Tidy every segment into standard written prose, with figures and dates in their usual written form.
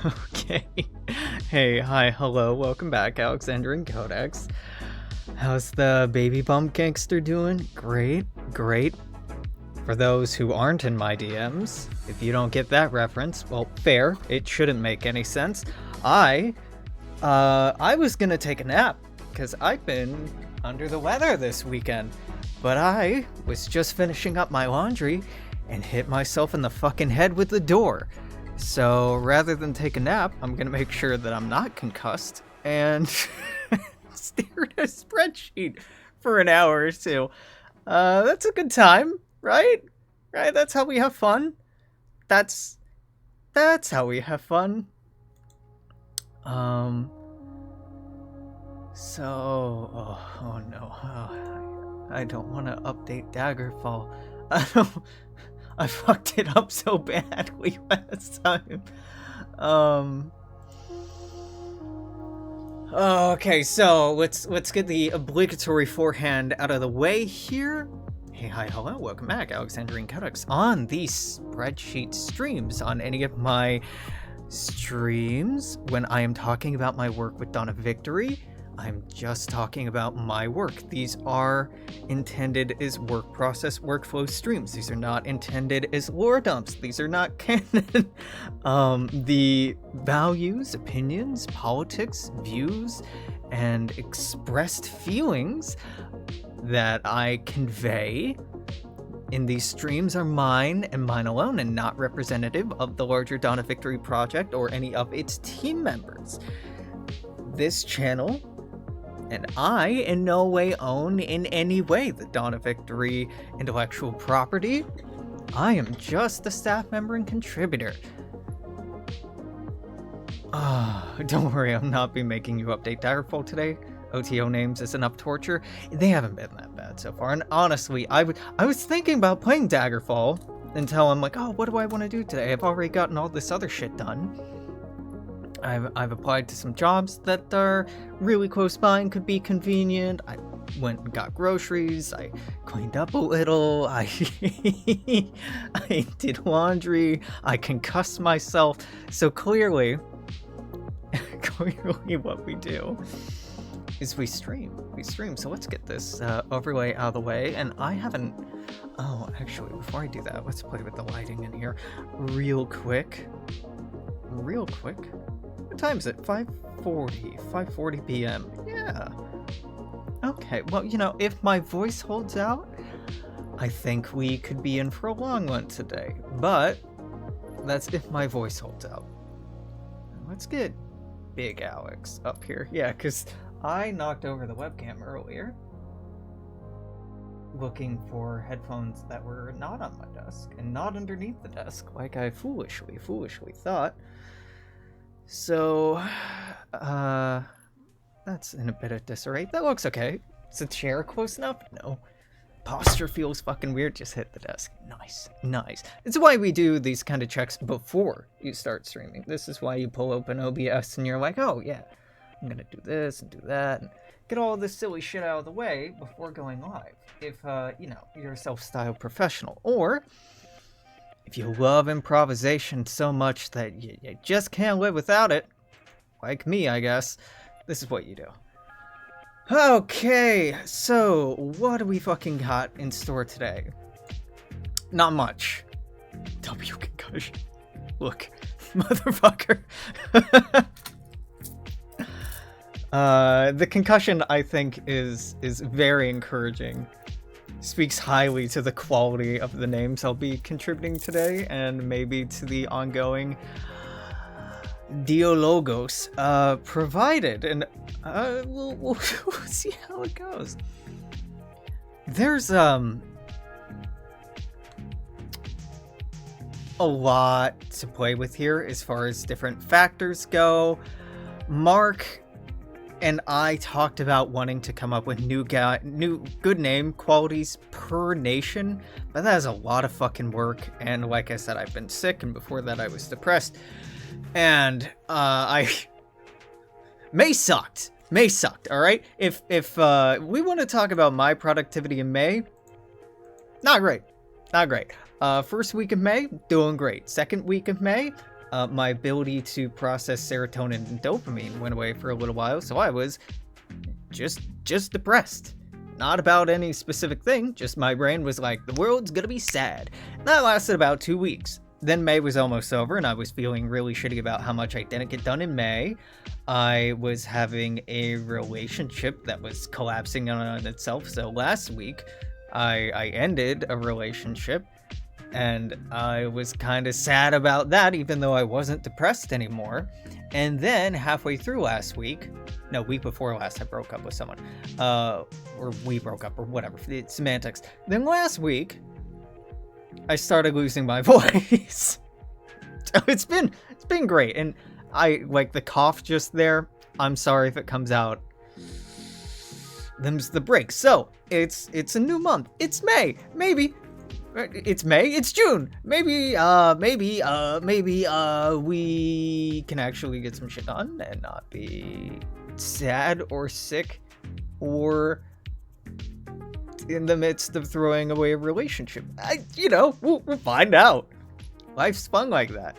Okay. Hey, hi, hello, welcome back, Alexander and Codex. How's the baby bump gangster doing? Great, great. For those who aren't in my DMs, if you don't get that reference, well, fair, it shouldn't make any sense. I was gonna take a nap, because I've been under the weather this weekend. But I was just finishing up my laundry and hit myself in the fucking head with the door. So rather than take a nap, I'm gonna make sure that I'm not concussed and stare at a spreadsheet for an hour or two. That's a good time, right? Right? That's how we have fun. That's how we have fun. Oh no. I don't want to update Daggerfall. I fucked it up so badly last time. Okay, so let's get the obligatory forehand out of the way here. Hey, hi, hello, welcome back, Alexandrine Codex on the Spreadsheet streams. On any of my streams, when I am talking about my work with Dawn of Victory, I'm just talking about my work. These are intended as work process workflow streams. These are not intended as lore dumps. These are not canon. The values, opinions, politics, views, and expressed feelings that I convey in these streams are mine and mine alone, and not representative of the larger Dawn of Victory project or any of its team members. This channel and I in no way own in any way the Dawn of Victory intellectual property. I am just a staff member and contributor. Don't worry, I'll not be making you update Daggerfall today. OTO names is enough torture. They haven't been that bad so far, and honestly, I was thinking about playing Daggerfall until I'm like, oh, what do I want to do today? I've already gotten all this other shit done. I've applied to some jobs that are really close by and could be convenient. I went and got groceries. I cleaned up a little. I did laundry. I concussed myself. So clearly what we do is we stream. So let's get this overlay out of the way. And I haven't... Oh, actually, before I do that, let's play with the lighting in here real quick. What time is it? 5:40 p.m. Yeah. Okay, well, you know, if my voice holds out, I think we could be in for a long one today. But that's if my voice holds out. Let's get Big Alex up here. Yeah, because I knocked over the webcam earlier looking for headphones that were not on my desk and not underneath the desk like I foolishly thought. So, that's in a bit of disarray. That looks okay. Is the chair close enough? No. Posture feels fucking weird. Just hit the desk. Nice. It's why we do these kind of checks before you start streaming. This is why you pull open OBS and you're like, oh yeah, I'm gonna do this and do that and get all this silly shit out of the way before going live. If, you know, you're a self-styled professional. Or if you love improvisation so much that you just can't live without it, like me, I guess, this is what you do. Okay, so what do we fucking got in store today? Not much. W concussion. Look, motherfucker. The concussion, I think, is very encouraging. Speaks highly to the quality of the names I'll be contributing today, and maybe to the ongoing dialogos provided, and we'll see how it goes. There's a lot to play with here as far as different factors go. Mark and I talked about wanting to come up with new good name qualities per nation, but that is a lot of fucking work. And like I said, I've been sick, and before that I was depressed, and May sucked. All right. If we want to talk about my productivity in May, not great. First week of May, doing great. Second week of May, my ability to process serotonin and dopamine went away for a little while, so I was just depressed. Not about any specific thing, just my brain was like, the world's gonna be sad. That lasted about 2 weeks. Then May was almost over, and I was feeling really shitty about how much I didn't get done in May. I was having a relationship that was collapsing on itself, so last week I ended a relationship, and I was kind of sad about that, even though I wasn't depressed anymore. And then halfway through last week, no, week before last, I broke up with someone, or we broke up, or whatever, it's semantics. Then last week, I started losing my voice. So it's been great, and I like the cough just there. I'm sorry if it comes out. Them's the break. So it's a new month. It's May. Maybe it's May. It's June. Maybe we can actually get some shit done and not be sad or sick or in the midst of throwing away a relationship. We'll find out. Life's fun like that.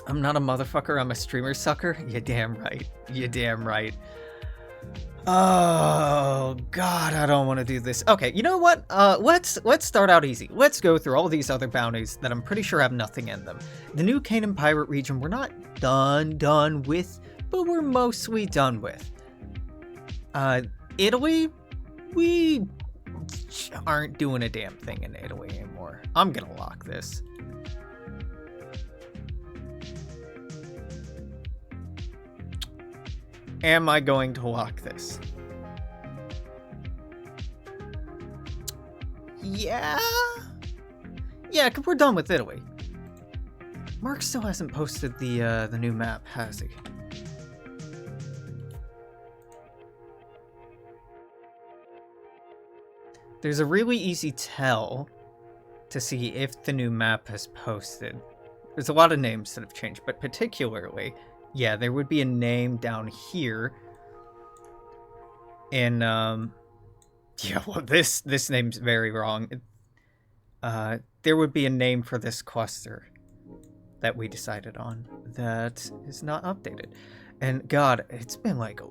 I'm not a motherfucker, I'm a streamer sucker. You damn right. You damn right. Oh god, I don't want to do this. Okay, you know what? Let's start out easy. Let's go through all these other bounties that I'm pretty sure have nothing in them. The new Canaan Pirate region, we're not done with, but we're mostly done with. Italy, we aren't doing a damn thing in Italy anymore. I'm gonna lock this. Am I going to lock this? Yeah, because we're done with Italy. Mark still hasn't posted the new map, has he? There's a really easy tell to see if the new map has posted. There's a lot of names that have changed, but particularly, yeah, there would be a name down here. In, yeah, well, this name's very wrong. There would be a name for this cluster that we decided on that is not updated. And God, it's been like a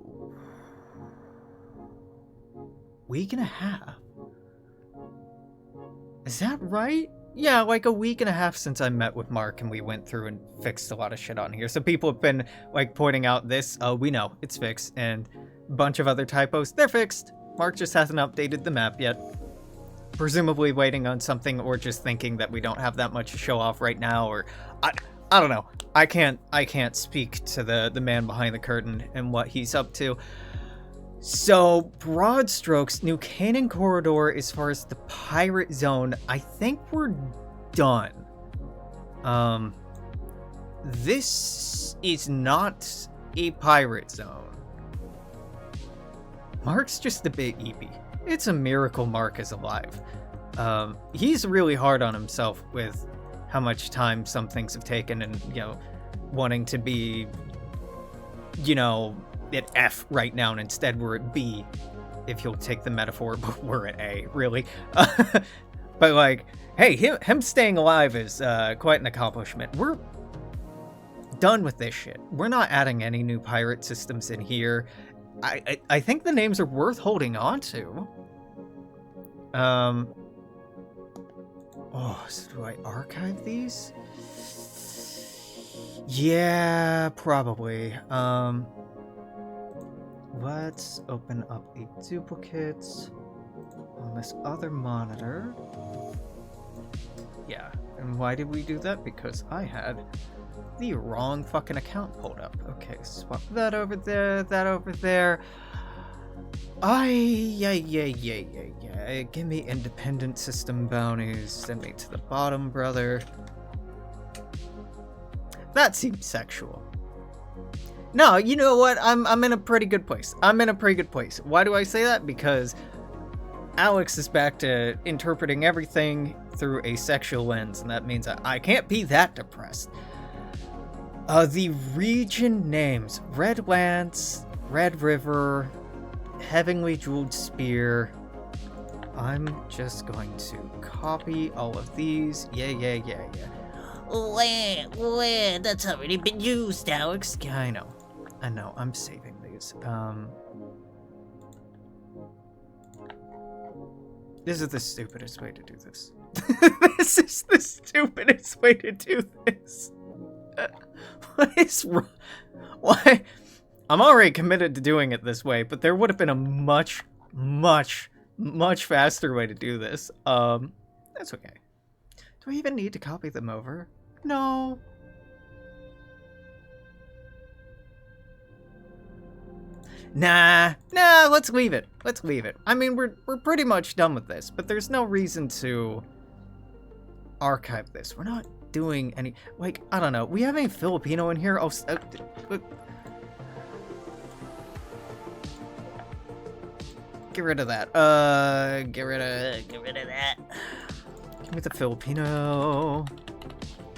week and a half. Is that right? Yeah, like a week and a half since I met with Mark and we went through and fixed a lot of shit on here. So people have been like pointing out this, we know it's fixed, and a bunch of other typos, they're fixed. Mark just hasn't updated the map yet. Presumably waiting on something, or just thinking that we don't have that much to show off right now, or I don't know. I can't speak to the man behind the curtain and what he's up to. So, broad strokes, New Canaan Corridor, as far as the pirate zone, I think we're done. This is not a pirate zone. Mark's just a bit eepy. It's a miracle Mark is alive. He's really hard on himself with how much time some things have taken and, wanting to be, at F right now, and instead we're at B, if you'll take the metaphor, but we're at A, really. But like, hey, him staying alive is quite an accomplishment. We're done with this shit. We're not adding any new pirate systems in here. I think the names are worth holding on to. So do I archive these? Yeah, probably. Let's open up a duplicate on this other monitor. Yeah, and why did we do that? Because I had the wrong fucking account pulled up. Okay, swap that over there, that over there. Yeah. Give me independent system bounties. Send me to the bottom, brother. That seems sexual. No, you know what? I'm in a pretty good place. Why do I say that? Because Alex is back to interpreting everything through a sexual lens, and that means I can't be that depressed. The region names: Red Lance, Red River, Heavenly Jeweled Spear. I'm just going to copy all of these. Yeah. Where? That's already been used, Alex. Yeah, I know. I'm saving these. This is the stupidest way to do this. This is the stupidest way to do this. What is wrong? Why? I'm already committed to doing it this way, but there would have been a much faster way to do this. That's okay. Do I even need to copy them over? No. Nah, let's leave it. I mean, we're pretty much done with this, but there's no reason to archive this. We're not doing any, like, I don't know. We have any Filipino in here? Get rid of that. Get rid of that. Give me the Filipino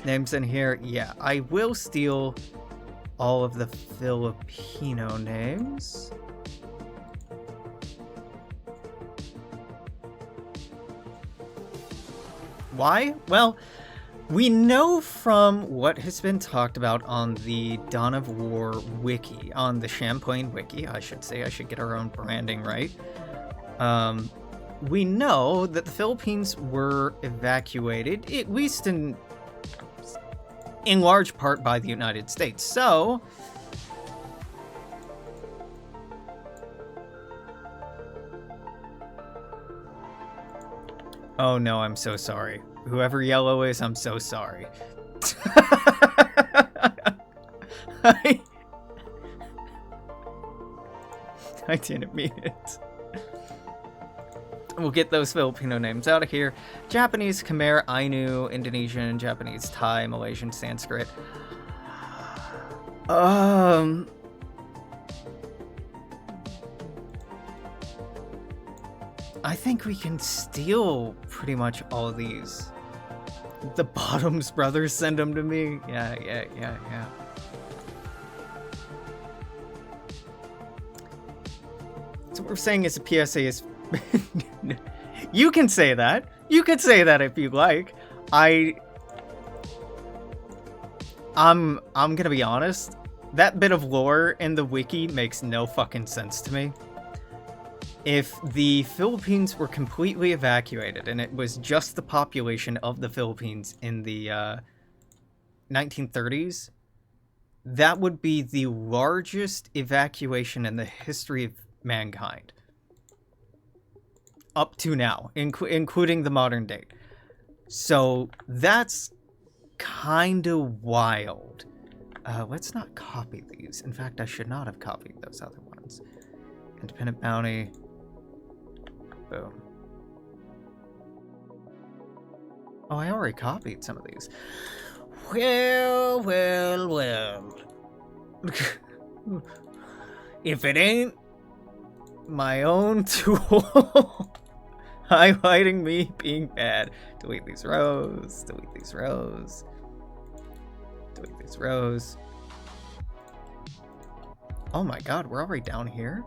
names in here. Yeah, I will steal all of the Filipino names. Why? Well, we know from what has been talked about on the Dawn of War wiki, on the Champlain wiki, I should say. I should get our own branding right. We know that the Philippines were evacuated, at least in large part by the United States. So, oh no, I'm so sorry. Whoever yellow is, I'm so sorry. I didn't mean it. We'll get those Filipino names out of here. Japanese, Khmer, Ainu, Indonesian, Japanese, Thai, Malaysian, Sanskrit. I think we can steal pretty much all of these. The Bottoms brothers send them to me. Yeah. So what we're saying is the PSA is... You can say that. You could say that if you like. I'm gonna be honest. That bit of lore in the wiki makes no fucking sense to me. If the Philippines were completely evacuated and it was just the population of the Philippines in the 1930s, that would be the largest evacuation in the history of mankind. Up to now, including the modern date. So that's kind of wild. Let's not copy these. In fact, I should not have copied those other ones. Independent bounty. Boom. Oh, I already copied some of these. Well. If it ain't my own tool highlighting me being bad. Delete these rows. Delete these rows. Delete these rows. Oh my god, we're already down here?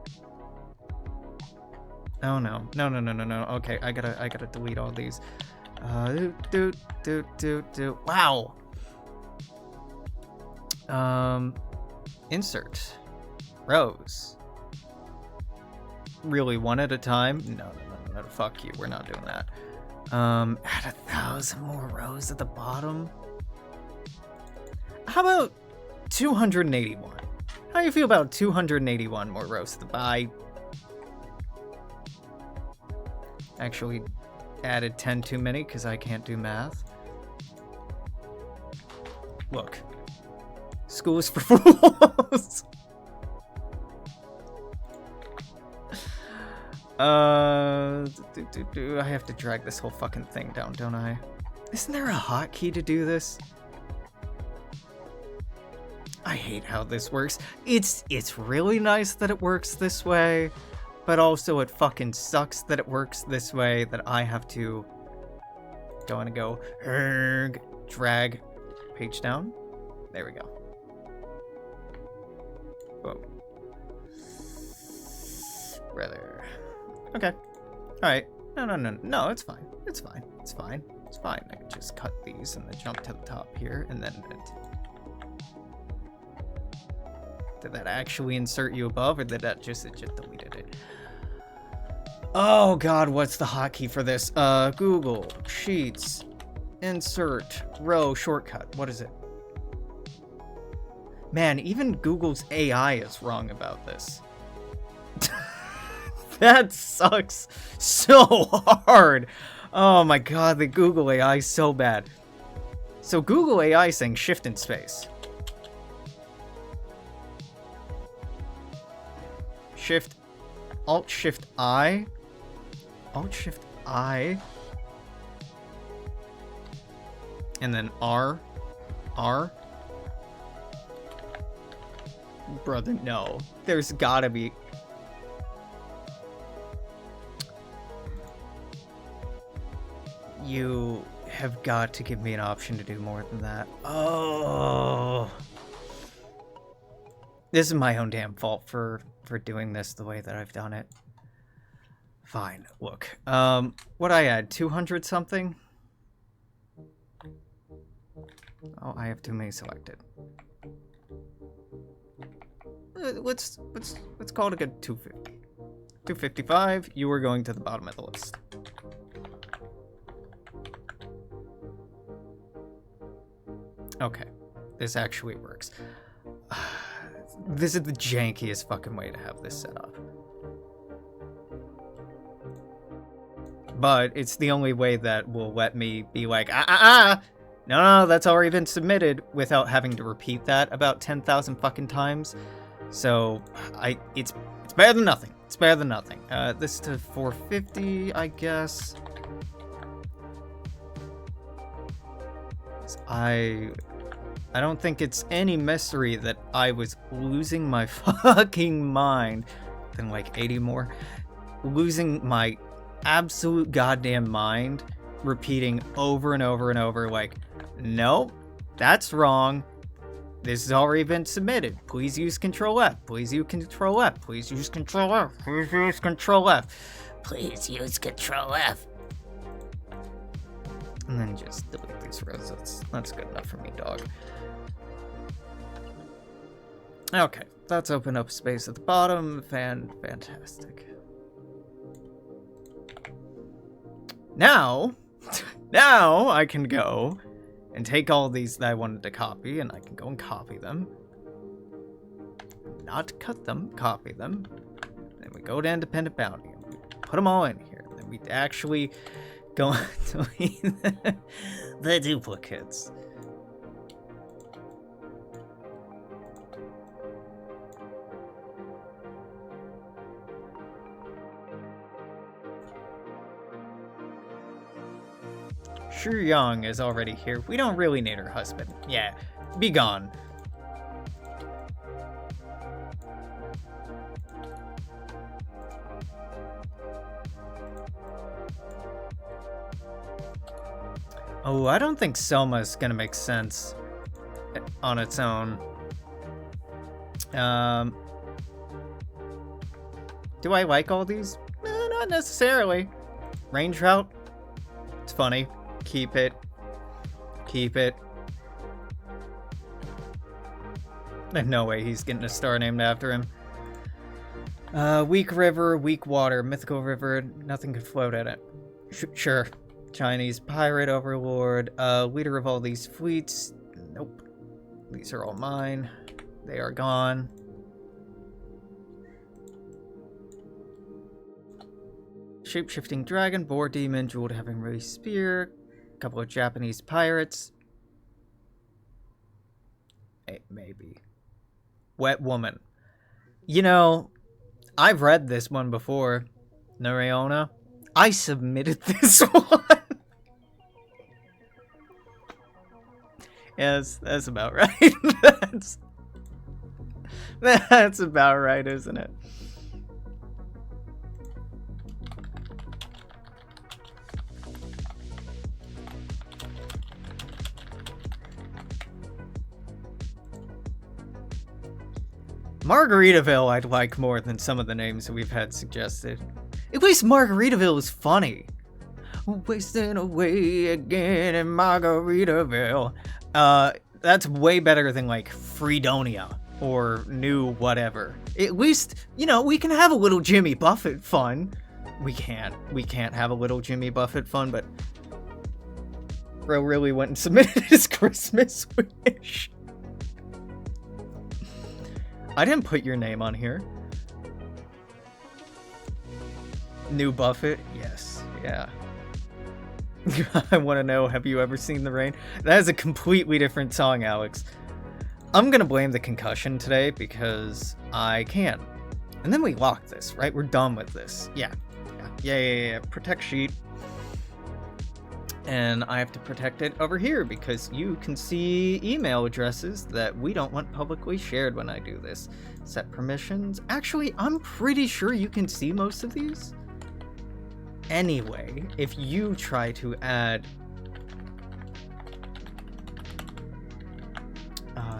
Oh no. No. Okay, I gotta delete all these. Wow. Insert. Rows. Really, one at a time? No, fuck you, we're not doing that. Add 1,000 more rows at the bottom? How about 281? How do you feel about 281 more rows at the bottom? I actually added 10 too many because I can't do math. Look. School is for fools! I have to drag this whole fucking thing down, don't I? Isn't there a hotkey to do this? I hate how this works. It's really nice that it works this way, but also it fucking sucks that it works this way, that I have to go and go, drag page down. There we go. Whoa. Brother. Okay. Alright. No, it's fine. It's fine. It's fine. I can just cut these and then jump to the top here, and then... Did that actually insert you above, or did that just... It just deleted it? Oh god, what's the hotkey for this? Google, Sheets, insert, row, shortcut. What is it? Man, even Google's AI is wrong about this. That sucks so hard. Oh my god, the Google AI is so bad. So Google AI is saying shift in space. Shift, Alt Shift I. Alt Shift I. And then R. R. Brother, no. There's gotta be... You have got to give me an option to do more than that. Oh. This is my own damn fault for doing this the way that I've done it. Fine, look. What I add? 200 something? Oh, I have too many selected. Let's call it a good 250. 255, you are going to the bottom of the list. Okay, this actually works. This is the jankiest fucking way to have this set up. But it's the only way that will let me be like, no, that's already been submitted, without having to repeat that about 10,000 fucking times. So, it's better than nothing. It's better than nothing. This to 450, I guess. I don't think it's any mystery that I was losing my fucking mind. Then like 80 more. Losing my absolute goddamn mind. Repeating over and over and over like, nope, that's wrong. This has already been submitted. Please use Control F. Please use Control F. Please use Control F. Please use Control F. Please use Control F. And then just delete these rows. That's good enough for me, dog. Okay, let's open up space at the bottom. Fantastic. Now I can go and take all these that I wanted to copy, and I can go and copy them. Not cut them, copy them. Then we go to independent bounding, and we put them all in here. Then we actually go to the duplicates. Shu Yang is already here. We don't really need her husband. Yeah, be gone. Oh, I don't think Selma's gonna make sense on its own. Do I like all these? Not necessarily. Range route? It's funny. Keep it. Keep it. No way he's getting a star named after him. Weak river, weak water, mythical river, nothing could float in it. Sure. Chinese pirate overlord, leader of all these fleets. Nope. These are all mine. They are gone. Shape-shifting dragon, boar demon, jeweled having released spear, couple of Japanese pirates. Hey, maybe. Wet woman. You know, I've read this one before. Noriona. I submitted this one. Yes, that's about right. That's about right, isn't it? Margaritaville I'd like more than some of the names that we've had suggested. At least Margaritaville is funny. Wasting away again in Margaritaville. That's way better than like Fredonia or New whatever. At least, you know, we can have a little Jimmy Buffett fun. We can't have a little Jimmy Buffett fun, but Bro really went and submitted his Christmas wish. I didn't put your name on here. New Buffett? Yes. Yeah. I want to know, have you ever seen the rain? That is a completely different song, Alex. I'm gonna blame the concussion today because I can. And then we lock this, right? We're done with this. Yeah. Protect sheet. And I have to protect it over here because you can see email addresses that we don't want publicly shared when I do this. Set permissions. Actually, I'm pretty sure you can see most of these. Anyway, if you try to add...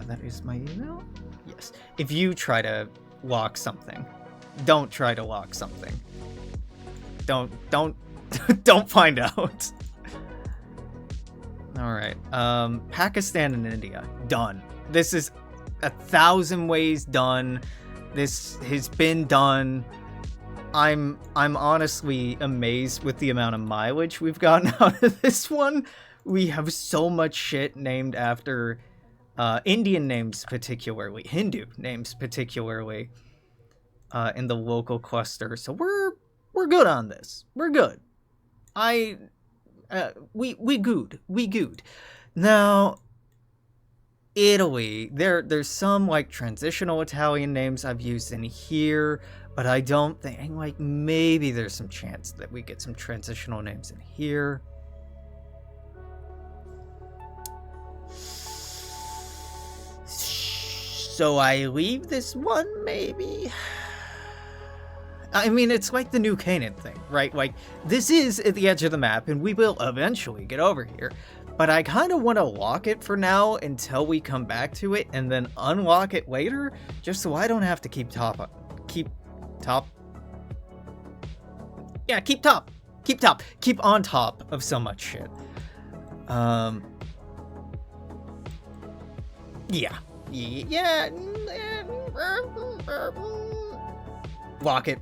that is my email? Yes. If you try to lock something, don't try to lock something. Don't find out. Alright, Pakistan and India, done. This is 1,000 ways done. This has been done. I'm honestly amazed with the amount of mileage we've gotten out of this one. We have so much shit named after Indian names particularly, Hindu names particularly, in the local cluster. So we're good on this. We're good. We good. Now, Italy, there's some like transitional Italian names I've used in here, but I don't think, like, maybe there's some chance that we get some transitional names in here. So I leave this one, maybe? I mean, it's like the New Canaan thing, right? Like, this is at the edge of the map, and we will eventually get over here. But I kind of want to lock it for now until we come back to it, and then unlock it later, just so I don't have to keep on top of so much shit. Yeah. Lock it.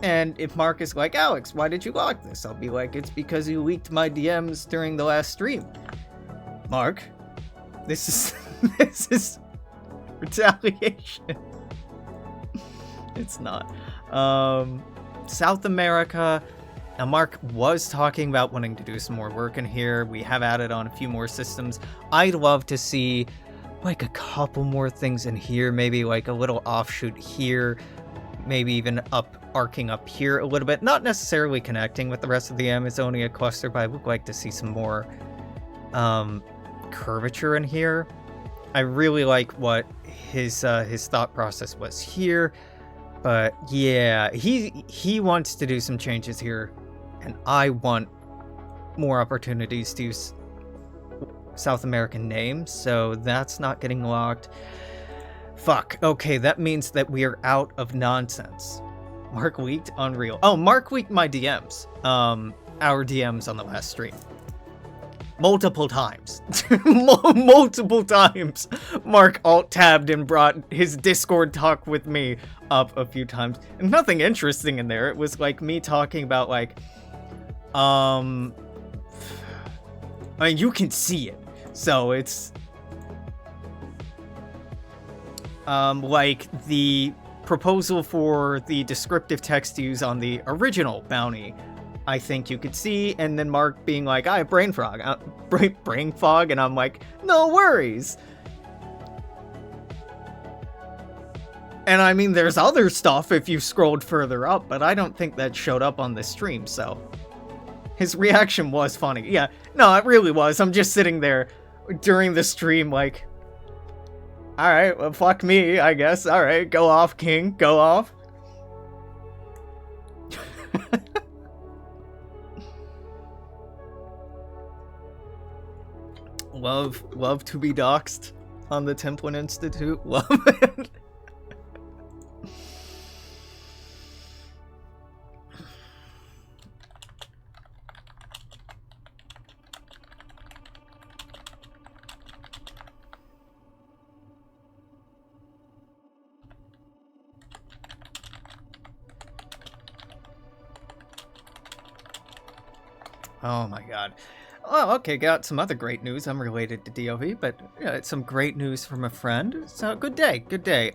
And if Mark is like, Alex, why did you lock this? I'll be like, it's because you leaked my DMs during the last stream. Mark, this is retaliation. It's not. South America. Now, Mark was talking about wanting to do some more work in here. We have added on a few more systems. I'd love to see like a couple more things in here, maybe like a little offshoot here, maybe even arcing up here a little bit, not necessarily connecting with the rest of the Amazonia cluster, but I would like to see some more curvature in here. I really like what his thought process was here, but yeah, he wants to do some changes here, and I want more opportunities to use South American names, so that's not getting locked. Fuck. Okay, that means that we are out of nonsense. Mark leaked Unreal. Oh, Mark leaked my DMs. Our DMs on the last stream. Multiple times. Multiple times. Mark alt-tabbed and brought his Discord talk with me up a few times. And nothing interesting in there. It was like me talking about like, I mean, you can see it. So it's like the proposal for the descriptive text use on the original bounty, I think you could see, and then Mark being like, I have brain fog, and I'm like, no worries. And I mean, there's other stuff if you scrolled further up, but I don't think that showed up on this stream, so his reaction was funny. Yeah, no, it really was. I'm just sitting there during the stream like, alright, well, fuck me, I guess. Alright, go off, King, go off. Love to be doxxed on the Templin Institute. Love it. Oh my god. Oh, okay, got some other great news unrelated to DOV, but it's some great news from a friend. So, good day, good day.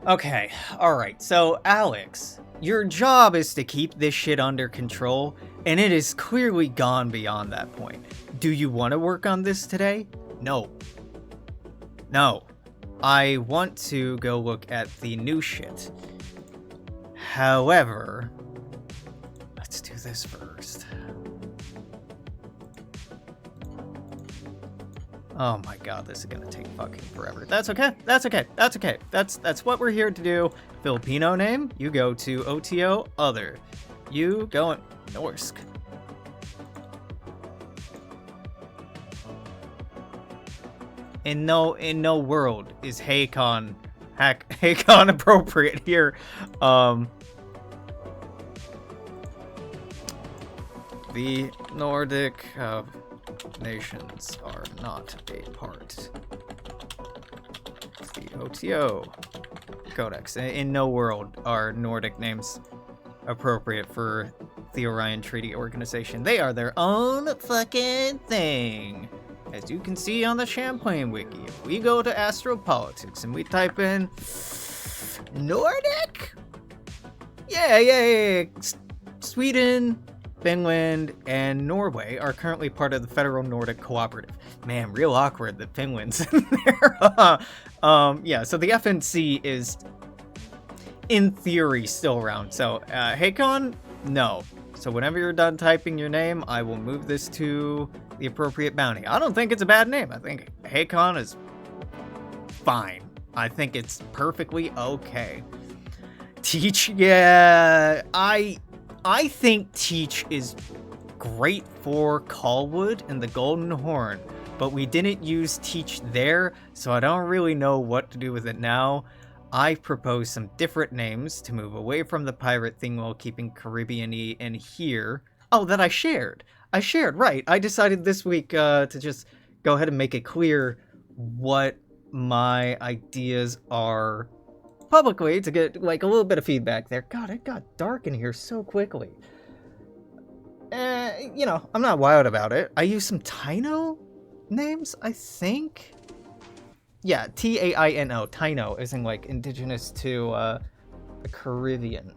Okay, alright, so Alex, your job is to keep this shit under control, and it is clearly gone beyond that point. Do you want to work on this today? No. No. I want to go look at the new shit. However, let's do this first. Oh my god, this is gonna take fucking forever. That's okay. That's okay. That's okay. That's what we're here to do. Filipino name, you go to OTO other. You go in Norsk. In no world is Hakon appropriate here. The Nordic nations are not a part of the OTO Codex. In no world are Nordic names appropriate for the Orion Treaty Organization. They are their own fucking thing. As you can see on the Champlain Wiki, if we go to Astropolitics and we type in Nordic? Yeah. Sweden, Finland, and Norway are currently part of the Federal Nordic Cooperative. Man, real awkward that Finland's in there. Yeah, so the FNC is, in theory, still around. So, Hakon? No. So whenever you're done typing your name, I will move this to the appropriate bounty. I don't think it's a bad name. I think Hakon is fine. I think it's perfectly okay. Teach? Yeah, I think Teach is great for Callwood and the Golden Horn, but we didn't use Teach there, so I don't really know what to do with it now. I propose some different names to move away from the pirate thing while keeping Caribbean-y in here. Oh, that I shared, right. I decided this week to just go ahead and make it clear what my ideas are publicly to get like a little bit of feedback there. God, it got dark in here so quickly. I'm not wild about it. I used some Taino names, I think. Yeah, Taino. Taino is in like indigenous to the Caribbean.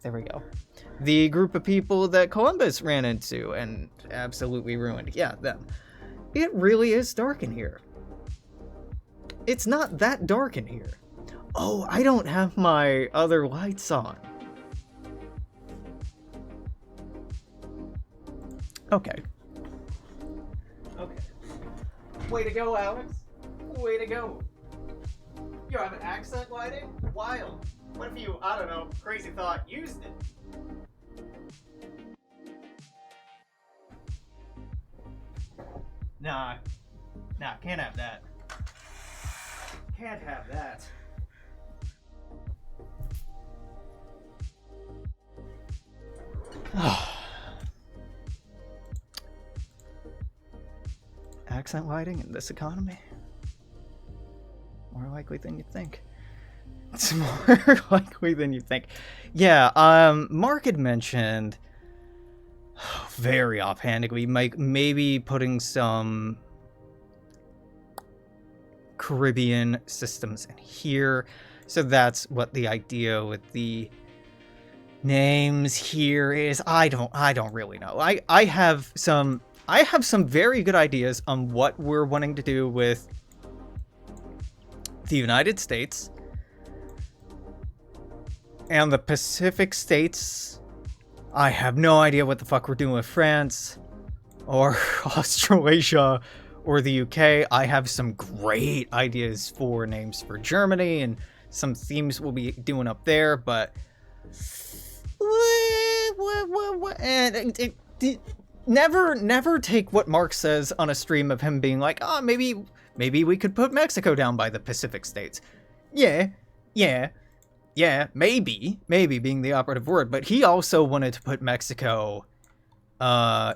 There we go. The group of people that Columbus ran into and absolutely ruined. Yeah, them. It really is dark in here. It's not that dark in here. Oh, I don't have my other lights on. Okay. Way to go, Alex. Way to go. You have an accent lighting? Wild. What if you, I don't know, crazy thought, used it? Nah, can't have that. Can't have that. Accent lighting in this economy? More likely than you think. It's more likely than you think. Yeah, Mark had mentioned very offhandedly, maybe putting some Caribbean systems in here. So that's what the idea with the names here is. I don't really know. I have some very good ideas on what we're wanting to do with the United States and the Pacific states. I have no idea what the fuck we're doing with France or Australasia or the UK. I have some great ideas for names for Germany and some themes we'll be doing up there, but and never take what Mark says on a stream of him being like, oh, maybe we could put Mexico down by the Pacific states. Yeah, maybe being the operative word, but he also wanted to put Mexico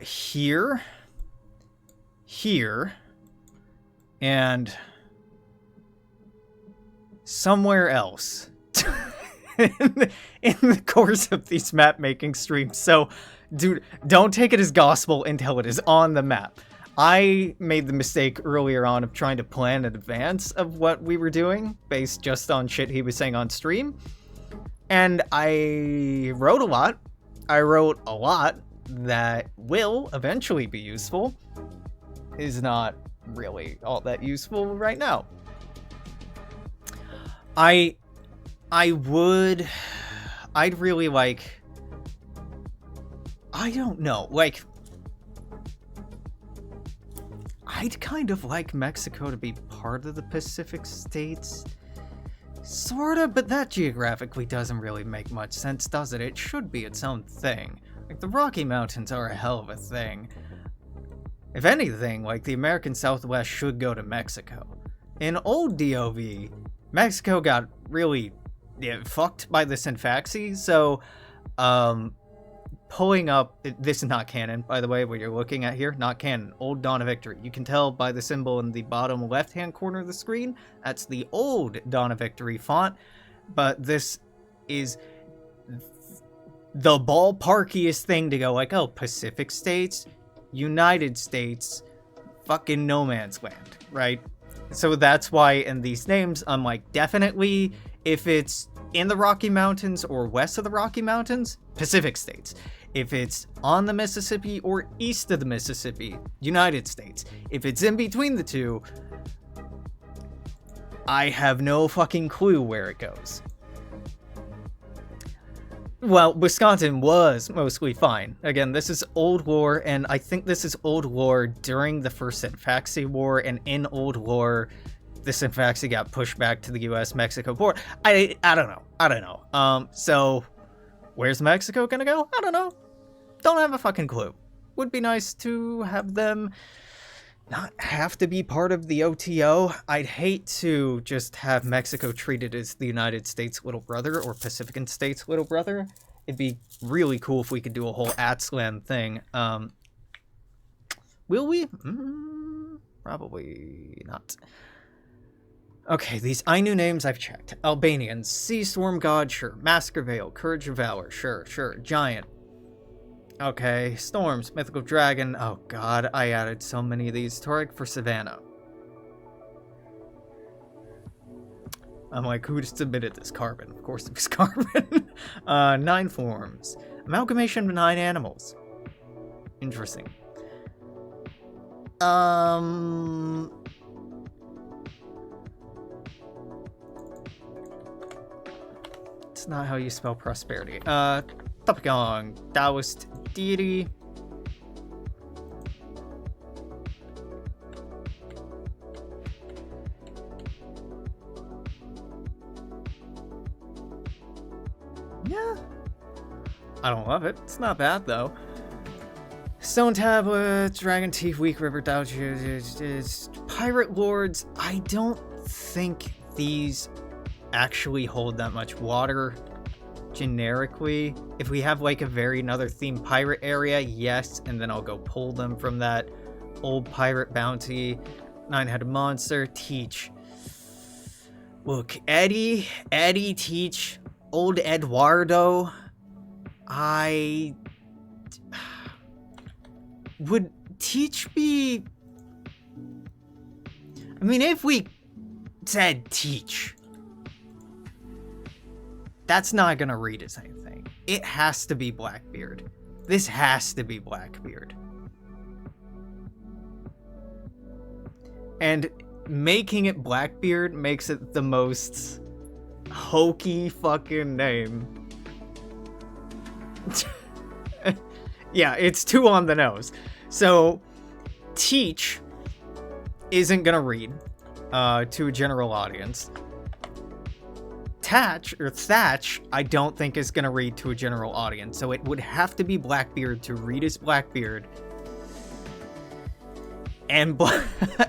here, and somewhere else. in the course of these map making streams. So, dude, don't take it as gospel until it is on the map. I made the mistake earlier on of trying to plan in advance of what we were doing based just on shit he was saying on stream. And I wrote a lot. I wrote a lot that will eventually be useful. Is not really all that useful right now. I'd really like, I don't know, like, I'd kind of like Mexico to be part of the Pacific states. Sorta, but that geographically doesn't really make much sense, does it? It should be its own thing. Like, the Rocky Mountains are a hell of a thing. If anything, like, the American Southwest should go to Mexico. In old DOV, Mexico got really fucked by the Synfaxi, so, pulling up, this is not canon, by the way, what you're looking at here, not canon, old Dawn of Victory. You can tell by the symbol in the bottom left-hand corner of the screen, that's the old Dawn of Victory font, but this is the ballparkiest thing to go like, oh, Pacific States, United States, fucking no man's land, right? So that's why in these names, I'm like, definitely, if it's in the Rocky Mountains or west of the Rocky Mountains, Pacific States. If it's on the Mississippi or east of the Mississippi, United States. If it's in between the two, I have no fucking clue where it goes. Well, Wisconsin was mostly fine. Again, this is old lore, and I think this is old lore during the first Synfaxi War, and in old lore, the Synfaxi got pushed back to the US-Mexico border. I don't know. So, where's Mexico gonna go? I don't know. Don't have a fucking clue. Would be nice to have them not have to be part of the OTO. I'd hate to just have Mexico treated as the United States' little brother or Pacific States' little brother. It'd be really cool if we could do a whole ATSLAN thing. Will we? Probably not. Okay, these Ainu names I've checked. Albanians, Sea Storm God, sure. Masker Veil, Courage of Valor, sure. Giant. Okay, Storms, Mythical Dragon. Oh god, I added so many of these. Torek for Savannah. I'm like, who submitted this? Carbon. Of course it was Carbon. 9 forms. Amalgamation of 9 animals. Interesting. It's not how you spell prosperity. Topikong, Taoist deity. Yeah. I don't love it. It's not bad, though. Stone Tablets, Dragon Teeth, Weak River, Pirate Lords. I don't think these actually hold that much water generically. If we have like a another themed pirate area, yes, and then I'll go pull them from that old pirate bounty. 9-headed monster, Teach. Look, Eddie, Teach, old Eduardo. Would Teach be... I mean, if we said Teach, that's not gonna read as anything. It has to be Blackbeard. This has to be Blackbeard. And making it Blackbeard makes it the most hokey fucking name. Yeah, it's too on the nose. So, Teach isn't gonna read to a general audience. Thatch, I don't think is gonna read to a general audience. So it would have to be Blackbeard to read as Blackbeard. And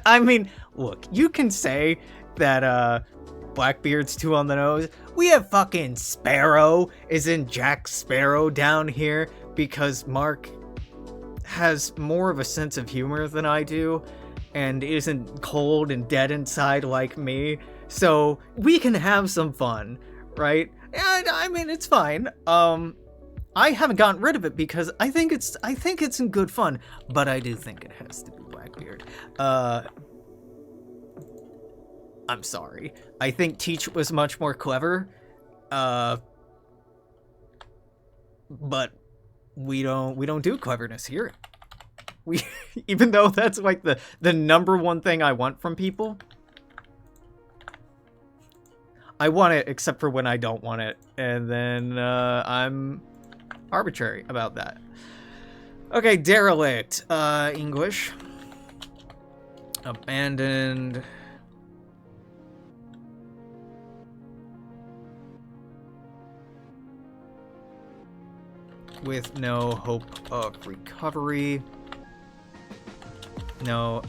I mean, look, you can say that Blackbeard's too on the nose. We have fucking Sparrow, is in Jack Sparrow down here because Mark has more of a sense of humor than I do and isn't cold and dead inside like me. So we can have some fun, right? And I mean, it's fine. I haven't gotten rid of it because I think it's in good fun, but I do think it has to be Blackbeard. I'm sorry. I think Teach was much more clever. But we don't do cleverness here. We even though that's like the number one thing I want from people. I want it except for when I don't want it, and then I'm arbitrary about that. Okay, derelict. English. Abandoned. With no hope of recovery. No.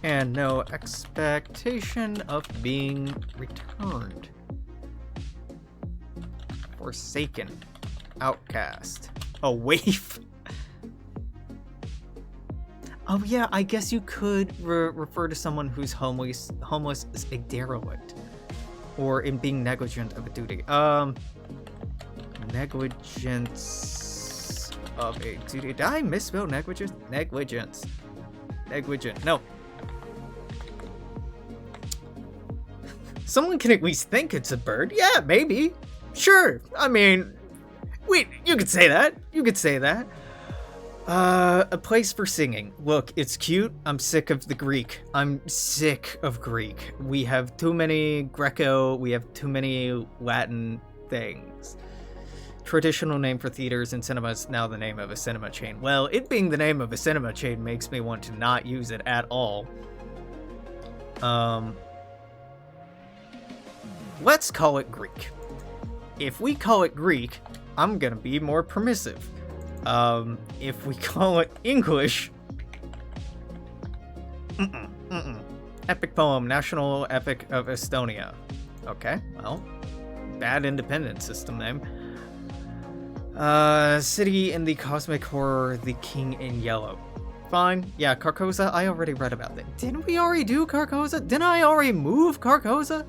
And no expectation of being returned. Forsaken. Outcast. A waif. Oh yeah, I guess you could refer to someone who's homeless as a derelict. Or in being negligent of a duty. Negligence of a duty. Did I misspell negligence? Negligence. Negligent. No. Someone can at least think it's a bird. Yeah, maybe. Sure. I mean, wait, you could say that. You could say that. A place for singing. Look, it's cute. I'm sick of the Greek. I'm sick of Greek. We have too many Greco. We have too many Latin things. Traditional name for theaters and cinemas, now the name of a cinema chain. Well, it being the name of a cinema chain makes me want to not use it at all. Let's call it Greek. If we call it Greek, I'm gonna be more permissive. If we call it English... Epic poem, national epic of Estonia. Okay, well, bad independent system name. City in the cosmic horror, The King in Yellow. Fine. Yeah, Carcosa, I already read about that. Didn't we already do Carcosa? Didn't I already move Carcosa?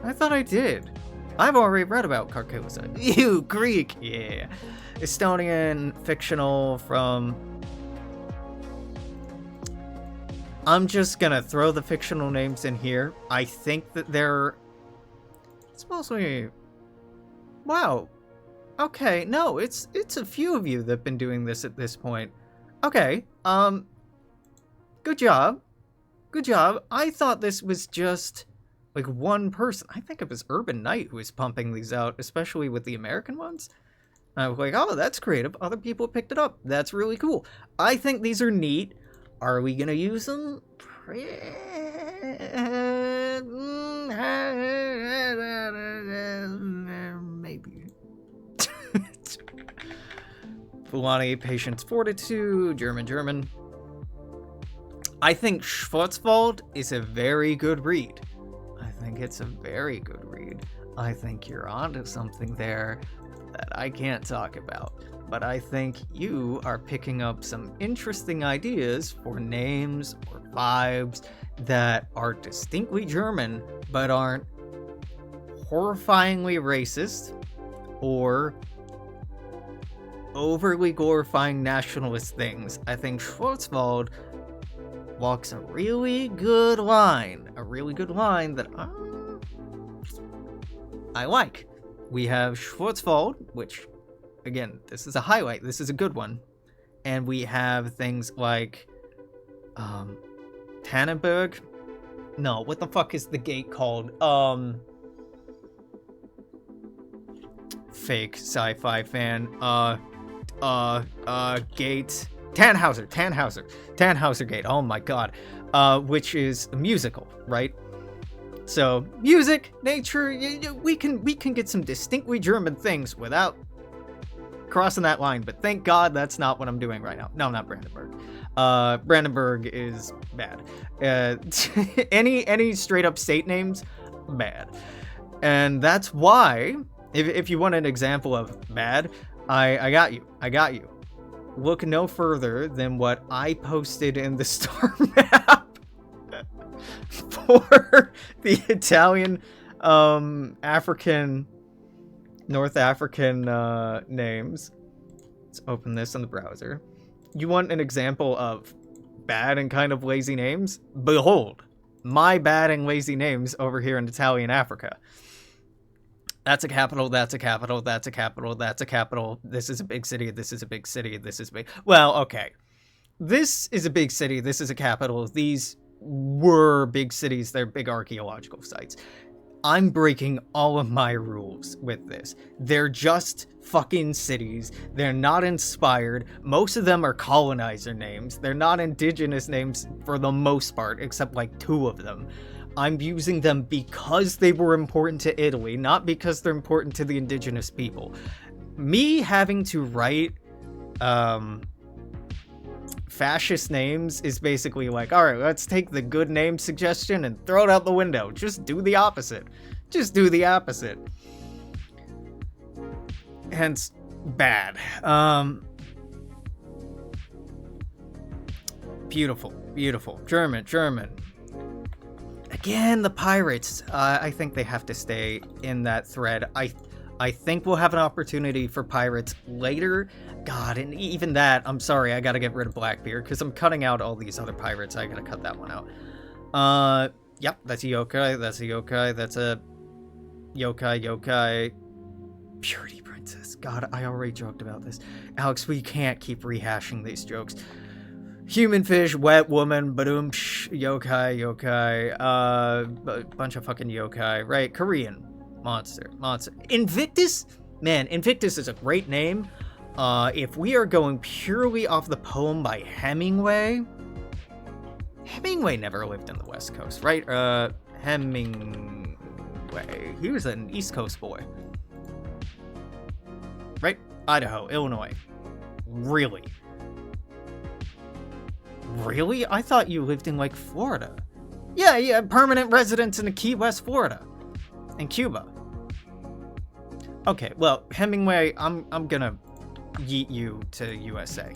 I thought I did. I've already read about Carcosa. Ew, Greek! Yeah. Estonian, fictional, from... I'm just gonna throw the fictional names in here. I think that they're... It's mostly... Wow. Okay, no, it's a few of you that have been doing this at this point. Okay, good job. Good job. I thought this was just, like, one person. I think it was Urban Knight who was pumping these out, especially with the American ones. I was like, oh, that's creative. Other people picked it up. That's really cool. I think these are neat. Are we gonna use them? Maybe. Fulani, Patience, Fortitude, German. I think Schwarzwald is a very good read. I think it's a very good read. I think you're onto something there that I can't talk about. But I think you are picking up some interesting ideas for names or vibes that are distinctly German, but aren't horrifyingly racist or overly glorifying nationalist things. I think Schwarzwald walks a really good line that I like. We have Schwarzwald, which, again, this is a highlight, this is a good one, and we have things like Tannenberg. No, what the fuck is the gate called? Fake sci-fi fan. Gate. Tannhauser Gate. Oh my god. Which is a musical, right? So, music, nature, we can get some distinctly German things without crossing that line, but thank God that's not what I'm doing right now. No, not Brandenburg. Brandenburg is bad. Any straight up state names, bad. And that's why, if you want an example of bad, I got you. Look no further than what I posted in the star map for the Italian African, North African names. Let's open this in the browser. You want an example of bad and kind of lazy names? Behold, my bad and lazy names over here in Italian Africa. That's a capital, that's a capital, that's a capital, that's a capital. This is a big city, this is a big city, this is big. Well, okay. This is a big city, this is a capital. These were big cities, they're big archaeological sites. I'm breaking all of my rules with this. They're just fucking cities. They're not inspired. Most of them are colonizer names. They're not indigenous names for the most part, except like 2 of them. I'm using them because they were important to Italy, not because they're important to the indigenous people. Me having to write fascist names is basically like, all right, let's take the good name suggestion and throw it out the window. Just do the opposite. Just do the opposite. Hence, bad. Beautiful, beautiful. German. Again, the pirates. I think they have to stay in that thread. I think we'll have an opportunity for pirates later. God, and even that, I'm sorry, I gotta get rid of Blackbeard, because I'm cutting out all these other pirates. I gotta cut that one out. Yep, that's a yokai, that's a yokai, that's a yokai. Purity Princess. God, I already joked about this. Alex, we can't keep rehashing these jokes. Human fish, wet woman, badoom, yokai, bunch of fucking yokai, right? Korean. Monster. Invictus? Man, Invictus is a great name. If we are going purely off the poem by Hemingway never lived in the West Coast, right? Hemingway. He was an East Coast boy. Right? Idaho, Illinois. Really? Really? I thought you lived in, like, Florida. Yeah, permanent residence in Key West, Florida. And Cuba. Okay, well, Hemingway, I'm gonna yeet you to USA.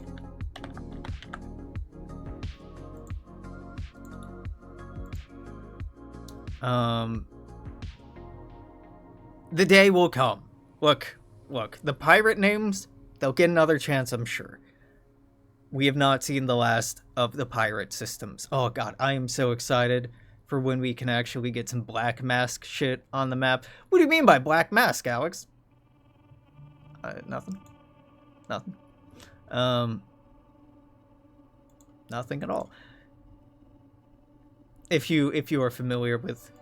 The day will come. Look, the pirate names, they'll get another chance, I'm sure. We have not seen the last of the pirate systems. Oh god, I am so excited for when we can actually get some Black Mask shit on the map. What do you mean by Black Mask, Alex? Nothing. Nothing at all. If you are familiar with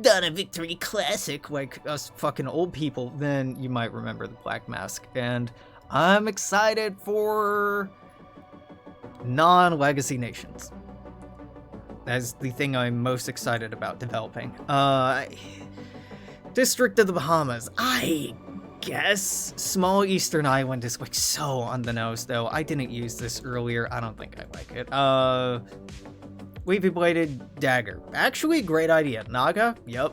Donna Victory Classic, like us fucking old people, then you might remember the Black Mask. And I'm excited for non-legacy nations. That's the thing I'm most excited about developing. District of the Bahamas. I guess small eastern island is like so on the nose, though. I didn't use this earlier. I don't think I like it. Wavy bladed dagger. Actually, great idea. Naga? Yep.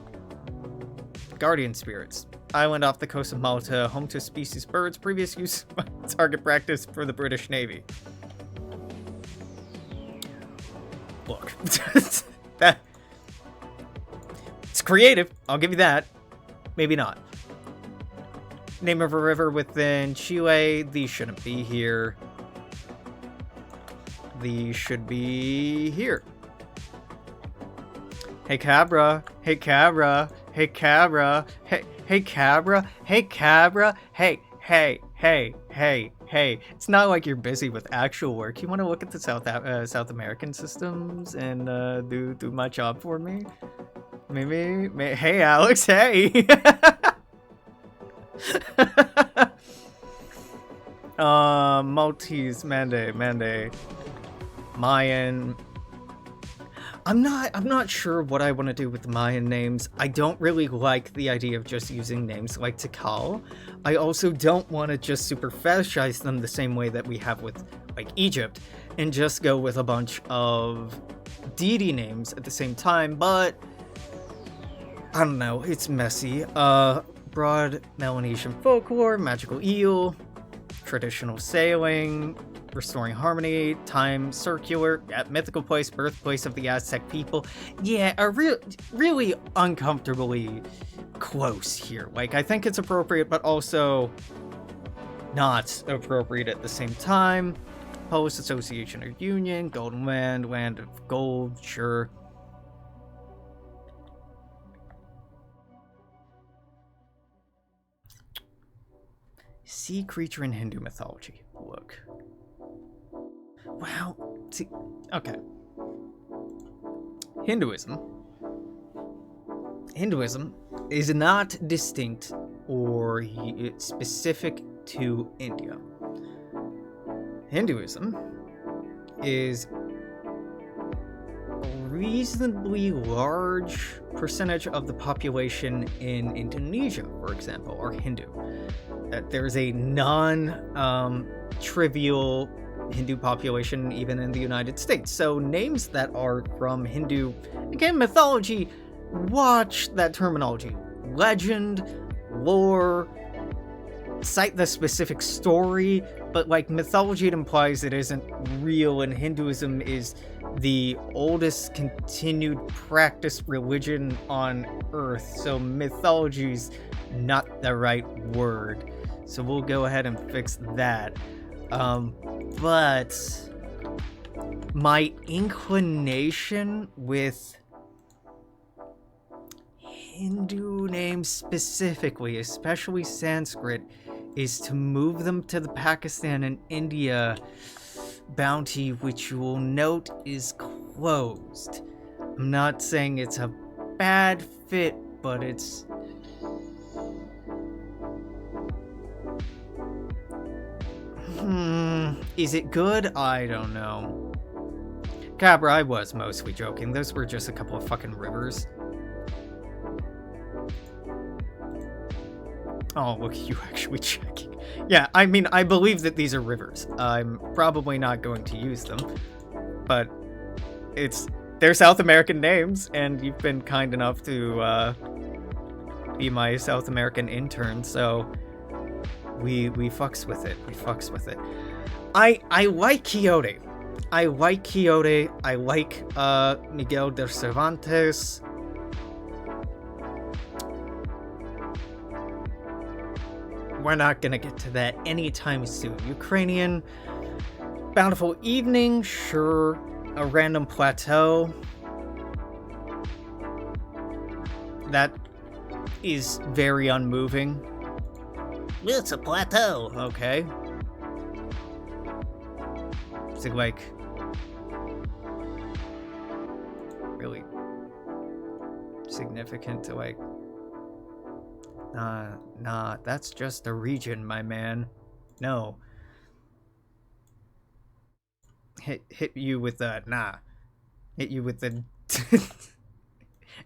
Guardian spirits. Island off the coast of Malta, home to species birds. Previous use target practice for the British Navy. Look, that it's creative. I'll give you that. Maybe not. Name of a river within Chile. These shouldn't be here. These should be here. Hey Cabra. Hey Cabra. Hey Cabra. Hey Cabra. Hey Cabra. Hey. It's not like you're busy with actual work. You want to look at the South American systems and do my job for me? Maybe. Hey Alex. Hey. Maltese, Mande, Mayan. I'm not sure what I want to do with the Mayan names. I don't really like the idea of just using names like Tikal. I also don't want to just super fetishize them the same way that we have with like Egypt and just go with a bunch of deity names at the same time, but I don't know, it's messy. Broad Melanesian folklore, magical eel, traditional sailing, restoring harmony, time circular, mythical place, birthplace of the Aztec people. Yeah, are really uncomfortably close here. Like, I think it's appropriate, but also not appropriate at the same time. Post Association or Union, Golden Land, Land of Gold, sure. Sea creature in Hindu mythology. Look. Wow. See, okay. Hinduism is not distinct or specific to India. Hinduism is a reasonably large percentage of the population in Indonesia, for example, are Hindu. There's a non-trivial Hindu population even in the United States. So names that are from Hindu, again, mythology, watch that terminology. Legend, lore, cite the specific story, but like mythology, it implies it isn't real, and Hinduism is the oldest continued practice religion on Earth, so mythology's not the right word. So we'll go ahead and fix that. But my inclination with Hindu names specifically, especially Sanskrit, is to move them to the Pakistan and India bounty, which you will note is closed. I'm not saying it's a bad fit, but it's... Is it good? I don't know. Cabra, I was mostly joking. Those were just a couple of fucking rivers. Oh, look at you actually checking. Yeah, I mean, I believe that these are rivers. I'm probably not going to use them, but they're South American names, and you've been kind enough to be my South American intern, so we fucks with it. We fucks with it. I like Quixote. I like Quixote. I like Miguel de Cervantes. We're not gonna get to that anytime soon. Ukrainian. Bountiful Evening, sure. A random plateau. That is very unmoving. It's a plateau. Okay. Is it like really significant to like... Nah, that's just a region, my man. No. Hit you with the nah. Hit you with the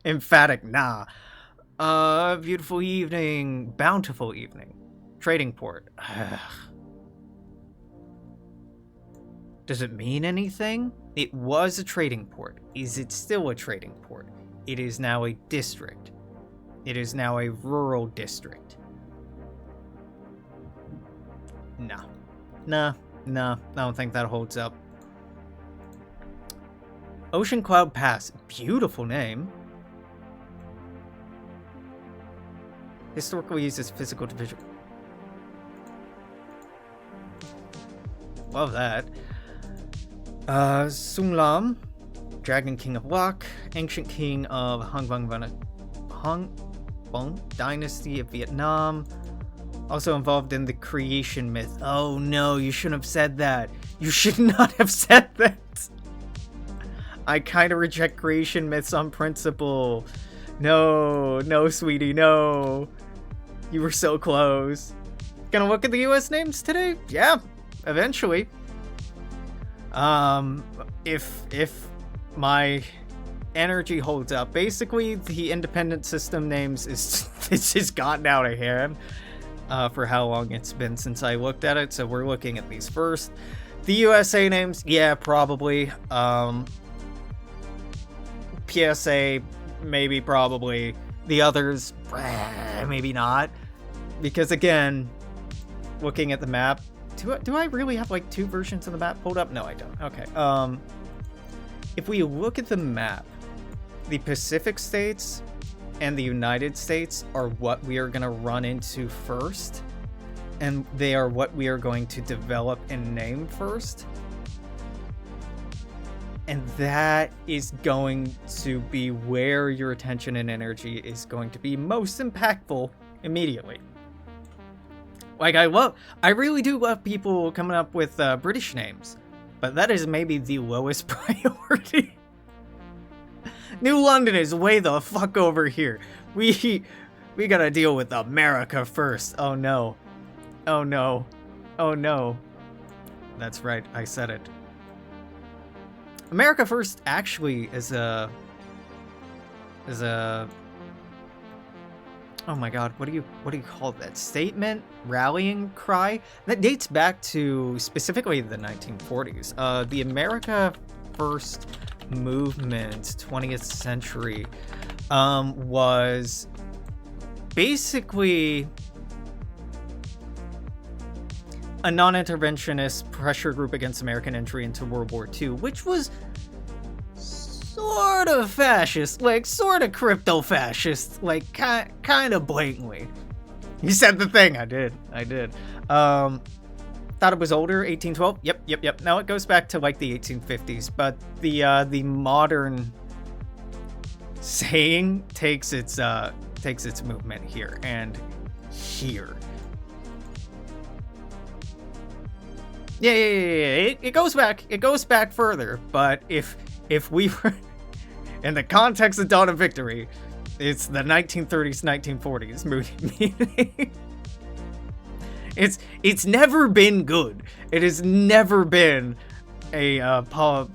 emphatic nah. Beautiful evening. Bountiful evening. Trading port. Does it mean anything? It was a trading port. Is it still a trading port? It is now a district. It is now a rural district. Nah, I don't think that holds up. Ocean Cloud Pass. Beautiful name. Historically used as physical division. Love that. Sunglam. Dragon King of Luck. Ancient King of Hong Dynasty of Vietnam. Also involved in the creation myth. Oh no, you shouldn't have said that. You should not have said that. I kind of reject creation myths on principle. No, sweetie, no. You were so close. Gonna look at the US names today? Yeah, eventually. If my energy holds up. Basically, the independent system names this has gotten out of hand for how long it's been since I looked at it, so we're looking at these first. The USA names, yeah, probably. PSA, maybe, probably. The others, maybe not. Because again, looking at the map, Do I really have like 2 versions of the map pulled up? No, I don't. Okay. If we look at the map, the Pacific states and the United States are what we are going to run into first, and they are what we are going to develop and name first. And that is going to be where your attention and energy is going to be most impactful immediately. Like, I really do love people coming up with British names, but that is maybe the lowest priority. New London is way the fuck over here. We gotta deal with America first. Oh no. Oh no. Oh no. That's right, I said it. America first actually is a oh my god, what do you call that? Statement? Rallying cry? That dates back to specifically the 1940s. The America First movement, 20th century, was basically a non-interventionist pressure group against American entry into World War II, which was sort of fascist, like sort of crypto-fascist, like kind of blatantly. You said the thing. I did. Thought it was older, 1812. Yep. Now it goes back to like the 1850s, but the modern saying takes its movement here and here. Yeah. It goes back further, but if we were in the context of Dawn of Victory, it's the 1930s, 1940s movie. It's never been good. It has never been a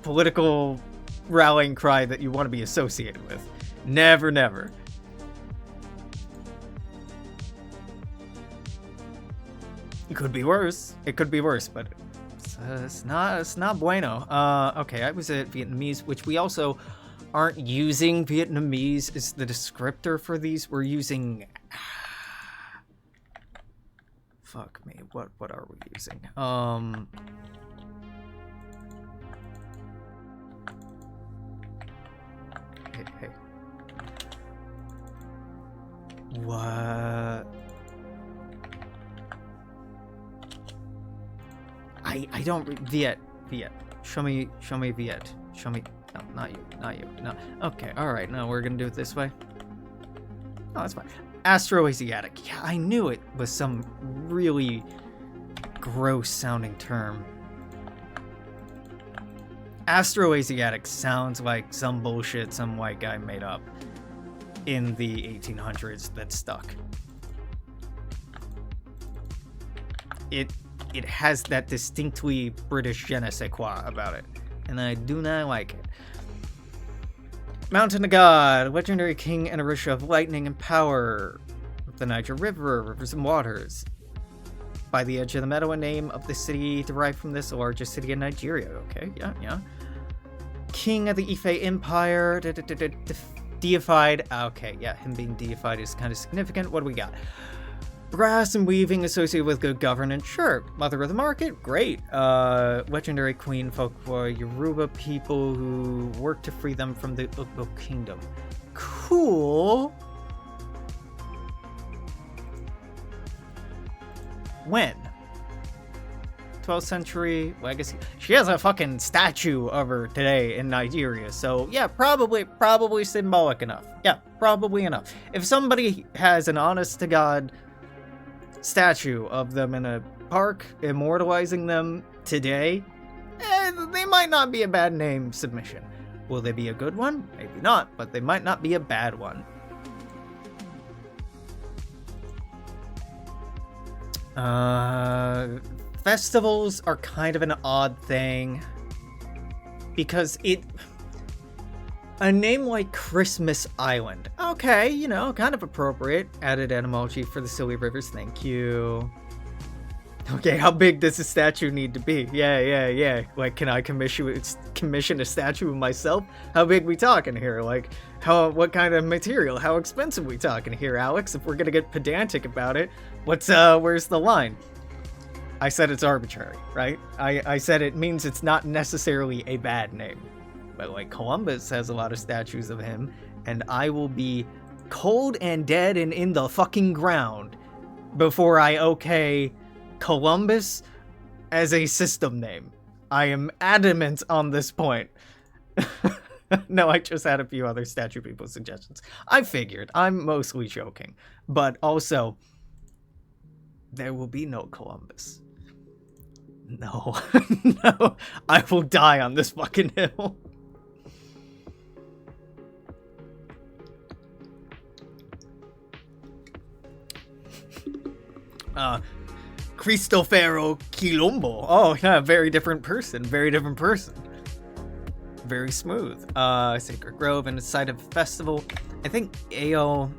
political rallying cry that you want to be associated with. Never. It could be worse, but it's not bueno. Okay, I was at Vietnamese, which we also aren't using. Vietnamese is the descriptor for these. We're using... Fuck me, what are we using? Hey. What? I don't Viet. Show me Viet. Show me. No, not you. No. Okay, alright, no, we're gonna do it this way. Oh, that's fine. Astroasiatic. Yeah, I knew it was some really gross sounding term. Astroasiatic sounds like some bullshit some white guy made up in the 1800s that stuck. It has that distinctly British je ne sais quoi about it, and I do not like it. Mountain of God, legendary king and Orisha of lightning and power. The Niger River, rivers and waters. By the edge of the meadow, a name of the city derived from this, the largest city in Nigeria. Okay, yeah. King of the Ife Empire, deified. Okay, yeah, him being deified is kind of significant. What do we got? Brass and weaving associated with good governance. Sure. Mother of the market. Great. Legendary queen folklore. Yoruba people who worked to free them from the Ugbo kingdom. Cool. When? 12th century legacy. She has a fucking statue of her today in Nigeria. So yeah, probably symbolic enough. Yeah, probably enough. If somebody has an honest to God statue of them in a park immortalizing them today, they might not be a bad name submission. Will they be a good one? Maybe not, but they might not be a bad one. Festivals are kind of an odd thing because a name like Christmas Island. Okay, kind of appropriate. Added etymology for the silly rivers. Thank you. Okay, how big does the statue need to be? Yeah. Like, can I commission a statue of myself? How big we talking here? Like, what kind of material? How expensive we talking here, Alex? If we're gonna get pedantic about it, where's the line? I said it's arbitrary, right? I said it means it's not necessarily a bad name. But like Columbus has a lot of statues of him, and I will be cold and dead and in the fucking ground before I okay Columbus as a system name. I am adamant on this point. No, I just had a few other statue people suggestions. I figured. I'm mostly joking. But also, there will be no Columbus. No. No. I will die on this fucking hill. Cristofero Quilombo. Oh, yeah, very different person. Very different person. Very smooth. Sacred Grove and the site of festival. I think AO.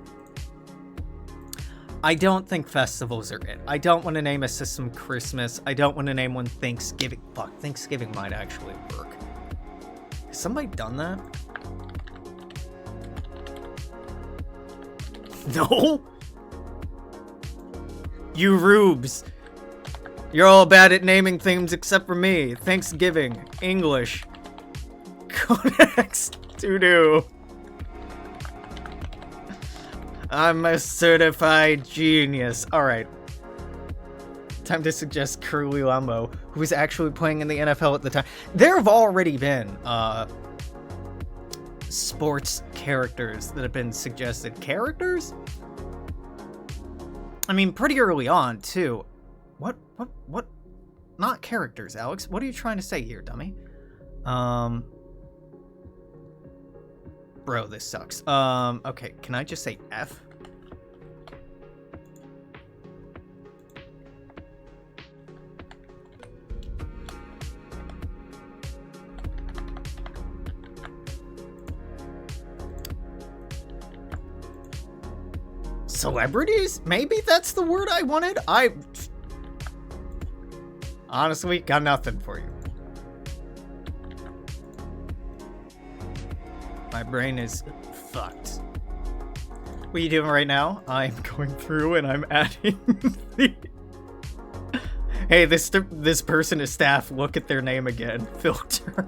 I don't think festivals are it. I don't want to name a system Christmas. I don't want to name one Thanksgiving. Fuck, Thanksgiving might actually work. Has somebody done that? No? You rubes. You're all bad at naming things except for me. Thanksgiving. English. Codex to-do. I'm a certified genius. Alright. Time to suggest Curly Lambo, who was actually playing in the NFL at the time. There have already been sports characters that have been suggested. Characters? I mean, pretty early on, too. What? Not characters, Alex. What are you trying to say here, dummy? Bro, this sucks. Okay, can I just say F? Celebrities? Maybe that's the word I wanted? I honestly got nothing for you. My brain is fucked. What are you doing right now? I'm going through and I'm adding the... Hey, this person is staff. Look at their name again. Filter.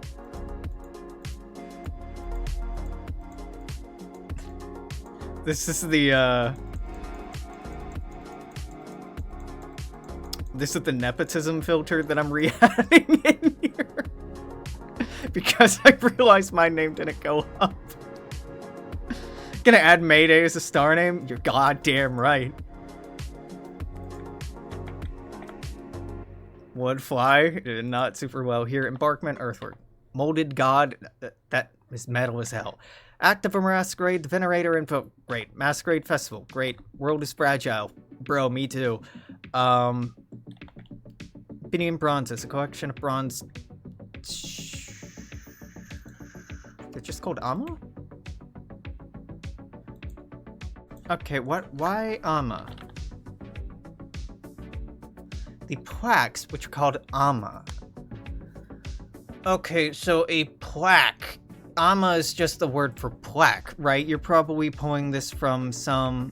This is the, This is the nepotism filter that I'm re-adding in here. Because I realized my name didn't go up. Gonna add Mayday as a star name? You're goddamn right. Woodfly, not super well here. Embarkment, Earthwork. Molded God, that is metal as hell. Act of a Masquerade, Venerator Info, great. Masquerade Festival, great. World is Fragile, bro, me too. Obsidian Bronzes, a collection of bronze. They're just called Amma? Okay, why Amma? The plaques, which are called Amma. Okay, so a plaque. Amma is just the word for plaque, right? You're probably pulling this from some...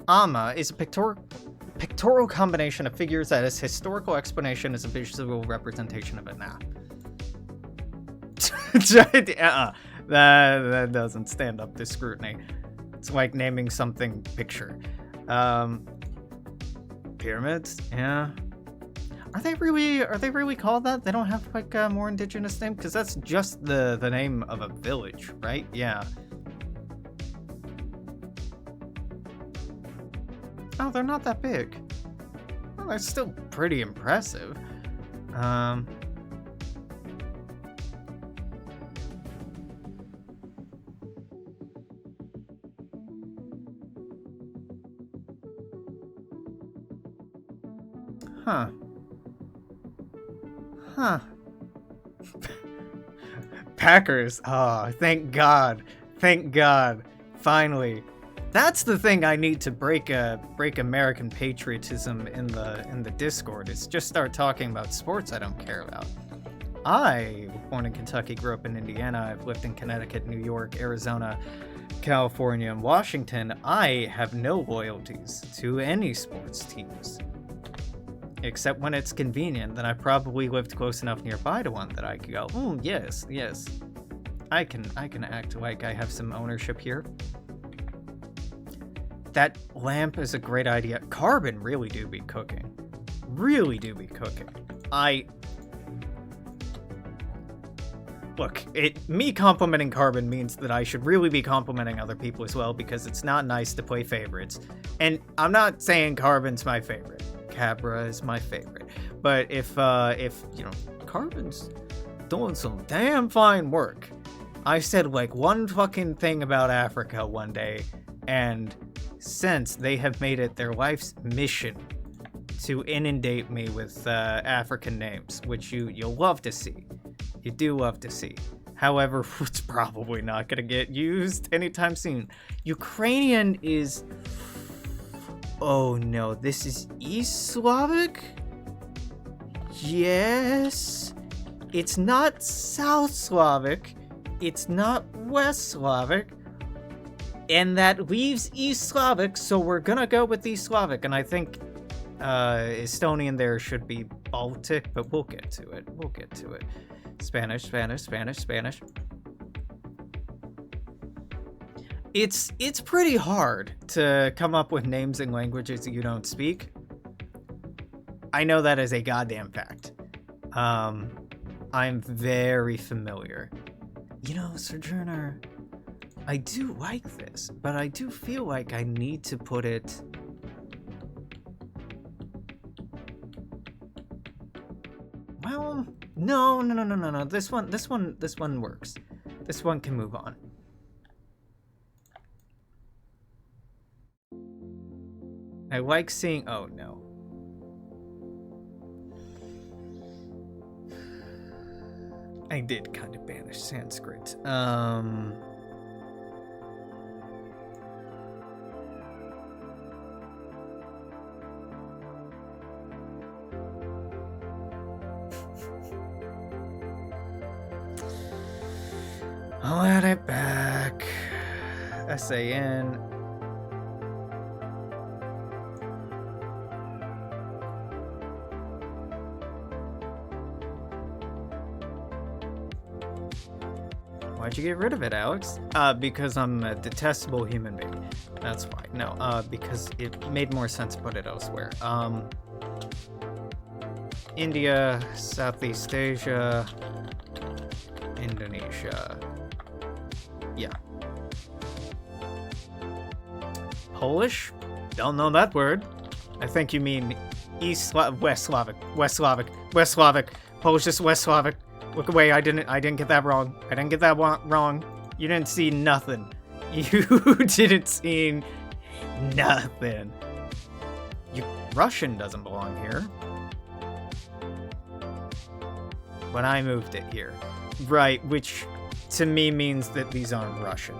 Amma is a pictorial combination of figures that is historical explanation as a visual representation of a map. That doesn't stand up to scrutiny. It's like naming something picture. Pyramids? Yeah. Are they really called that? They don't have like a more indigenous name? Because that's just the name of a village, right? Yeah. Oh, they're not that big. Well, they're still pretty impressive. Huh. Packers. Oh, thank God. Thank God. Finally. That's the thing I need to break American patriotism in the Discord, is just start talking about sports I don't care about. I was born in Kentucky, grew up in Indiana. I've lived in Connecticut, New York, Arizona, California and Washington, I have no loyalties to any sports teams. Except when it's convenient, then I probably lived close enough nearby to one that I could go, yes. I can act like I have some ownership here. That lamp is a great idea. Carbon really do be cooking. Look, me complimenting Carbon means that I should really be complimenting other people as well, because it's not nice to play favorites. And I'm not saying Carbon's my favorite. Cabra is my favorite. But if Carbon's doing some damn fine work. I said like one fucking thing about Africa one day, and since they have made it their life's mission to inundate me with African names, which you'll love to see. You do love to see. However, it's probably not going to get used anytime soon. Ukrainian is... Oh no, this is East Slavic? Yes. It's not South Slavic. It's not West Slavic. And that leaves East Slavic, so we're gonna go with East Slavic. And I think Estonian there should be Baltic, but we'll get to it. Spanish. It's pretty hard to come up with names in languages that you don't speak. I know that as a goddamn fact. I'm very familiar. You know, Sojourner, I do like this, but I do feel like I need to put it... Well, no. This one works. This one can move on. I like seeing... Oh, no. I did kind of banish Sanskrit. I'll add it back. SAN. Why'd you get rid of it, Alex? Because I'm a detestable human being. That's why. No, because it made more sense to put it elsewhere. India, Southeast Asia, Indonesia. Yeah. Polish? Don't know that word. I think you mean West Slavic. Polish is West Slavic. Look away, I didn't get that wrong. Wrong. You didn't see nothing. You didn't see nothing. Russian doesn't belong here. When I moved it here. Right, which to me means that these aren't Russian.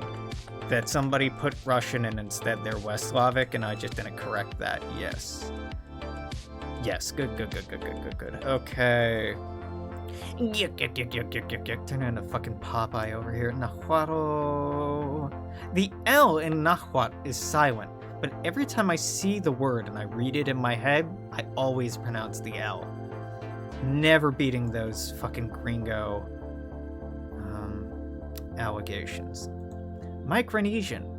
That somebody put Russian and instead they're West Slavic, and I just didn't correct that. Yes. Yes, good. Okay. Turn into fucking Popeye over here. Nahuatl. The L in Nahuatl is silent, but every time I see the word and I read it in my head, I always pronounce the L. Never beating those fucking gringo allegations. Micronesian.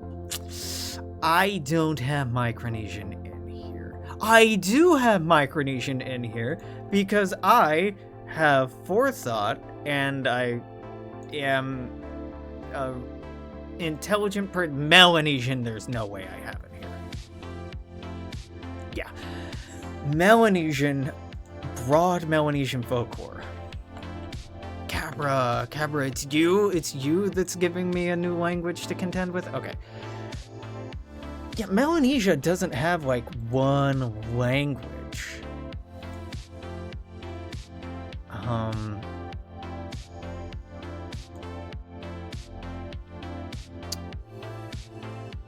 I don't have Micronesian in here. I do have Micronesian in here because I have forethought and I am intelligent Melanesian. There's no way I have it here. Yeah. Melanesian, broad Melanesian folklore. Cabra, it's you that's giving me a new language to contend with? Okay. Yeah, Melanesia doesn't have, like, one language.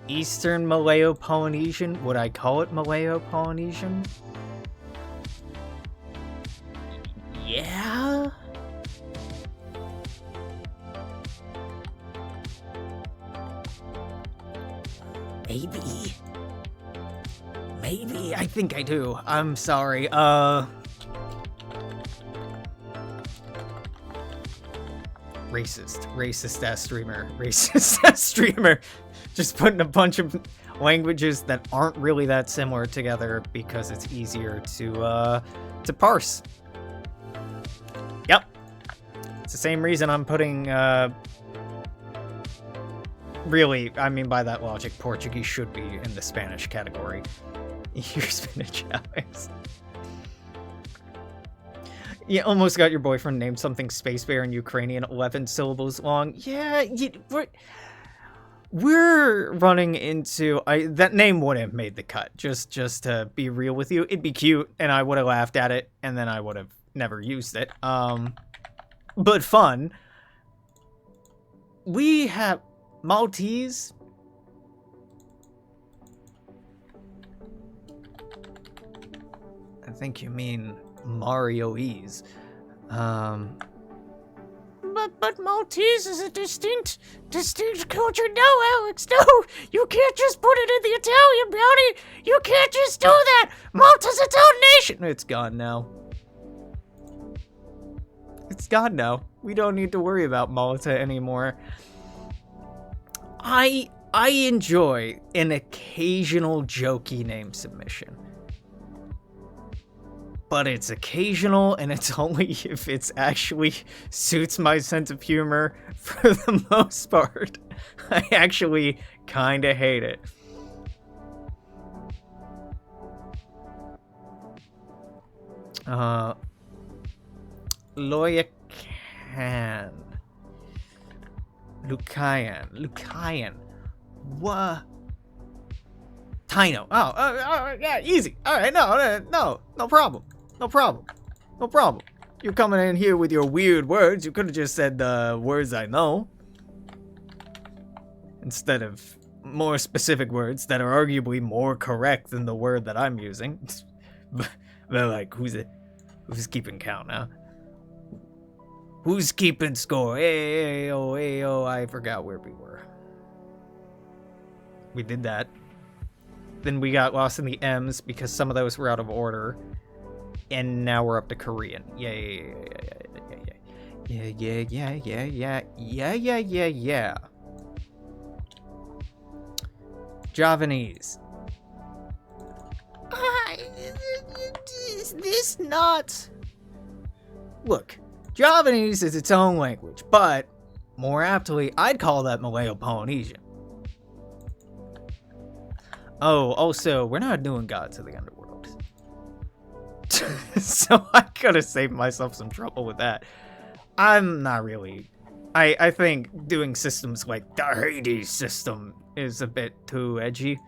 Eastern Malayo-Polynesian? Would I call it Malayo-Polynesian? Yeah? Maybe. Maybe. I think I do. I'm sorry. Racist ass streamer. Racist ass streamer. Just putting a bunch of languages that aren't really that similar together because it's easier to parse. Yep. It's the same reason I'm putting, really, I mean by that logic, Portuguese should be in the Spanish category. Your spinach, Alex. You almost got your boyfriend named something Space Bear in Ukrainian, 11 syllables long. Yeah, we're running into... that name wouldn't have made the cut, just to be real with you. It'd be cute, and I would have laughed at it, and then I would have never used it. But fun. We have Maltese. I think you mean Mario-ese. But Maltese is a distinct culture. No, Alex, no! You can't just put it in the Italian bounty! You can't just do that! Malta's its own nation! It's gone now. It's gone now. We don't need to worry about Malta anymore. I enjoy an occasional jokey name submission. But it's occasional, and it's only if it's actually suits my sense of humor. For the most part, I actually kind of hate it. Lucayan. What? Tino. Oh, yeah, easy. All right, no problem. No problem. You're coming in here with your weird words. You could have just said the words I know. Instead of more specific words that are arguably more correct than the word that I'm using. But like, who's keeping count now? Who's keeping score? Ayo, I forgot where we were. We did that. Then we got lost in the M's because some of those were out of order. And now we're up to Korean. Yeah. Javanese. Is this not? Look, Javanese is its own language, but more aptly, I'd call that Malayo-Polynesian. Oh, also, we're not doing Gods of the Underworld. So I could have saved myself some trouble with that. I'm not really. I think doing systems like the Hades system is a bit too edgy.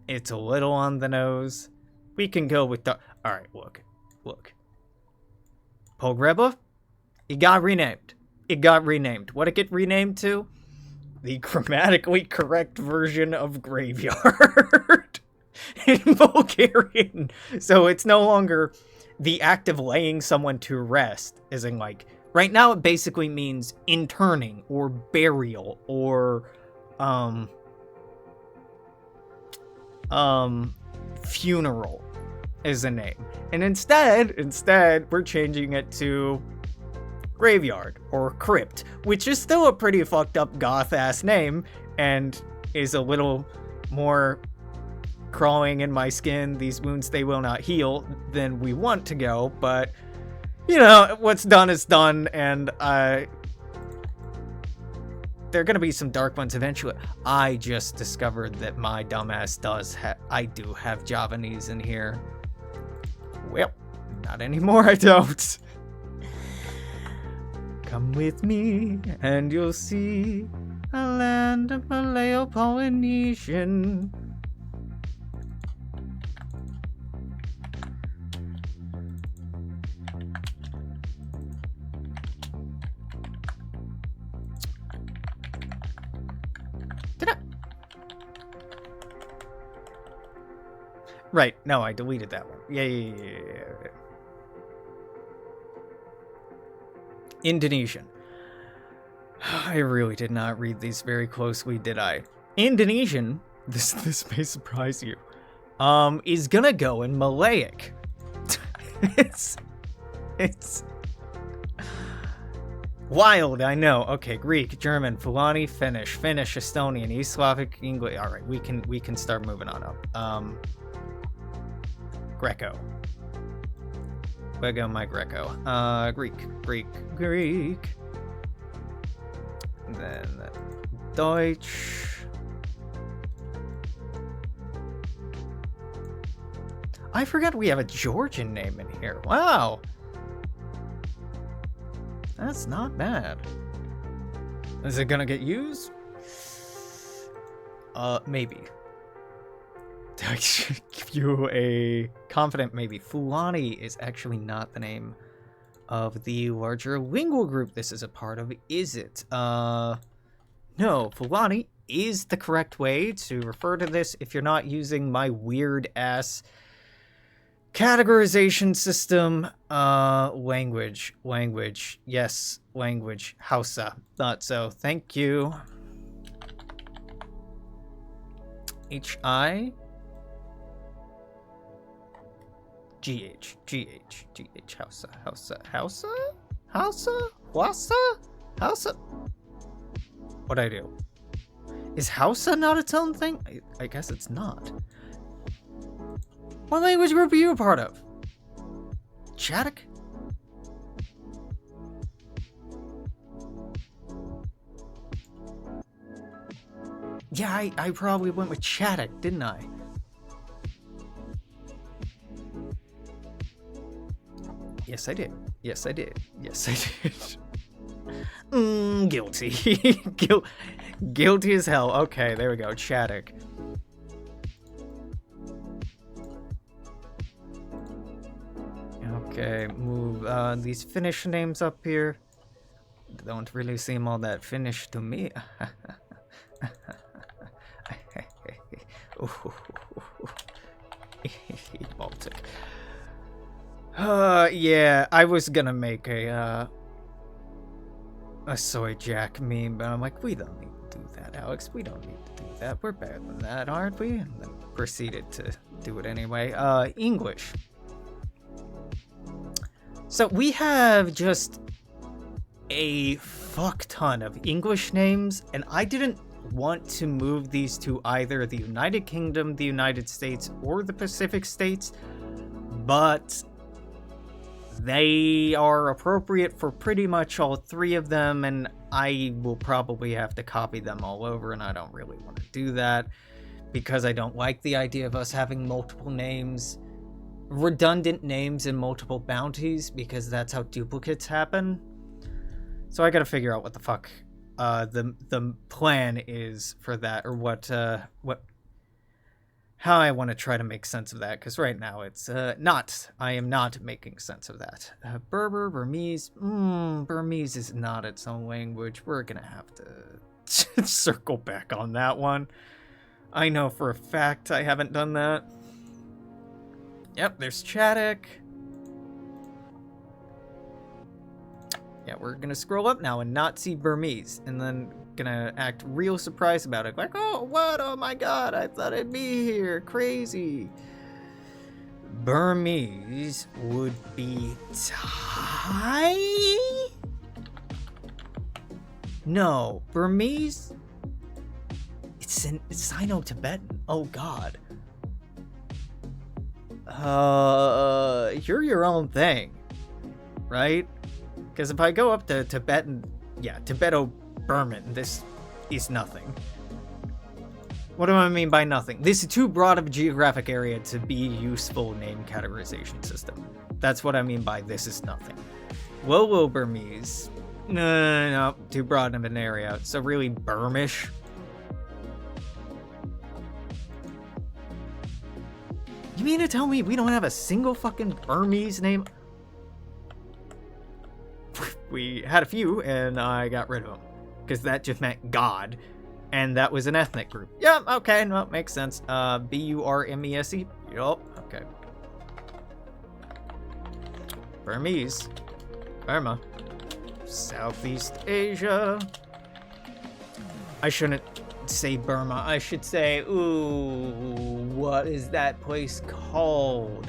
It's a little on the nose. We can go with the... Alright, look. Pogreba? It got renamed. What did it get renamed to? The grammatically correct version of graveyard in Bulgarian. So it's no longer the act of laying someone to rest, as in like, right now it basically means interning or burial or, funeral is a name. And instead, we're changing it to graveyard or crypt, which is still a pretty fucked up goth-ass name and is a little more crawling in my skin, these wounds they will not heal, than we want to go, but, you know, what's done is done, and there are gonna be some dark ones eventually. I just discovered that my dumbass I do have Javanese in here. Well, not anymore, I don't. Come with me, and you'll see a land of Malayo-Polynesian. Right, no, I deleted that one. Yeah. Indonesian. I really did not read these very closely, did I? Indonesian, this may surprise you, is gonna go in Malayic. it's wild, I know. Okay, Greek, German, Fulani, Finnish, Estonian, East Slavic, English. All right, we can start moving on up. Greco. Where go my Greco? Greek. And then Deutsch. I forgot we have a Georgian name in here. Wow. That's not bad. Is it gonna get used? Maybe. I should give you a confident maybe. Fulani is actually not the name of the larger lingual group this is a part of, is it? No, Fulani is the correct way to refer to this if you're not using my weird-ass categorization system. Language. Yes, language. Hausa. Thought so. Thank you. H-I... G-H, Hausa? What'd I do? Is Hausa not its own thing? I guess it's not. What language group are you a part of? Chadic? Yeah, I probably went with Chadic, didn't I? Yes, I did. Guilty. Guilty as hell. Okay, there we go. Chadic. Okay, move these Finnish names up here. Don't really seem all that Finnish to me. Baltic. Yeah, I was gonna make a soy jack meme, but I'm like, we don't need to do that, Alex. We don't need to do that. We're better than that, aren't we? And then proceeded to do it anyway. English. So we have just a fuck ton of English names, and I didn't want to move these to either the United Kingdom, the United States, or the Pacific States, but they are appropriate for pretty much all three of them, and I will probably have to copy them all over, and I don't really want to do that because I don't like the idea of us having multiple names, redundant names and multiple bounties, because that's how duplicates happen. So I gotta figure out what the fuck the plan is for that, or how I want to try to make sense of that, because right now it's I am not making sense of that. Berber, Burmese, Burmese is not its own language. We're gonna have to circle back on that one. I know for a fact I haven't done that. Yep, there's Chadic. Yeah, we're gonna scroll up now and not see Burmese, and then gonna act real surprised about it. Like, oh, what? Oh my god, I thought I'd be here. Crazy. Burmese would be Thai? No, Burmese? It's Sino-Tibetan. Oh god. You're your own thing, right? Because if I go up to Tibetan, yeah, Tibeto-Burman, this is nothing. What do I mean by nothing? This is too broad of a geographic area to be a useful name categorization system. That's what I mean by this is nothing. Lolo Burmese, no, too broad of an area. So really Burmish. You mean to tell me we don't have a single fucking Burmese name? We had a few, and I got rid of them. Because that just meant God. And that was an ethnic group. Yeah, okay, no, makes sense. B-U-R-M-E-S-E? Yup, okay. Burmese. Burma. Southeast Asia. I shouldn't say Burma. I should say, ooh, what is that place called?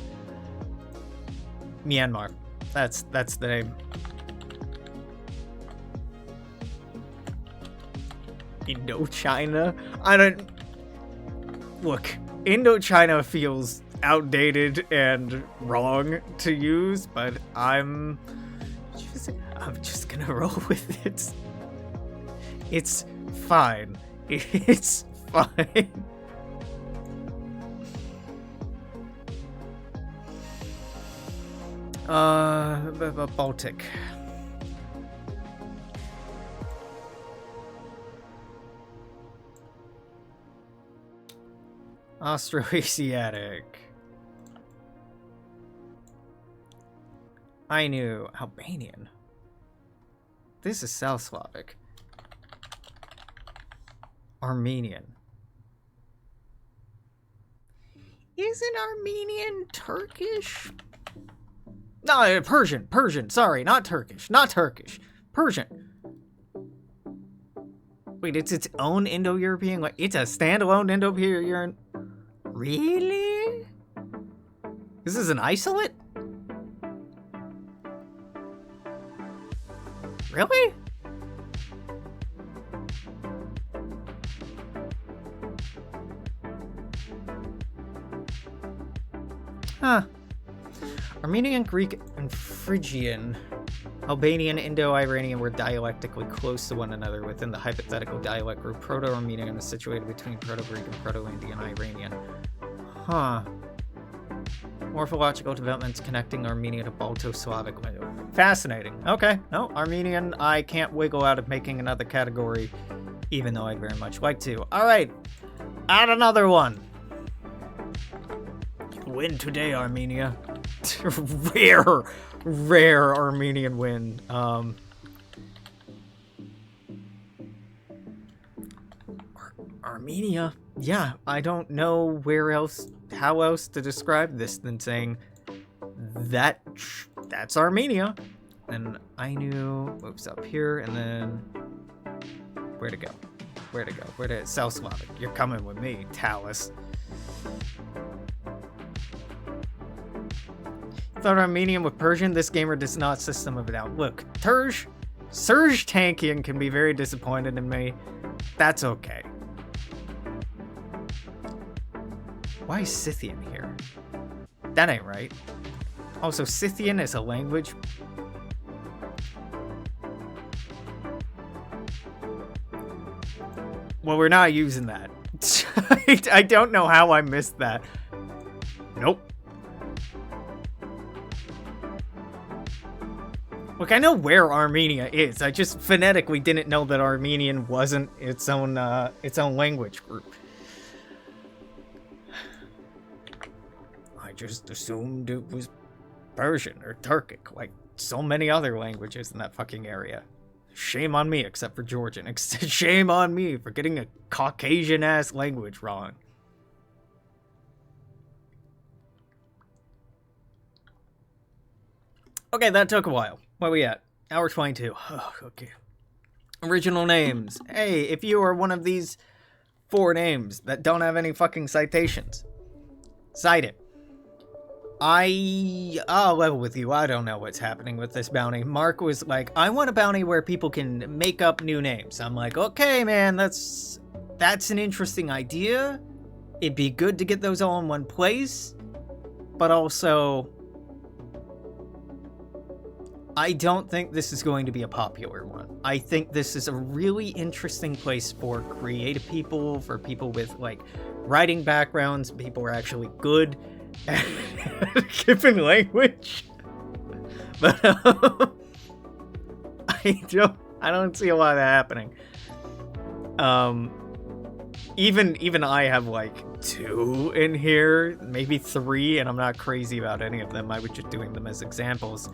Myanmar. That's the name. Indochina? I don't... Look, Indochina feels outdated and wrong to use, but I'm just gonna roll with it. It's fine. It's fine. Baltic. Austroasiatic. I knew Albanian. This is South Slavic. Armenian. Isn't Armenian Turkish? No, Persian, sorry, not Turkish, Persian. Wait, it's its own Indo-European, like, it's a standalone Indo-European, really? This is an isolate? Really? Huh. Armenian, Greek, and Phrygian, Albanian, Indo-Iranian were dialectically close to one another within the hypothetical dialect group. Proto-Armenian is situated between Proto-Greek and Proto-Indian Iranian. Huh. Morphological developments connecting Armenian to Balto-Slavic. Fascinating. Okay. No, Armenian, I can't wiggle out of making another category, even though I'd very much like to. All right. Add another one. You win today, Armenia. Rare Armenian win. Armenia. Yeah, I don't know how else to describe this than saying that's Armenia. And I knew moves up here, and then where to go? South Slavic. You're coming with me, Talus. Thought Armenian with Persian? This gamer does not system of it out. Look, Serge Tankian can be very disappointed in me. That's okay. Why is Scythian here? That ain't right. Also, Scythian is a language. Well, we're not using that. I don't know how I missed that. Nope. Look, I know where Armenia is. I just phonetically didn't know that Armenian wasn't its own language group. I just assumed it was Persian or Turkic, like so many other languages in that fucking area. Shame on me, except for Georgian. Shame on me for getting a Caucasian-ass language wrong. Okay, that took a while. Where we at? Hour 22. Oh, okay. Original names. Hey, if you are one of these 4 names that don't have any fucking citations, cite it. I'll level with you. I don't know what's happening with this bounty. Mark was like, I want a bounty where people can make up new names. I'm like, okay, man, that's an interesting idea. It'd be good to get those all in one place. But also, I don't think this is going to be a popular one. I think this is a really interesting place for creative people, for people with, like, writing backgrounds, people who are actually good at given language. But, I don't see a lot of that happening. Even I have, like, 2 in here, maybe 3, and I'm not crazy about any of them. I was just doing them as examples.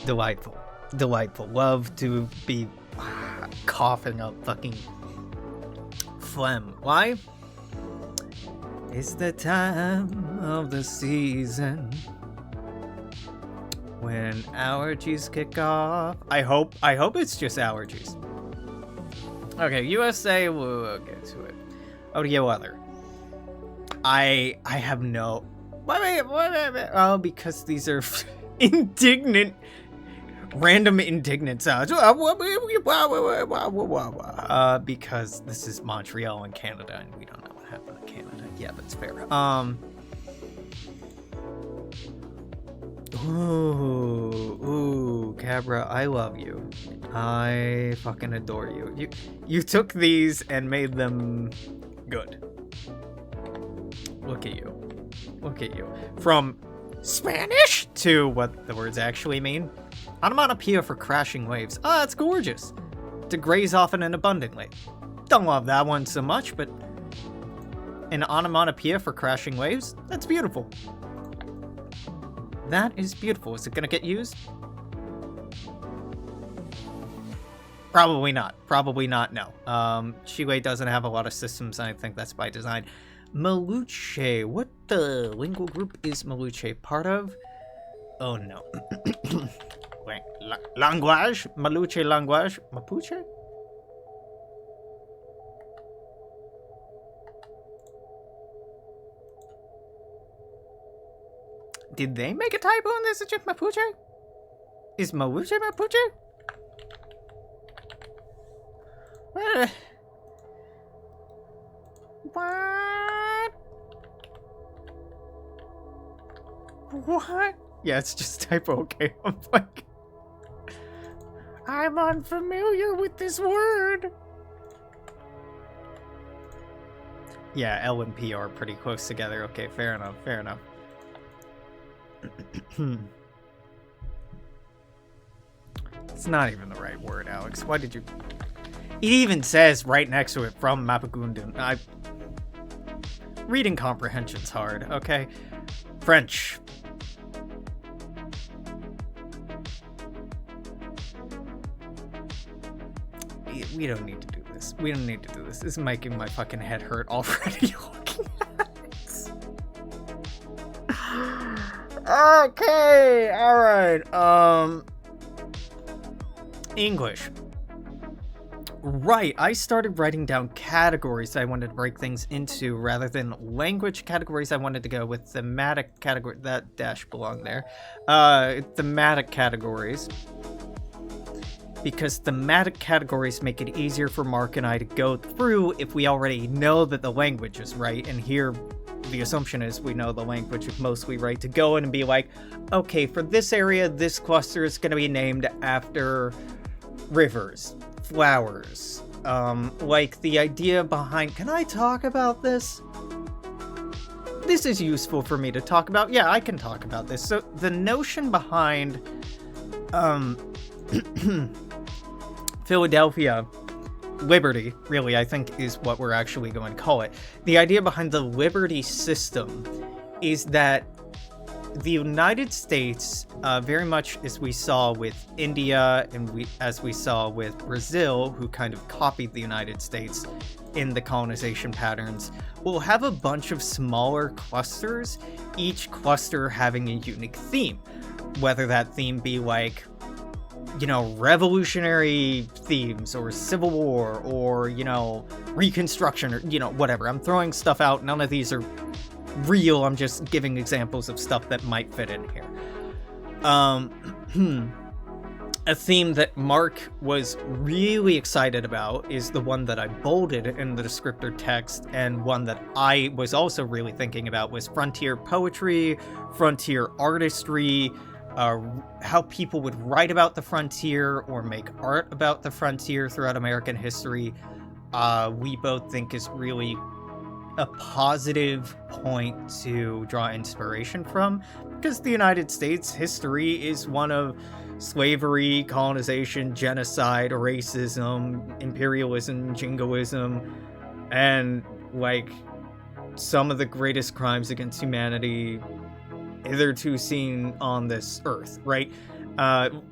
Delightful. Love to be coughing up fucking phlegm. Why? It's the time of the season when allergies kick off. I hope it's just allergies. Okay, USA, we'll get to it. ODO weather. I have no... Wait. Oh, because these are indignant... Random indignant sounds. Because this is Montreal in Canada, and we don't know what happened in Canada. Yeah, that's fair. Ooh, Cabra, I love you. I fucking adore you. You took these and made them good. Look at you. Look at you. From Spanish to what the words actually mean. Onomatopoeia for crashing waves. Ah, it's gorgeous. To graze often and abundantly. Don't love that one so much, but an onomatopoeia for crashing waves? That's beautiful. That is beautiful. Is it gonna get used? Probably not. Probably not, no. Chile doesn't have a lot of systems, and I think that's by design. Maluche. What the lingual group is Maluche part of? Oh, no. Wait, language? Maluche language? Mapuche? Did they make a typo in this? Is it Mapuche? Is Mapuche Mapuche? What? What? Yeah, it's just typo, okay. I'm like... I'm unfamiliar with this word. Yeah, L and P are pretty close together. Okay, fair enough, fair enough. It's not even the right word, Alex. Why did you... It even says right next to it, from Mapagundun. Reading comprehension's hard, okay? French. We don't need to do this. We don't need to do this. This is making my fucking head hurt already looking at it. Okay, alright. English. Right, I started writing down categories I wanted to break things into rather than language categories. I wanted to go with thematic category. That dash belonged there. Thematic categories. Because thematic categories make it easier for Mark and I to go through if we already know that the language is right. And here, the assumption is we know the language is mostly right, to go in and be like, okay, for this area, this cluster is going to be named after rivers, flowers. Like the idea behind... Can I talk about this? This is useful for me to talk about. Yeah, I can talk about this. So the notion behind... Philadelphia Liberty, really, I think is what we're actually going to call it. The idea behind the Liberty system is that the United States, very much as we saw with India and as we saw with Brazil, who kind of copied the United States in the colonization patterns, will have a bunch of smaller clusters, each cluster having a unique theme. Whether that theme be like, you know, revolutionary themes or Civil War or, you know, Reconstruction or, you know, whatever. I'm throwing stuff out. None of these are real. I'm just giving examples of stuff that might fit in here. A theme that Mark was really excited about is the one that I bolded in the descriptor text, and one that I was also really thinking about was frontier poetry, frontier artistry, how people would write about the frontier or make art about the frontier throughout American history. We both think is really a positive point to draw inspiration from, because the United States history is one of slavery, colonization, genocide, racism, imperialism, jingoism, and like some of the greatest crimes against humanity hitherto seen on this earth, right?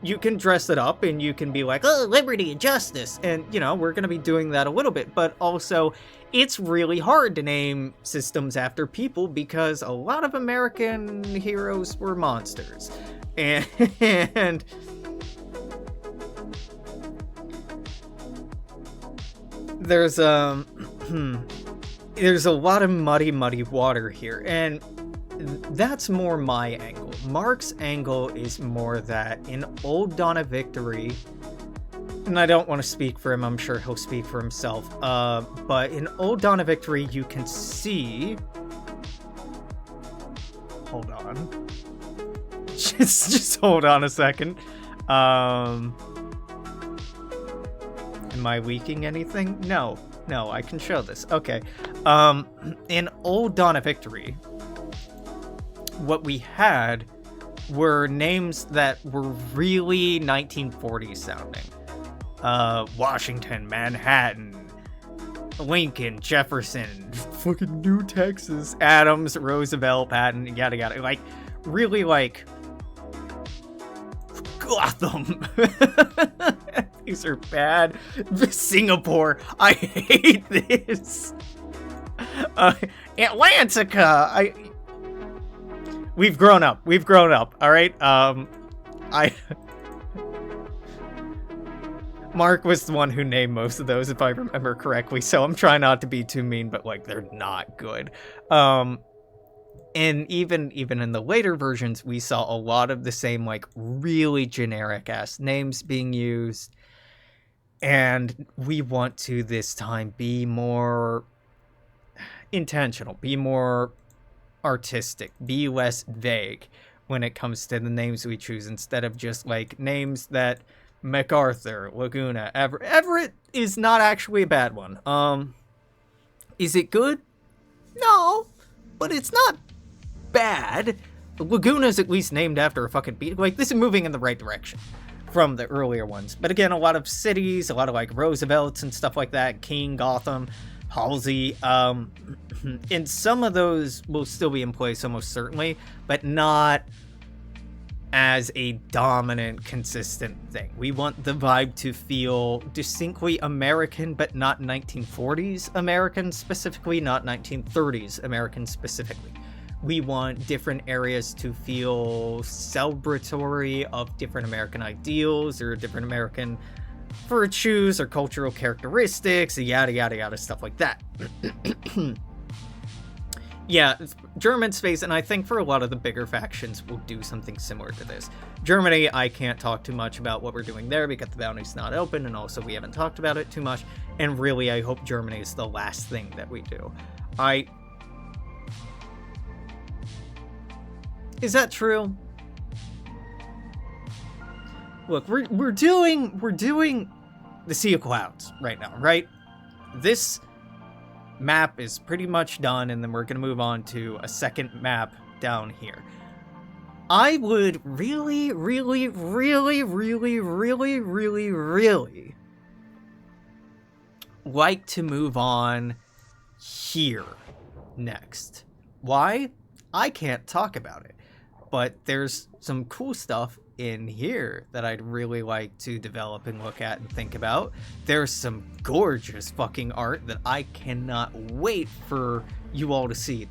You can dress it up and you can be like, oh, liberty and justice, and you know, we're going to be doing that a little bit, but also it's really hard to name systems after people because a lot of American heroes were monsters. And there's there's a lot of muddy water here, and that's more my angle. Mark's angle is more that in Old Dawn of Victory, and I don't want to speak for him, I'm sure he'll speak for himself, but in Old Dawn of Victory you can see... Hold on. Just hold on a second. Am I leaking anything? No, I can show this. Okay. In Old Dawn of Victory, what we had were names that were really 1940s sounding. Washington, Manhattan, Lincoln, Jefferson, fucking New Texas, Adams, Roosevelt, Patton, yada yada. Like, really, like, Gotham. These are bad. Singapore. I hate this. Atlantica. We've grown up. All right. Mark was the one who named most of those, if I remember correctly. So I'm trying not to be too mean, but like they're not good. And even in the later versions, we saw a lot of the same like really generic ass names being used. And we want to this time be more intentional, be more artistic, be less vague when it comes to the names we choose, instead of just like names that MacArthur, Laguna, Everett is not actually a bad one. Is it good? No, but it's not bad. Laguna's at least named after a fucking beach. Like, this is moving in the right direction from the earlier ones. But again, a lot of cities, a lot of like Roosevelts and stuff like that, King, Gotham, Halsey, and some of those will still be in place almost certainly, but not as a dominant, consistent thing. We want the vibe to feel distinctly American, but not 1940s American specifically, not 1930s American specifically. We want different areas to feel celebratory of different American ideals or different American virtues or cultural characteristics, yada yada yada, stuff like that. Yeah, German space, and I think for a lot of the bigger factions, we'll do something similar to this. Germany, I can't talk too much about what we're doing there because the bounty's not open, and also we haven't talked about it too much, and really I hope Germany is the last thing that we do. Is that true? Look, we're doing the Sea of Clouds right now, right? This map is pretty much done, and then we're gonna move on to a second map down here. I would really like to move on here next. Why? I can't talk about it, but there's some cool stuff in here that I'd really like to develop and look at and think about. There's some gorgeous fucking art that I cannot wait for you all to see.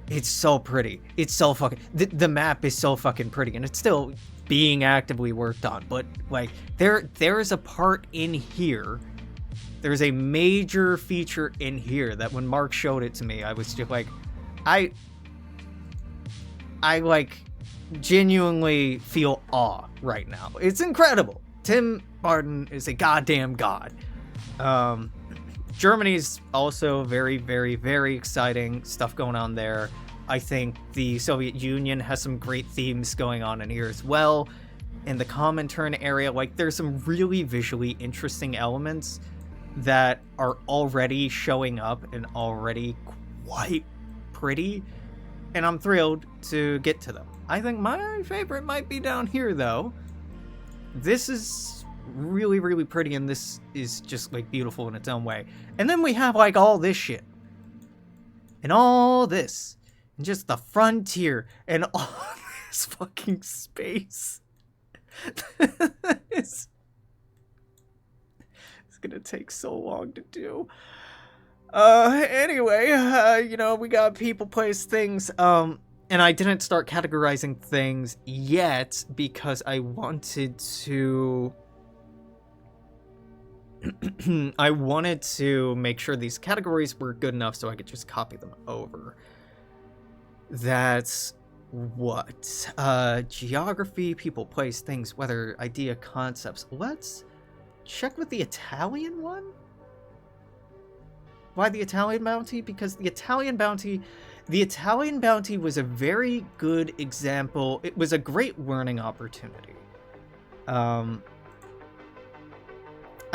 It's so pretty. It's so fucking... The map is so fucking pretty, and it's still being actively worked on, but like there is a part in here, there's a major feature in here that when Mark showed it to me, I was just like, I like genuinely feel awe right now. It's incredible. Tim Burton is a goddamn god. Germany's also very exciting stuff going on there. I think the Soviet Union has some great themes going on in here as well. In the Comintern area, like there's some really visually interesting elements that are already showing up and already quite pretty, and I'm thrilled to get to them. I think my favorite might be down here, though. This is really pretty, and this is just, like, beautiful in its own way. And then we have, like, all this shit. And all this. And just the frontier. And all this fucking space. It's gonna take so long to do. Anyway, you know, we got people, place, things, and I didn't start categorizing things yet because I wanted to... I wanted to make sure these categories were good enough so I could just copy them over. That's what? Geography, people, place, things, weather, idea, concepts. Let's check with the Italian one? Why the Italian bounty? Because the Italian bounty was a very good example. It was a great learning opportunity.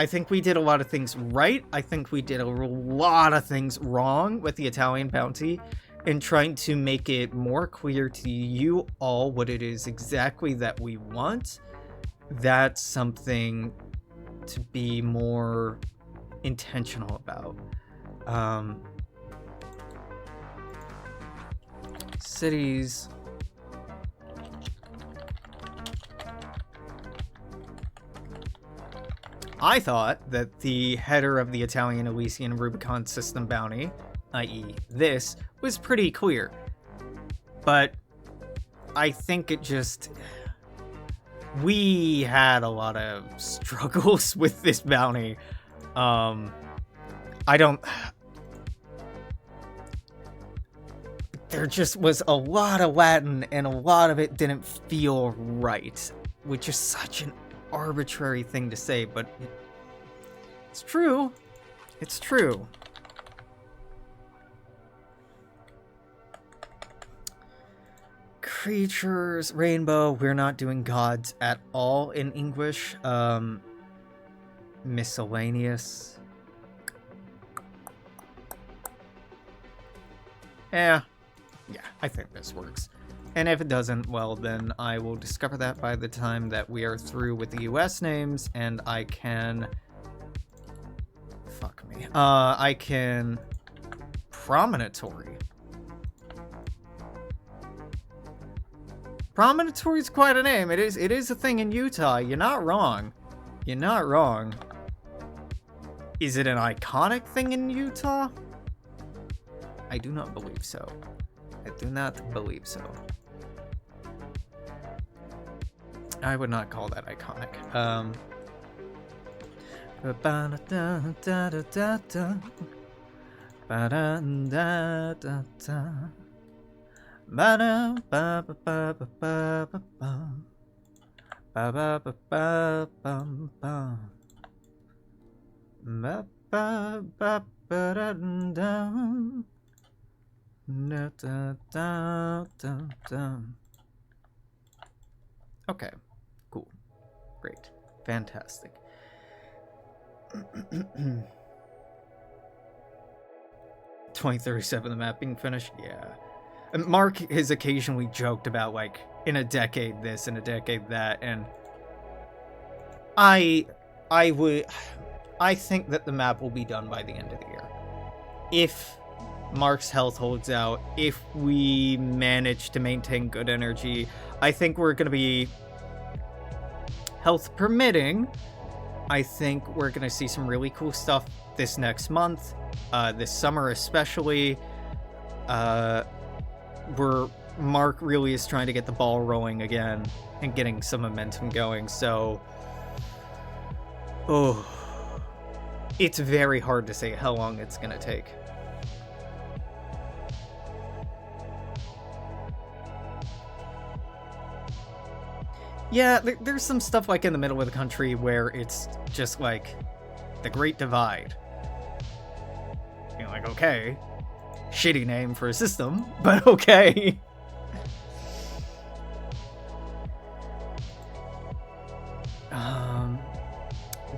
I think we did a lot of things right. I think we did a lot of things wrong with the Italian bounty in trying to make it more clear to you all what it is exactly that we want. That's something to be more intentional about. Cities. I thought that the header of the Italian Elysian Rubicon system bounty, i.e. this, was pretty clear. But I think it just... we had a lot of struggles with this bounty. There just was a lot of Latin, and a lot of it didn't feel right, which is such an arbitrary thing to say, but it's true. It's true. Creatures, rainbow, we're not doing gods at all in English. Miscellaneous. Yeah, I think this works. And if it doesn't, well, then I will discover that by the time that we are through with the US names, and I can... fuck me. I can... Promontory. Promontory is quite a name. It is a thing in Utah. You're not wrong. You're not wrong. Is it an iconic thing in Utah? I do not believe so. I do not believe so. I would not call that iconic. Okay, cool, great, fantastic. 2037, the map being finished, yeah. And Mark has occasionally joked about, like, in a decade this, in a decade that, and I think that the map will be done by the end of the year. If Mark's health holds out, if we manage to maintain good energy, I think we're going to be, health permitting, I think we're going to see some really cool stuff this next month, this summer especially. Mark really is trying to get the ball rolling again and getting some momentum going, so... oh, it's very hard to say how long it's going to take. Yeah, there's some stuff like in the middle of the country where it's just like the Great Divide. You're like, okay, shitty name for a system, but okay.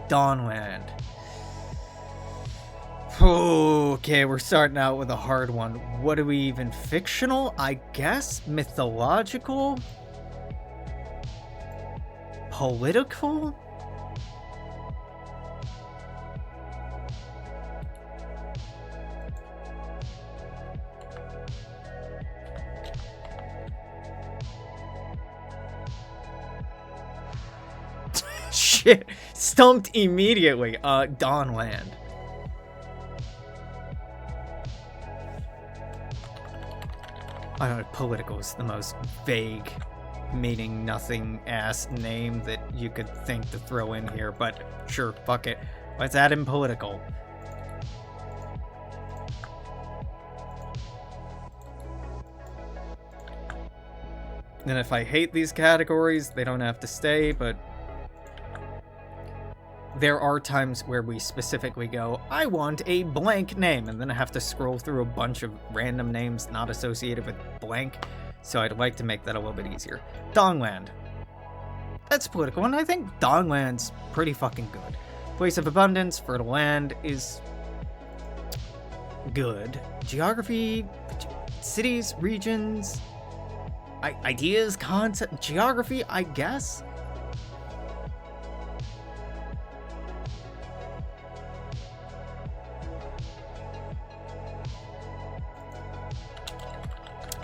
Dawnland. Okay, we're starting out with a hard one. What are we even? Fictional? I guess? Mythological? Political? Shit, stumped immediately. Dawnland. I don't know, political is the most vague, meaning nothing ass name that you could think to throw in here, but sure, fuck it. Let's add in political. And if I hate these categories, they don't have to stay, but there are times where we specifically go, I want a blank name, and then I have to scroll through a bunch of random names not associated with blank, so I'd like to make that a little bit easier. Dongland. That's political, and I think Dongland's pretty fucking good. Place of abundance, fertile land is good. Geography, cities, regions, ideas, concept, geography, I guess?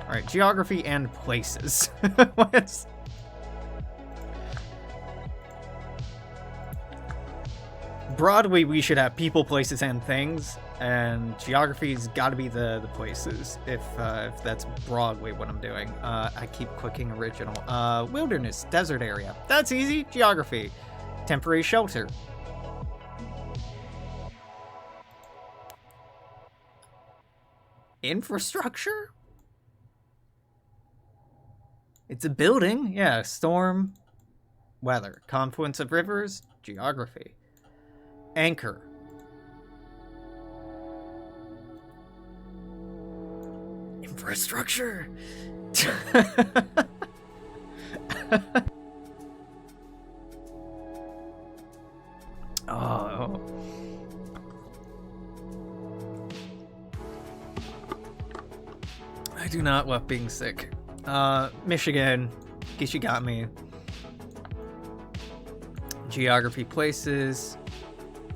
Alright, geography and places. Let's... Broadly, we should have people, places, and things, and geography's gotta be the places, if that's broadly what I'm doing. I keep clicking original. Wilderness, desert area. That's easy. Geography. Temporary shelter. Infrastructure? It's a building. Yeah, storm. Weather. Confluence of rivers. Geography. Anchor. Infrastructure. Oh. I do not love being sick. Michigan. Guess you got me. Geography, places.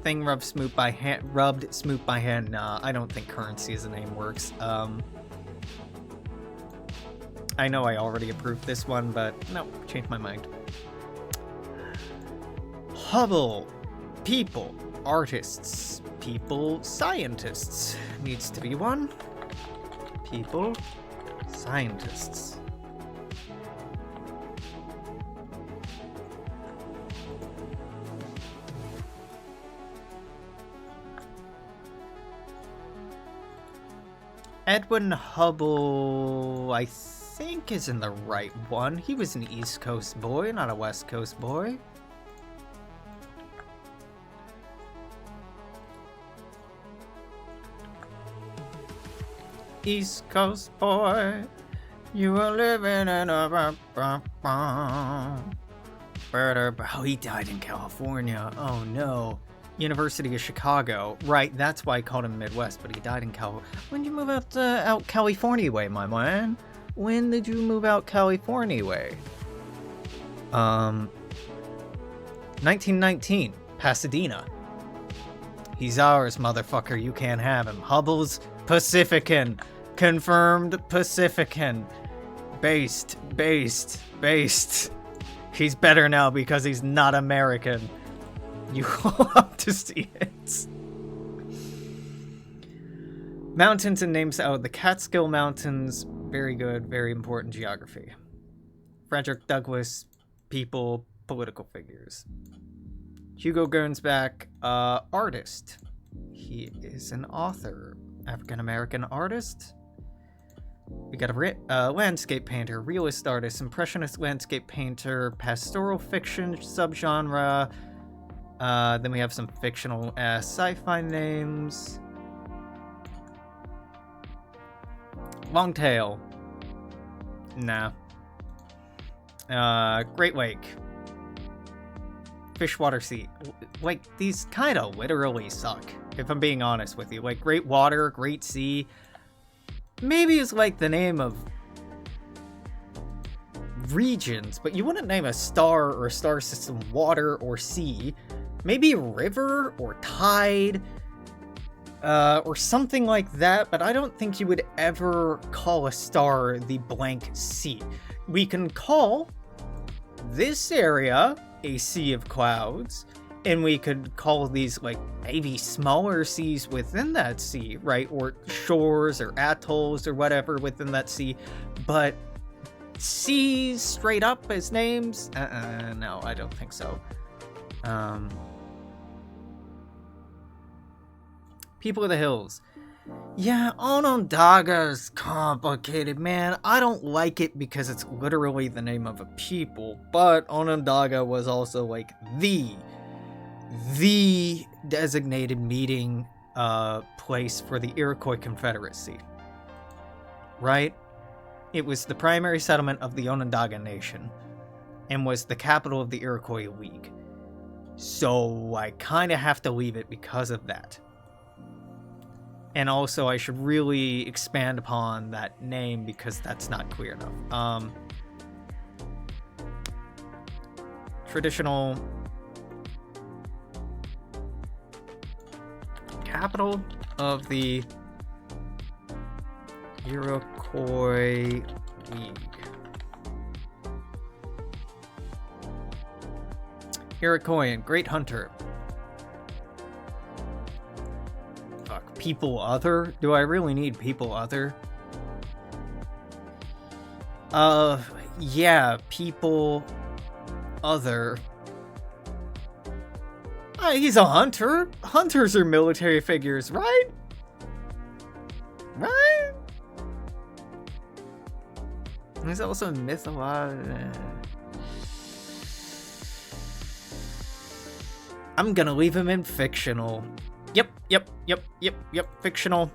Thing rubbed smoot by hand. Nah, I don't think currency as a name works. I know I already approved this one, but no, changed my mind. Hubble. People. Artists. People. Scientists. Needs to be one. People. Scientists. Edwin Hubble, I think, is in the right one. He was an East Coast boy, not a West Coast boy. East Coast boy, you were living in a... Oh, he died in California. Oh, no. University of Chicago. Right, that's why I called him Midwest, but he died in California. When did you move out California way, my man? When did you move out California way? 1919, Pasadena. He's ours, motherfucker. You can't have him. Hubble's Pacifican. Confirmed Pacifican. Based. He's better now because he's not American. You love to see it. Mountains and names out. The Catskill Mountains. Very good. Very important geography. Frederick Douglass. People. Political figures. Hugo Gernsback. Artist. He is an author. African-American artist. We got a landscape painter. Realist artist. Impressionist landscape painter. Pastoral fiction subgenre. Then we have some fictional sci-fi names. Long tail. Nah. Great Lake. Fishwater Sea. Like, these kind of literally suck, if I'm being honest with you. Like, Great Water, Great Sea. Maybe it's like the name of regions, but you wouldn't name a star or a star system water or sea. Maybe river or tide, or something like that, but I don't think you would ever call a star the blank sea. We can call this area a sea of clouds, And we could call these, like, maybe smaller seas within that sea, right? Or shores or atolls or whatever within that sea. But seas straight up as names? No, I don't think so. People of the Hills. Yeah, Onondaga's complicated, man. I don't like it because it's literally the name of a people, but Onondaga was also, like, the designated meeting place for the Iroquois Confederacy, right? It was the primary settlement of the Onondaga Nation and was the capital of the Iroquois League. So I kind of have to leave it because of that. And also I should really expand upon that name because that's not clear enough. Traditional capital of the Iroquois League. Iroquoian, great hunter. Fuck, people other? Do I really need people other? Yeah, people other. He's a hunter. Hunters are military figures, right? Right? He's also mythological. I'm gonna leave him in fictional. Yep. Fictional.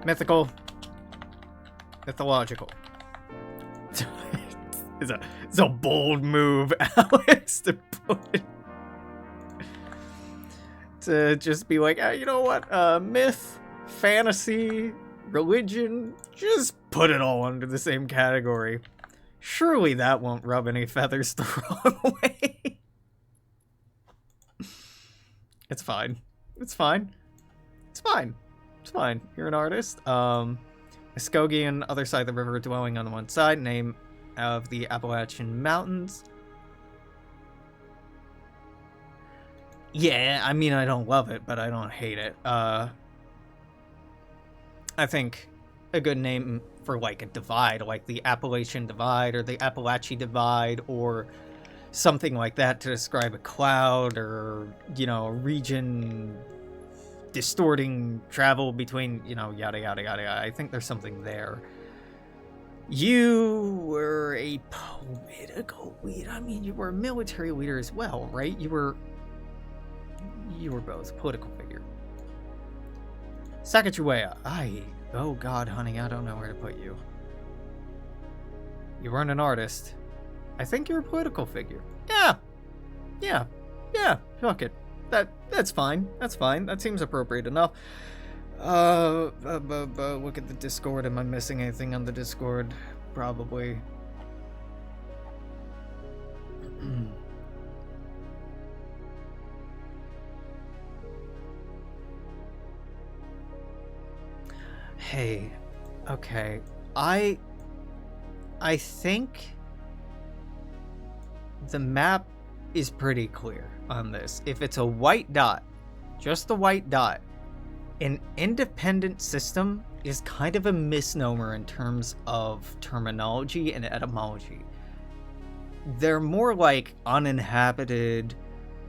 Mythical. Mythological. It's a bold move, Alex, to put it. To just be like, you know what? Myth, fantasy, religion, just put it all under the same category. Surely that won't rub any feathers the wrong way. It's fine. It's fine. It's fine. It's fine. You're an artist. Muskogean, other side of the river, dwelling on one side, name of the Appalachian Mountains. Yeah, I mean, I don't love it, but I don't hate it. I think a good name for, like, a divide, like the Appalachian Divide or the Appalachian Divide or something like that to describe a cloud or, you know, a region distorting travel between, you know, yada, yada, yada, yada. I think there's something there. You were a political leader. I mean, you were a military leader as well, right? You were both political figure. Sacagawea. Oh god, honey, I don't know where to put you. You weren't an artist. I think you're a political figure. Yeah. Fuck it. That's fine. That's fine. That seems appropriate enough. Look at the Discord. Am I missing anything on the Discord? Probably. Hey, okay. I think the map is pretty clear on this. If it's a white dot, just the white dot, an independent system is kind of a misnomer in terms of terminology and etymology. They're more like uninhabited,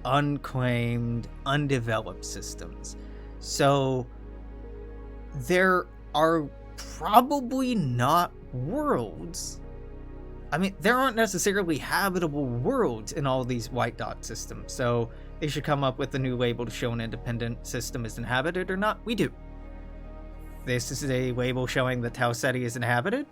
unclaimed, undeveloped systems. So there are probably not worlds. I mean, there aren't necessarily habitable worlds in all these white dot systems, so they should come up with a new label to show an independent system is inhabited or not. We do. This is a label showing that Tau Ceti is inhabited.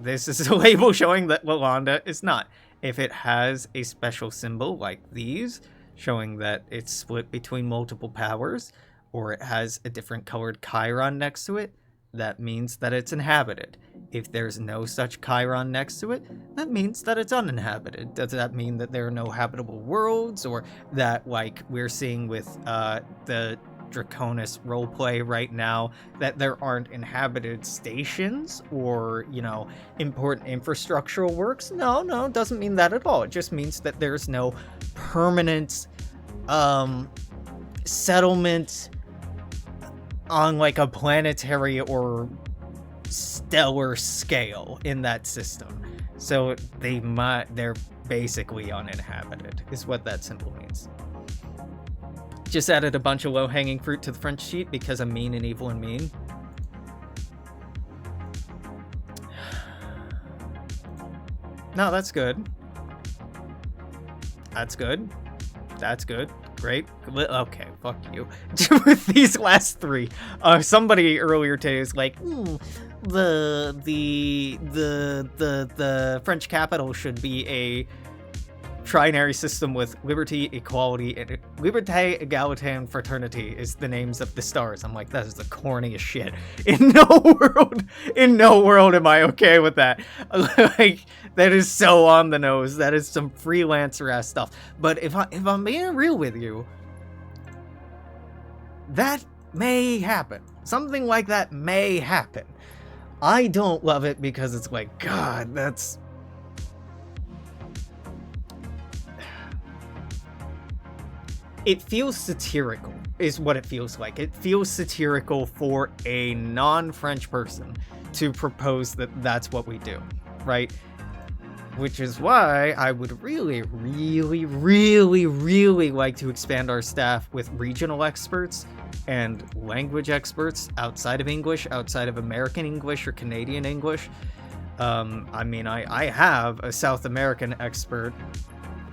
This is a label showing that Lalanda is not. If it has a special symbol like these, showing that it's split between multiple powers, or it has a different colored Chiron next to it, that means that it's inhabited. If there's no such Chiron next to it, that means that it's uninhabited. Does that mean that there are no habitable worlds, or that, like we're seeing with the Draconis roleplay right now, that there aren't inhabited stations or, you know, important infrastructural works? No, it doesn't mean that at all. It just means that there's no permanent settlement on like a planetary or stellar scale in that system. So they're basically uninhabited, is what that symbol means. Just added a bunch of low-hanging fruit to the front sheet because I'm mean and evil and mean. No, that's good. That's good. That's good. Great. Okay, fuck you. With these last three, somebody earlier today was like, the French capital should be a trinary system with liberty, equality, and liberté, égalité, and fraternity is the names of the stars. I'm like, that is the corniest shit. In no world am I okay with that. Like, that is so on the nose. That is some freelancer ass stuff. But if I'm being real with you, that may happen. Something like that may happen. I don't love it because it's like, God, that's... It feels satirical, is what it feels like. It feels satirical for a non-French person to propose that that's what we do, right? Which is why I would really, really, really, really like to expand our staff with regional experts and language experts outside of English, outside of American English or Canadian English. I mean, I have a South American expert,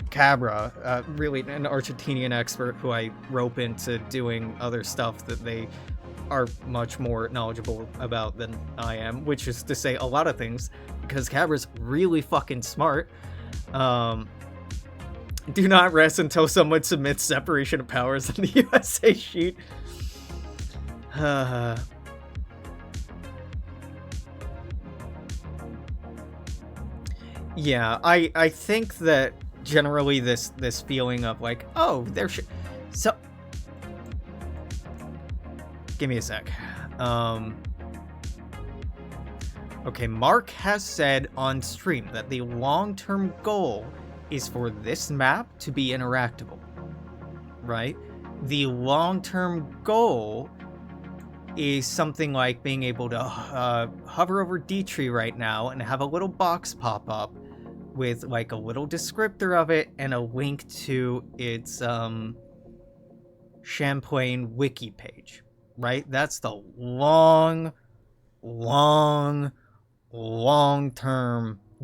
Cabra, really an Argentinian expert who I rope into doing other stuff that they are much more knowledgeable about than I am, which is to say a lot of things, because Cabra's really fucking smart. Do not rest until someone submits separation of powers on the USA sheet. Yeah, I think that generally this feeling of like, oh, there should... So... Give me a sec. Okay, Mark has said on stream that the long-term goal is for this map to be interactable, right? The long-term goal is something like being able to hover over D-Tree right now and have a little box pop up with like a little descriptor of it and a link to its Champlain wiki page, right? That's the long-term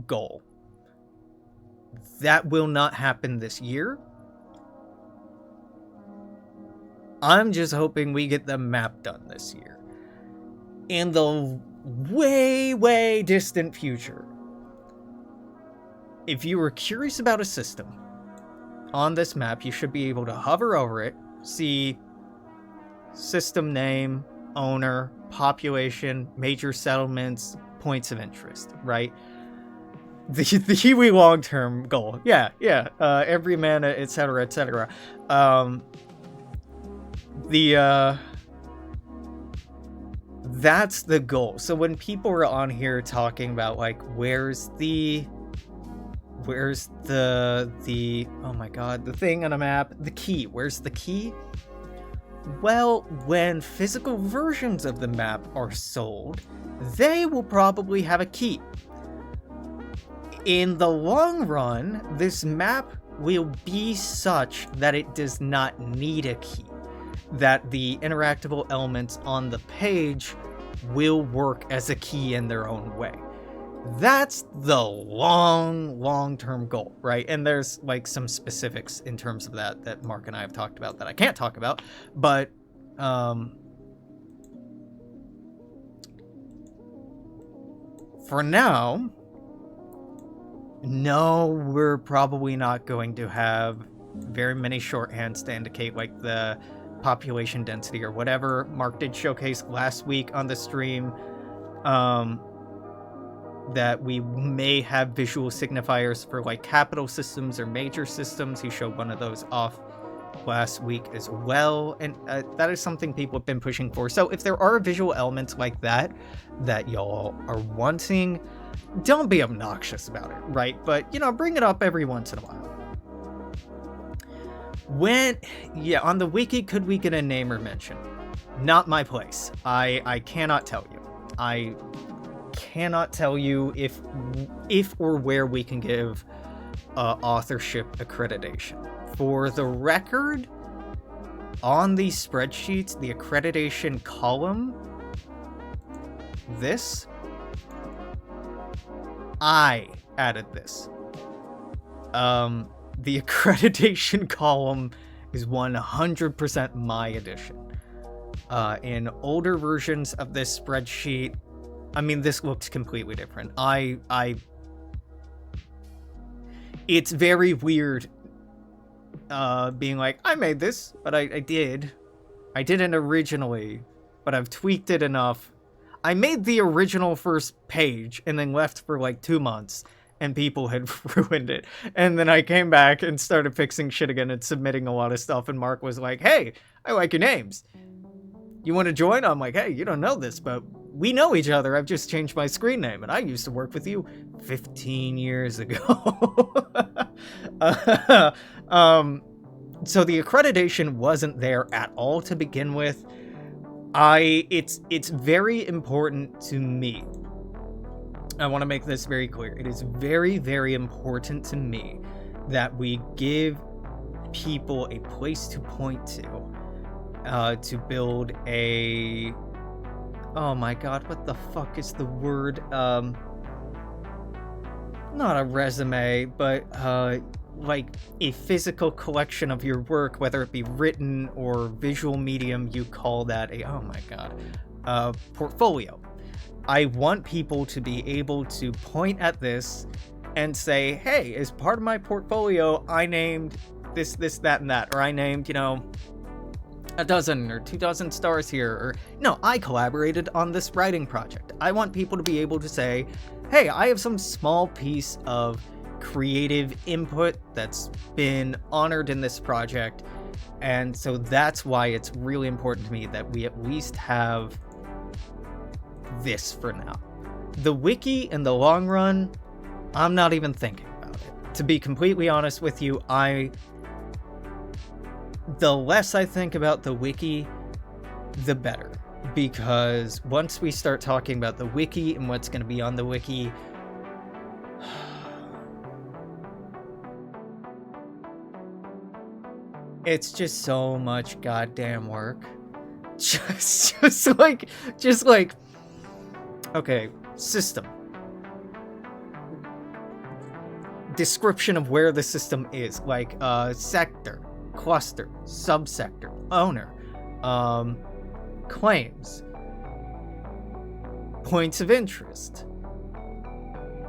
goal. That will not happen this year. I'm just hoping we get the map done this year. In the way, way distant future, if you were curious about a system on this map, you should be able to hover over it, see system name, owner, population, major settlements, points of interest, right? The Hiwi long-term goal. Yeah. Every mana, etc., etc. That's the goal. So when people are on here talking about like, where's the oh my god, the thing on a map, the key, where's the key? Well, when physical versions of the map are sold, they will probably have a key. In the long run, this map will be such that it does not need a key, that the interactable elements on the page will work as a key in their own way. That's the long-term goal, right? And there's like some specifics in terms of that Mark and I have talked about that I can't talk about, but for now, no, we're probably not going to have very many shorthands to indicate like the population density or whatever. Mark did showcase last week on the stream that we may have visual signifiers for like capital systems or major systems. He showed one of those off last week as well, and that is something people have been pushing for. So if there are visual elements like that y'all are wanting, don't be obnoxious about it, right? But, you know, bring it up every once in a while. on the wiki, could we get a name or mention? Not my place. I cannot tell you. I cannot tell you if or where we can give authorship accreditation. For the record, on these spreadsheets, the accreditation column, I added this. The accreditation column is 100% my addition. In older versions of this spreadsheet, I mean, this looked completely different. It's very weird being like, I made this, but I didn't originally, but I've tweaked it enough. I made the original first page and then left for like 2 months, and people had ruined it. And then I came back and started fixing shit again and submitting a lot of stuff, and Mark was like, hey, I like your names. You want to join? I'm like, hey, you don't know this, but we know each other. I've just changed my screen name, and I used to work with you 15 years ago. So the accreditation wasn't there at all to begin with. It's very important to me. I want to make this very clear. It is very, very important to me that we give people a place to point to build a... Oh my god, what the fuck is the word? Not a resume, but like a physical collection of your work, whether it be written or visual medium. You call that a, oh my god, portfolio. I want people to be able to point at this and say, hey, as part of my portfolio, I named this, that, and that, or I named, you know, 12 or 24 stars here, or no, I collaborated on this writing project. I want people to be able to say, hey, I have some small piece of creative input that's been honored in this project. And so that's why it's really important to me that we at least have this for now. The wiki in the long run, I'm not even thinking about it. To be completely honest with you, the less I think about the wiki, the better. Because once we start talking about the wiki and what's going to be on the wiki, it's just so much goddamn work. Just like, okay, system. Description of where the system is, like sector, cluster, subsector, owner, claims, points of interest,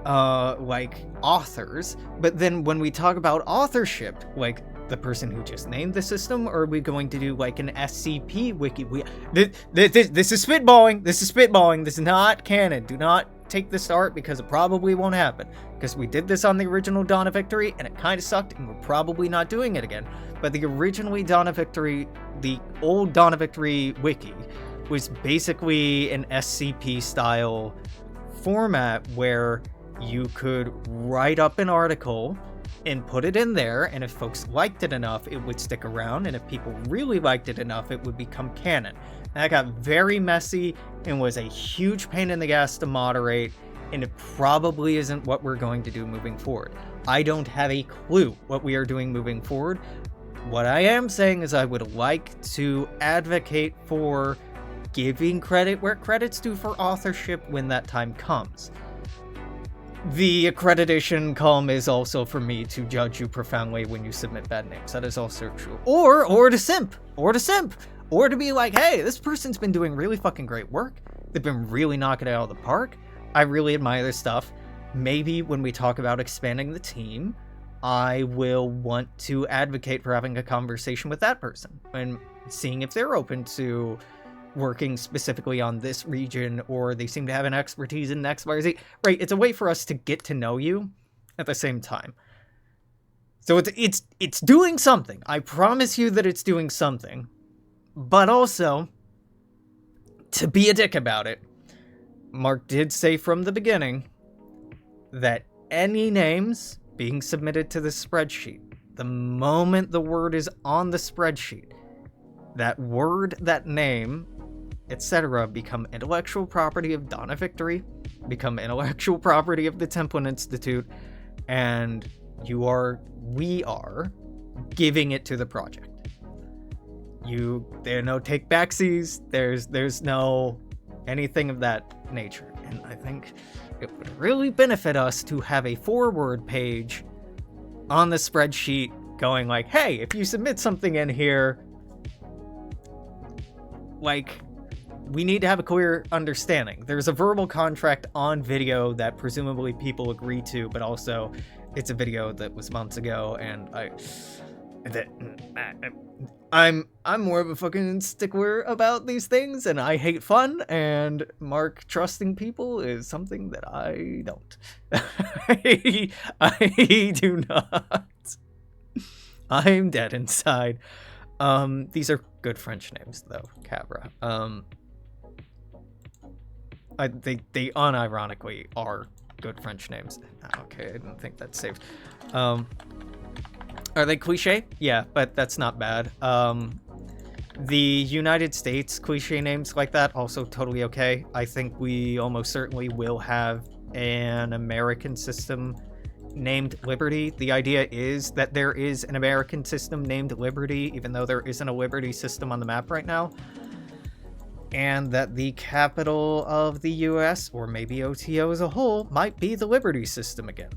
like authors. But then when we talk about authorship, like the person who just named the system, or are we going to do like an SCP wiki? This is spitballing. This is not canon. Do not take this to heart, because it probably won't happen. Because we did this on the original Dawn of Victory, and it kind of sucked, and we're probably not doing it again. But the originally Dawn of Victory, the old Dawn of Victory wiki, was basically an SCP style format where you could write up an article and put it in there, and if folks liked it enough, it would stick around, and if people really liked it enough, it would become canon. That got very messy and was a huge pain in the ass to moderate, and it probably isn't what we're going to do moving forward. I don't have a clue what we are doing moving forward. What I am saying is I would like to advocate for giving credit where credit's due for authorship when that time comes. The accreditation column is also for me to judge you profoundly when you submit bad names. That is also true. Or to simp. Or to be like, hey, this person's been doing really fucking great work. They've been really knocking it out of the park. I really admire their stuff. Maybe when we talk about expanding the team, I will want to advocate for having a conversation with that person and seeing if they're open to working specifically on this region, or they seem to have an expertise in X, Y, or Z. Right, it's a way for us to get to know you at the same time. So it's doing something. I promise you that it's doing something. But also, to be a dick about it, Mark did say from the beginning that any names being submitted to the spreadsheet The moment the word is on the spreadsheet, that word, that name, etc. become intellectual property of Donna Victory, become intellectual property of the Templin Institute, and we are giving it to the project. There are no take backsies, there's no anything of that nature. And I think it would really benefit us to have a forward page on the spreadsheet going like, hey, if you submit something in here, like, we need to have a clear understanding. There's a verbal contract on video that presumably people agree to, but also it's a video that was months ago, and I'm more of a fucking stickler about these things, and I hate fun, and Mark trusting people is something that I don't. I do not. I'm dead inside. These are good French names though, Cabra. They unironically are good French names. Okay, I didn't think that's safe. Are they cliche? Yeah, but that's not bad. The United States cliche names like that, also totally okay. I think we almost certainly will have an American system named Liberty. The idea is that there is an American system named Liberty, even though there isn't a Liberty system on the map right now. And that the capital of the US, or maybe OTO as a whole, might be the Liberty system again.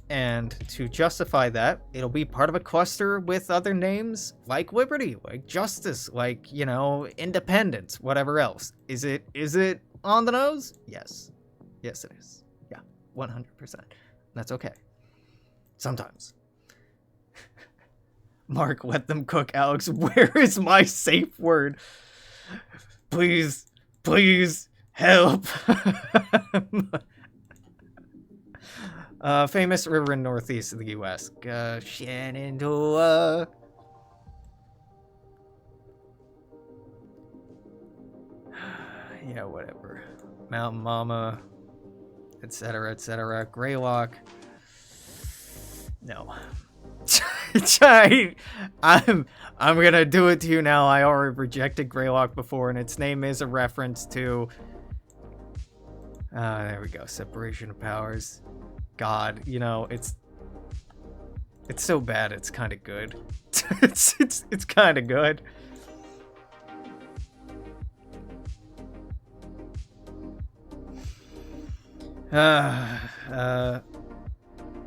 And to justify that, it'll be part of a cluster with other names like Liberty, like Justice, like, you know, Independence, whatever else. Is it on the nose? Yes. Yes, it is. Yeah, 100%. That's okay. Sometimes. Mark, let them cook. Alex, where is my safe word? Please, help. Famous river in northeast of the U.S. Shenandoah. Yeah, whatever. Mountain Mama, etc., etc. Greylock. No. I'm gonna do it to you now. I already rejected Greylock before, and its name is a reference to... there we go. Separation of powers. God, you know, it's so bad it's kind of good. it's kind of good.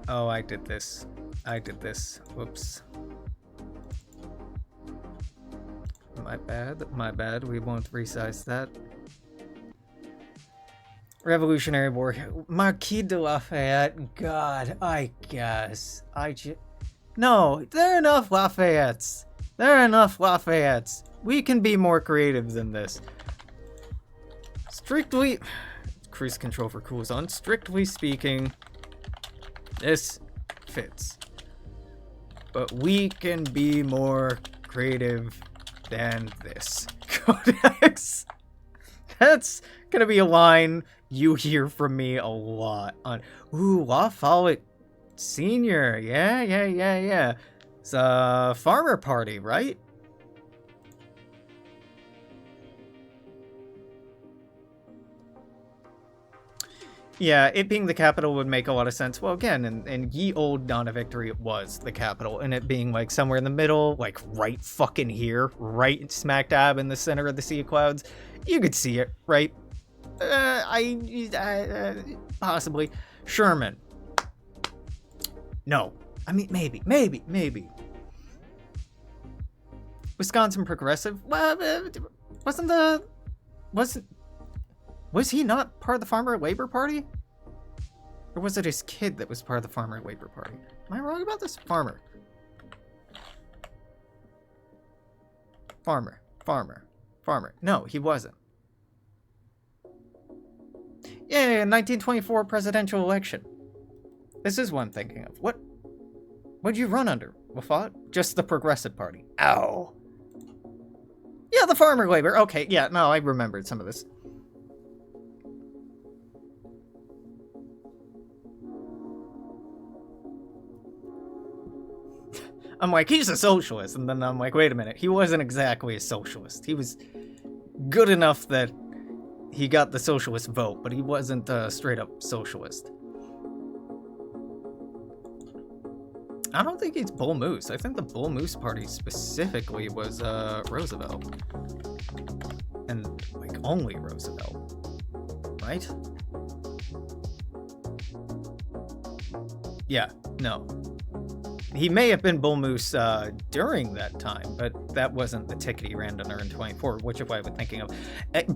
Oh, I did this. Whoops. My bad. We won't resize that. Revolutionary War. Marquis de Lafayette. God, I guess. No, there are enough Lafayettes. We can be more creative than this. Strictly... Cruise control for cools on. Strictly speaking, this fits. But we can be more creative than this. Codex. That's gonna be a line you hear from me a lot on. Ooh, La Follette Senior. Yeah. It's a farmer party, right? Yeah, it being the capital would make a lot of sense. Well, again, in ye old Dawn of Victory, it was the capital, and it being like somewhere in the middle, like right fucking here, right smack dab in the center of the Sea of Clouds, you could see it, right? Possibly. Sherman. No. I mean, maybe. Wisconsin Progressive? Well, was he not part of the Farmer Labor Party? Or was it his kid that was part of the Farmer Labor Party? Am I wrong about this? Farmer. No, he wasn't. Yeah, 1924 presidential election. This is what I'm thinking of. What'd you run under, Lafayette? Just the Progressive Party. Ow. Yeah, the Farmer Labor. Okay, yeah, no, I remembered some of this. I'm like, he's a socialist. And then I'm like, wait a minute. He wasn't exactly a socialist. He was good enough that he got the socialist vote, but he wasn't a straight up socialist. I don't think he's Bull Moose. I think the Bull Moose party specifically was Roosevelt. And like only Roosevelt. Right? Yeah, no. He may have been Bull Moose during that time, but that wasn't the ticket he ran under in 24, which is what I was thinking of.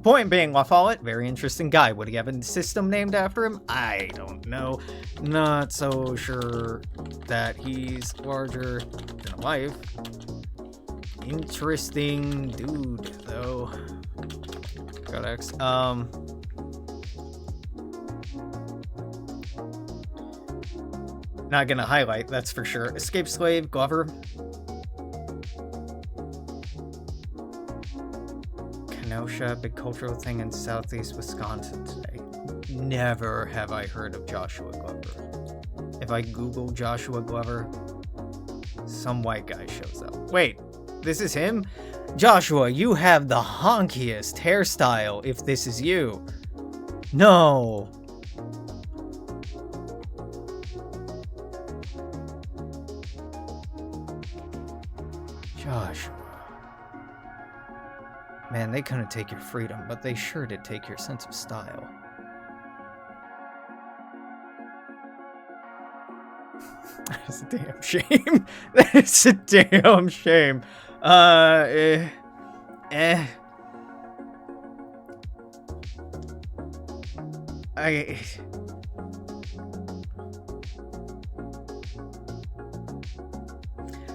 Point being, La Follette, very interesting guy. Would he have a system named after him? I don't know. Not so sure that he's larger than life. Interesting dude, though. Codex. Not gonna highlight, that's for sure. Escaped slave, Glover. Kenosha, big cultural thing in southeast Wisconsin today. Never have I heard of Joshua Glover. If I Google Joshua Glover, some white guy shows up. Wait, this is him? Joshua, you have the honkiest hairstyle if this is you. No. Joshua. Man, they couldn't take your freedom, but they sure did take your sense of style. That is a damn shame. That is a damn shame.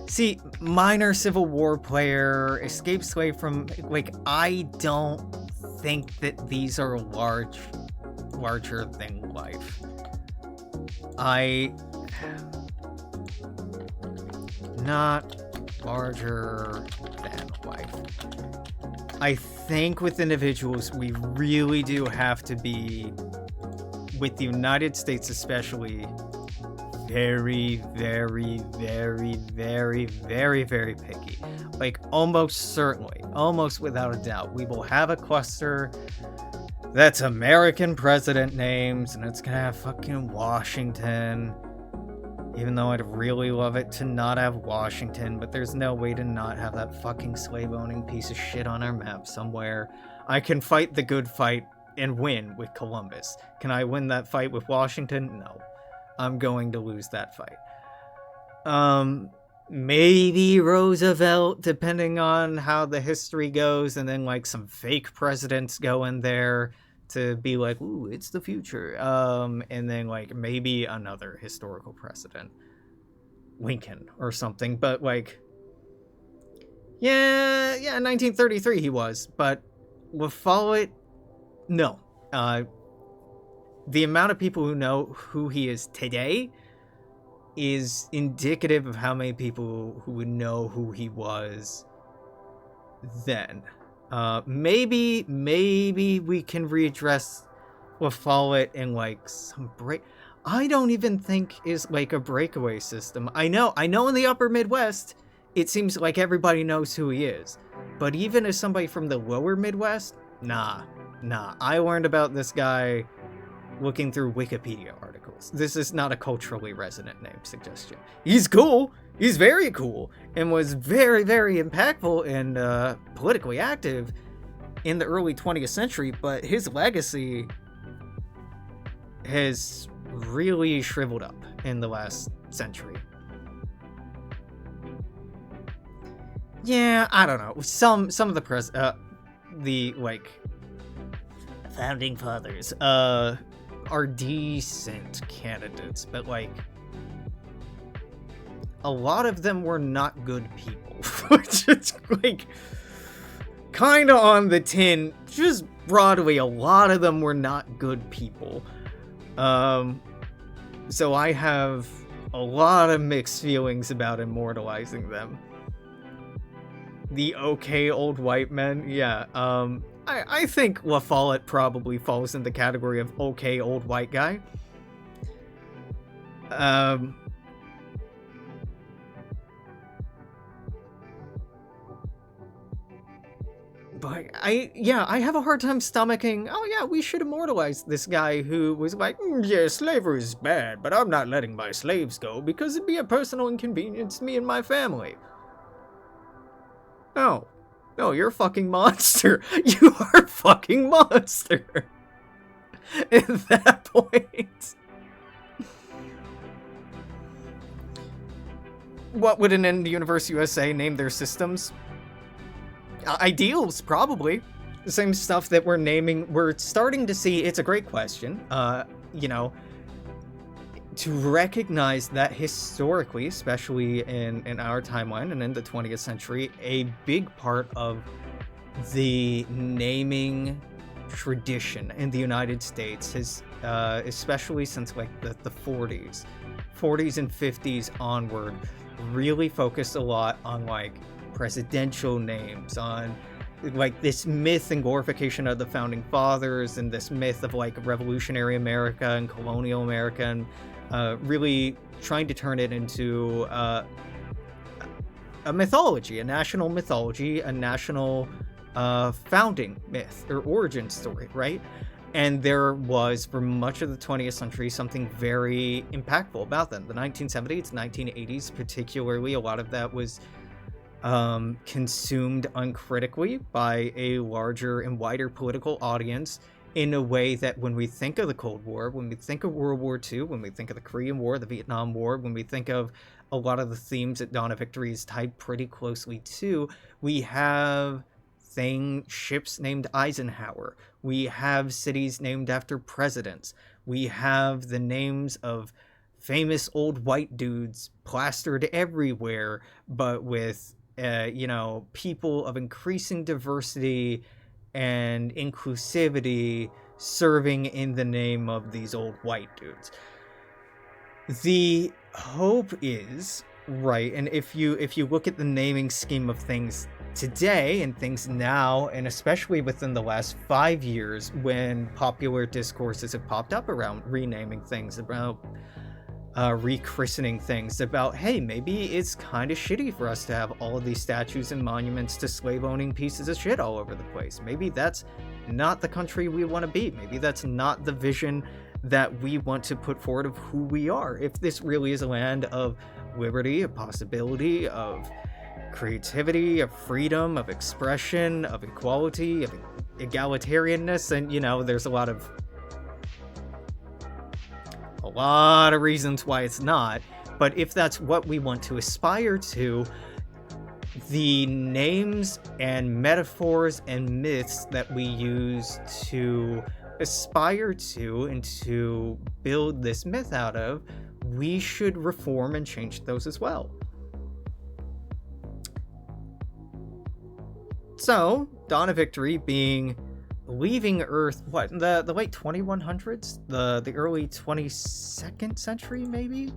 See, minor Civil War player, escaped slave from, like, I don't think that these are larger than life. Not larger than life. I think with individuals, we really do have to be, with the United States especially, very, very, very, very, very, very picky. Like, almost certainly, almost without a doubt, we will have a cluster that's American president names, and it's gonna have fucking Washington. Even though I'd really love it to not have Washington, but there's no way to not have that fucking slave-owning piece of shit on our map somewhere. I can fight the good fight and win with Columbus. Can I win that fight with Washington? No. I'm going to lose that fight. Maybe Roosevelt, depending on how the history goes, and then like some fake presidents go in there to be like, ooh, it's the future. And then like maybe another historical precedent, Lincoln or something. But like, yeah, 1933 he was, but we'll follow it. No. The amount of people who know who he is today is indicative of how many people who would know who he was then. Maybe we can readdress La Follette in like some break. I don't even think is like a breakaway system. I know in the upper Midwest, it seems like everybody knows who he is. But even as somebody from the lower Midwest, nah. I learned about this guy looking through Wikipedia articles. This is not a culturally resonant name suggestion. He's cool. He's very cool and was very, very impactful and politically active in the early 20th century, but his legacy has really shriveled up in the last century. Yeah, I don't know. Some of the like Founding fathers. Are decent candidates, but like a lot of them were not good people. Which is like kind of on the tin. Just broadly, a lot of them were not good people. So I have a lot of mixed feelings about immortalizing them. The okay old white men, yeah. I think La Follette probably falls in the category of okay old white guy. But I have a hard time stomaching, oh yeah, we should immortalize this guy who was like, yeah, slavery is bad, but I'm not letting my slaves go because it'd be a personal inconvenience to me and my family. No. No, you're a fucking monster. You are a fucking monster. At that point. What would an in-universe USA name their systems? Ideals, probably. The same stuff that we're starting to see. It's a great question. To recognize that historically, especially in our timeline and in the 20th century, a big part of the naming tradition in the United States has, especially since like the 40s and 50s onward, really focused a lot on like presidential names, on like this myth and glorification of the founding fathers, and this myth of like revolutionary America and colonial America, and really trying to turn it into a mythology, a national mythology, a national founding myth or origin story, right? And there was, for much of the 20th century, something very impactful about them. The 1970s, 1980s particularly, a lot of that was consumed uncritically by a larger and wider political audience, in a way that when we think of the Cold War, when we think of World War II, when we think of the Korean War, the Vietnam War, when we think of a lot of the themes that Dawn of Victory is tied pretty closely to, we have ships named Eisenhower, we have cities named after presidents, we have the names of famous old white dudes plastered everywhere, but with people of increasing diversity and inclusivity serving in the name of these old white dudes. The hope is, right, and if you look at the naming scheme of things today and things now, and especially within the last 5 years, when popular discourses have popped up around renaming things, about rechristening things, about, hey, maybe it's kind of shitty for us to have all of these statues and monuments to slave-owning pieces of shit all over the place. Maybe that's not the country we want to be. Maybe that's not the vision that we want to put forward of who we are. If this really is a land of liberty, of possibility, of creativity, of freedom, of expression, of equality, of egalitarianness, and, there's a lot of reasons why it's not, but if that's what we want to aspire to, the names and metaphors and myths that we use to aspire to and to build this myth out of, we should reform and change those as well. So, Dawn of Victory being leaving Earth, what, the late 2100s? The early 22nd century, maybe?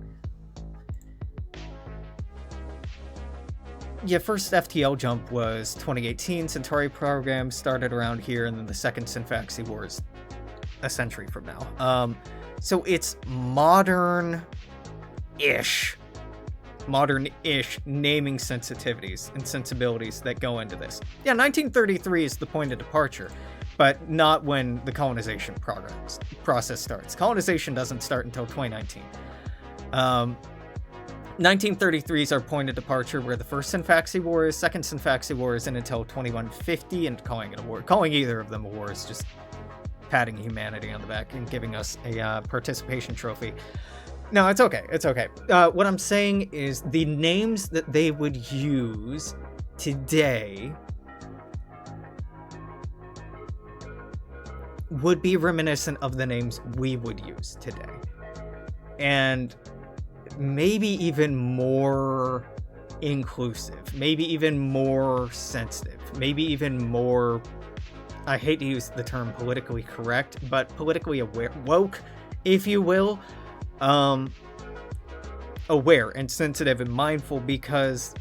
Yeah, first FTL jump was 2018. Centauri program started around here, and then the second Synfaxi War is a century from now. So it's modern-ish naming sensitivities and sensibilities that go into this. Yeah, 1933 is the point of departure, but not when the colonization process starts. Colonization doesn't start until 2019. 1933 is our point of departure, where the first Synfaxi War is. Second Synfaxi War isn't until 2150, and calling it a war, calling either of them a war, is just patting humanity on the back and giving us a participation trophy. No, it's okay. It's okay. What I'm saying is the names that they would use today would be reminiscent of the names we would use today. And maybe even more inclusive, maybe even more sensitive, maybe even more, I hate to use the term politically correct, but politically aware, woke, if you will, aware and sensitive and mindful, because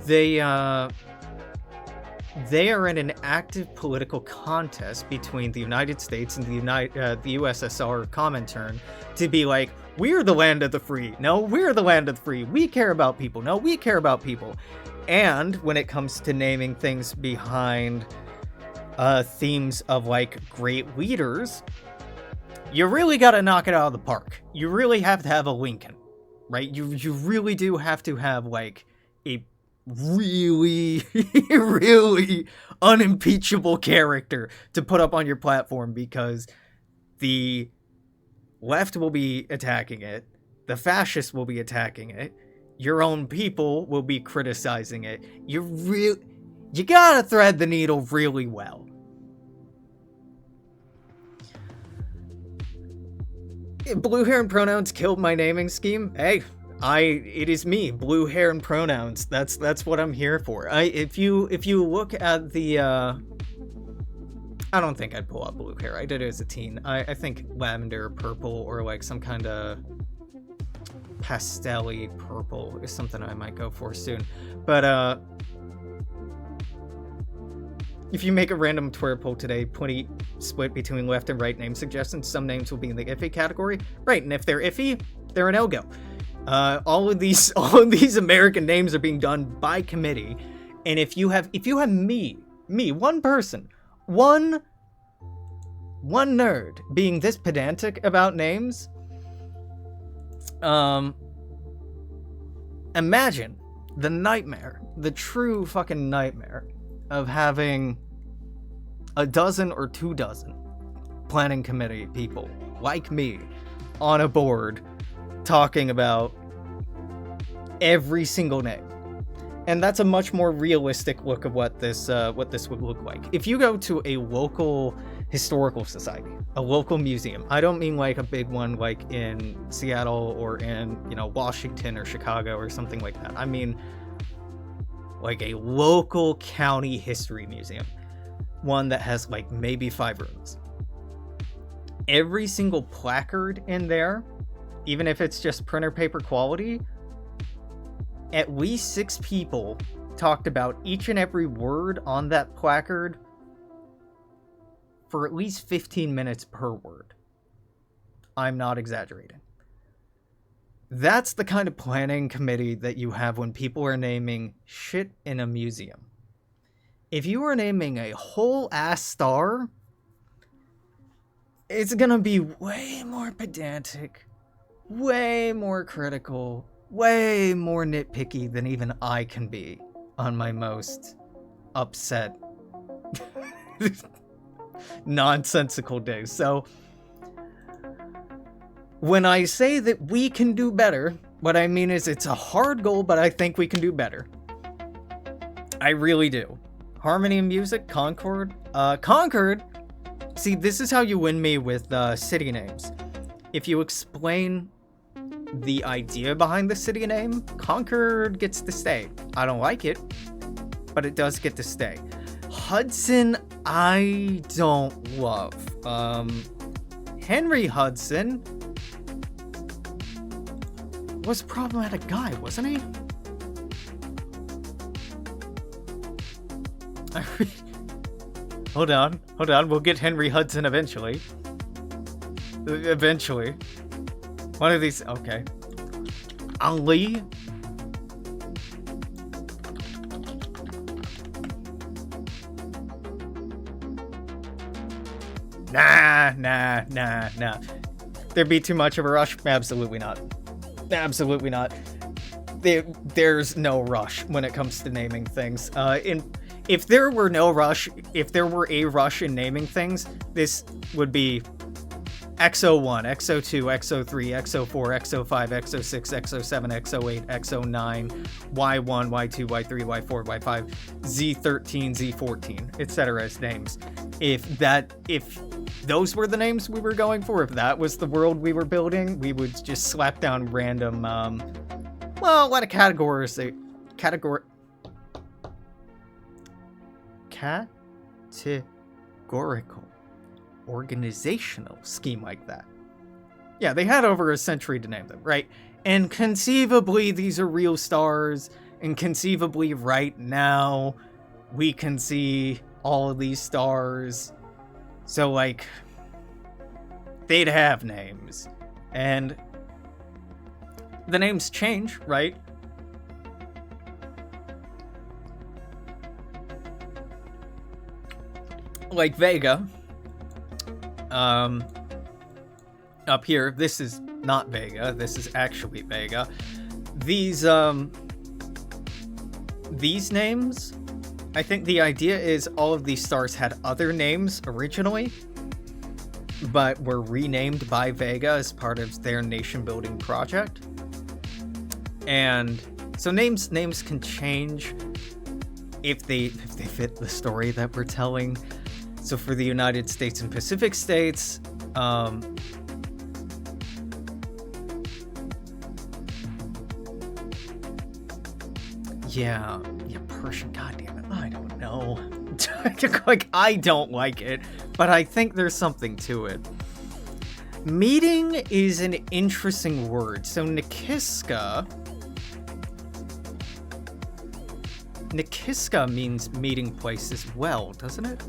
they are in an active political contest between the United States and the USSR Comintern to be like, we're the land of the free. No, we're the land of the free. We care about people. No, we care about people. And when it comes to naming things behind themes of like great leaders, you really got to knock it out of the park. You really have to have a Lincoln, right? You really do have to have like a really, really unimpeachable character to put up on your platform, because the left will be attacking it, the fascists will be attacking it, your own people will be criticizing it. You gotta thread the needle really well. Blue hair and pronouns killed my naming scheme. Hey, it is me, blue hair and pronouns. That's what I'm here for. If you look at the I don't think I'd pull out blue hair. I did it as a teen. I think lavender purple or like some kind of pastel-y purple is something I might go for soon. But if you make a random Twitter poll today, 20 split between left and right name suggestions, some names will be in the iffy category. Right, and if they're iffy, they're a no-go. All of these American names are being done by committee, and if you have me, one person, one nerd being this pedantic about names, imagine the nightmare, the true fucking nightmare of having a dozen or 2 dozen planning committee people like me on a board talking about every single name. And that's a much more realistic look of what this would look like. If you go to a local historical society, a local museum, I don't mean like a big one like in Seattle or in, Washington or Chicago or something like that. I mean like a local county history museum, one that has like maybe 5 rooms. Every single placard in there, even if it's just printer paper quality, at least 6 people talked about each and every word on that placard for at least 15 minutes per word. I'm not exaggerating. That's the kind of planning committee that you have when people are naming shit in a museum. If you are naming a whole ass star, it's gonna be way more pedantic, way more critical, way more nitpicky than even I can be on my most upset, nonsensical days. So when I say that we can do better, what I mean is it's a hard goal, but I think we can do better. I really do. Harmony in music, Concord. Concord, see, this is how you win me with city names. If you explain the idea behind the city name, Concord gets to stay. I don't like it, but it does get to stay. Hudson, I don't love. Henry Hudson was a problematic guy, wasn't he? Hold on, we'll get Henry Hudson eventually. One of these, okay. Ali. Nah. There'd be too much of a rush? Absolutely not. There's no rush when it comes to naming things. If there were no rush, if there were a rush in naming things, this would be XO1, XO2, XO3, XO4, XO5, XO6, XO7, XO8, XO9, Y1, Y2, Y3, Y4, Y5, Z13, Z14, etc. as names. If those were the names we were going for, if that was the world we were building, we would just slap down random, what a categorical organizational scheme like that. Yeah, they had over a century to name them, right? And conceivably these are real stars, and conceivably right now we can see all of these stars. So like they'd have names, and the names change, right? like Vega. Up here, this is not Vega. This is actually Vega. These names, I think the idea is all of these stars had other names originally, but were renamed by Vega as part of their nation-building project. And so names can change if they fit the story that we're telling. So for the United States and Pacific states, yeah, Persian, goddammit, I don't know. Like, I don't like it, but I think there's something to it. Meeting is an interesting word. So Nikiska means meeting place as well, doesn't it?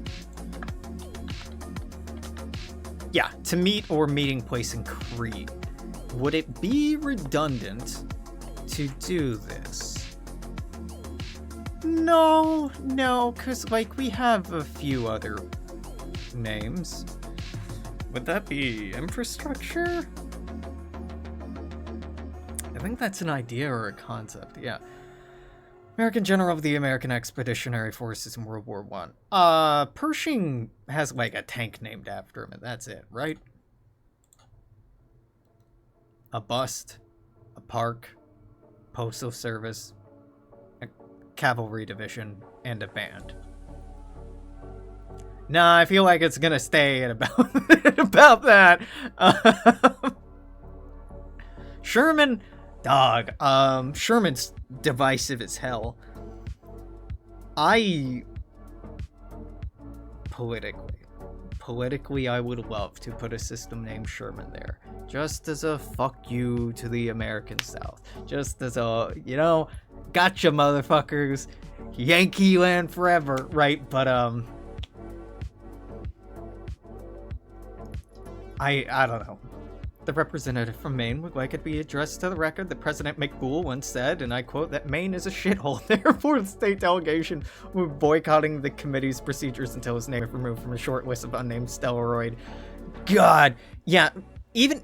Yeah, to meet or meeting place in Crete. Would it be redundant to do this? No, because, like, we have a few other names. Would that be infrastructure? I think that's an idea or a concept, yeah. American General of the American Expeditionary Forces in World War I. Pershing has, like, a tank named after him, and that's it, right? A bust, a park, postal service, a cavalry division, and a band. Nah, I feel like it's gonna stay at about that. Sherman, dog. Sherman's divisive as hell. Politically, I would love to put a system named Sherman there, just as a fuck you to the American South, just as a, gotcha, motherfuckers, Yankee land forever, right? But I don't know. The representative from Maine would like it to be addressed to the record that President McBool once said, and I quote, that Maine is a shithole. Therefore, the state delegation will be boycotting the committee's procedures until his name is removed from a short list of unnamed stellar. God, yeah, even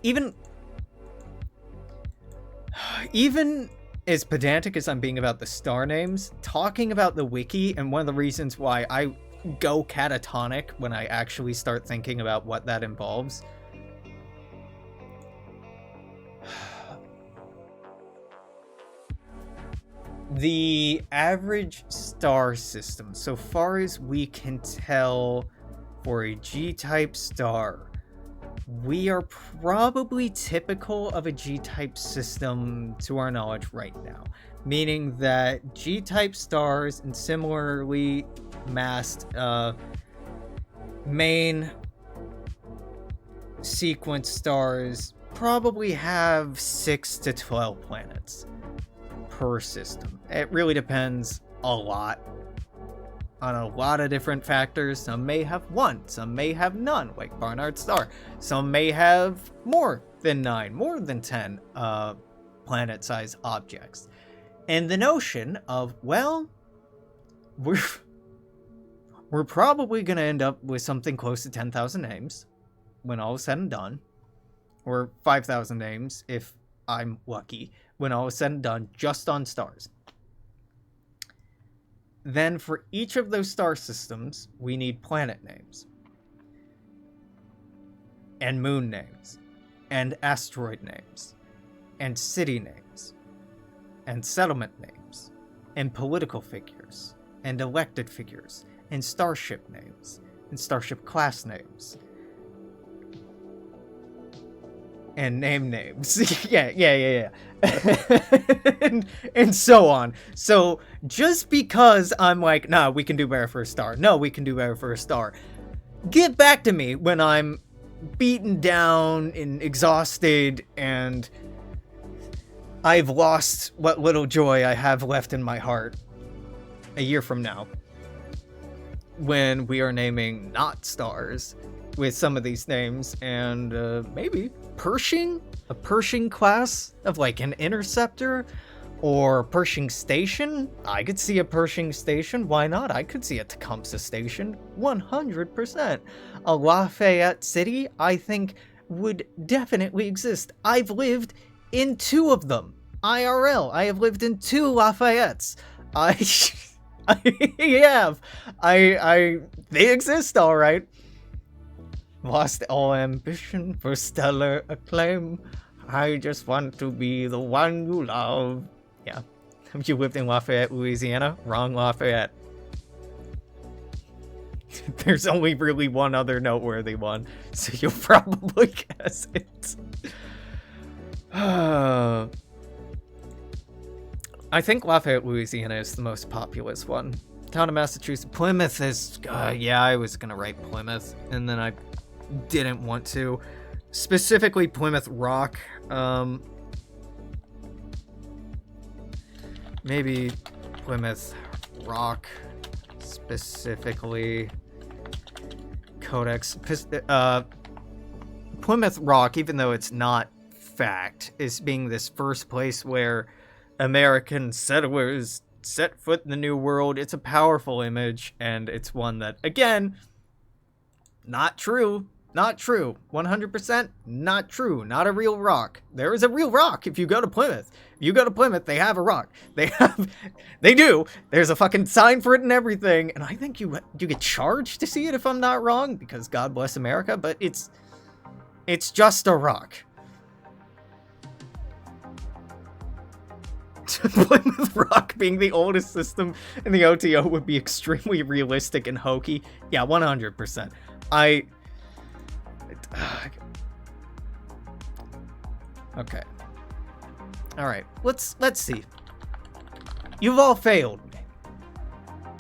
as pedantic as I'm being about the star names, talking about the wiki, and one of the reasons why I go catatonic when I actually start thinking about what that involves. The average star system, so far as we can tell, for a G-type star, we are probably typical of a G-type system to our knowledge right now. Meaning that G-type stars and similarly massed main sequence stars probably have 6 to 12 planets per system. It really depends a lot on a lot of different factors. Some may have 1, some may have none, like Barnard's star. Some may have more than 9, more than 10 planet-sized objects. And the notion of, well, we're probably going to end up with something close to 10,000 names when all is said and done, or 5,000 names if I'm lucky, when all is said and done, just on stars. Then for each of those star systems, we need planet names, and moon names, and asteroid names, and city names, and settlement names, and political figures, and elected figures, and starship names, and starship class names, and names. yeah. and so on. So just because I'm like, nah, we can do better for a star. No, we can do better for a star. Get back to me when I'm beaten down and exhausted and I've lost what little joy I have left in my heart a year from now, when we are naming not stars with some of these names, and maybe Pershing? A Pershing class of like an interceptor? Or Pershing Station? I could see a Pershing Station. Why not? I could see a Tecumseh Station. 100%. A Lafayette City, I think, would definitely exist. I've lived in 2 of them. IRL. I have lived in 2 Lafayettes. I have. They exist, alright. Lost all ambition for stellar acclaim. I just want to be the one you love. Yeah. You lived in Lafayette, Louisiana? Wrong Lafayette. There's only really one other noteworthy one, so you'll probably guess it. I think Lafayette, Louisiana is the most populous one. Town of Massachusetts. Plymouth is... yeah, I was gonna write Plymouth, and then I didn't want to. Specifically Plymouth Rock. Maybe Plymouth Rock, specifically Codex. Plymouth Rock, even though it's not fact, is being this first place where American settlers set foot in the New World. It's a powerful image, and it's one that, again, not true. Not true. 100% not true. Not a real rock. There is a real rock if you go to Plymouth. If you go to Plymouth, they have a rock. They do. There's a fucking sign for it and everything. And I think you get charged to see it if I'm not wrong, because God bless America, but it's just a rock. Plymouth Rock being the oldest system in the OTO would be extremely realistic and hokey. Yeah, 100%. Okay. Alright, let's see. You've all failed me.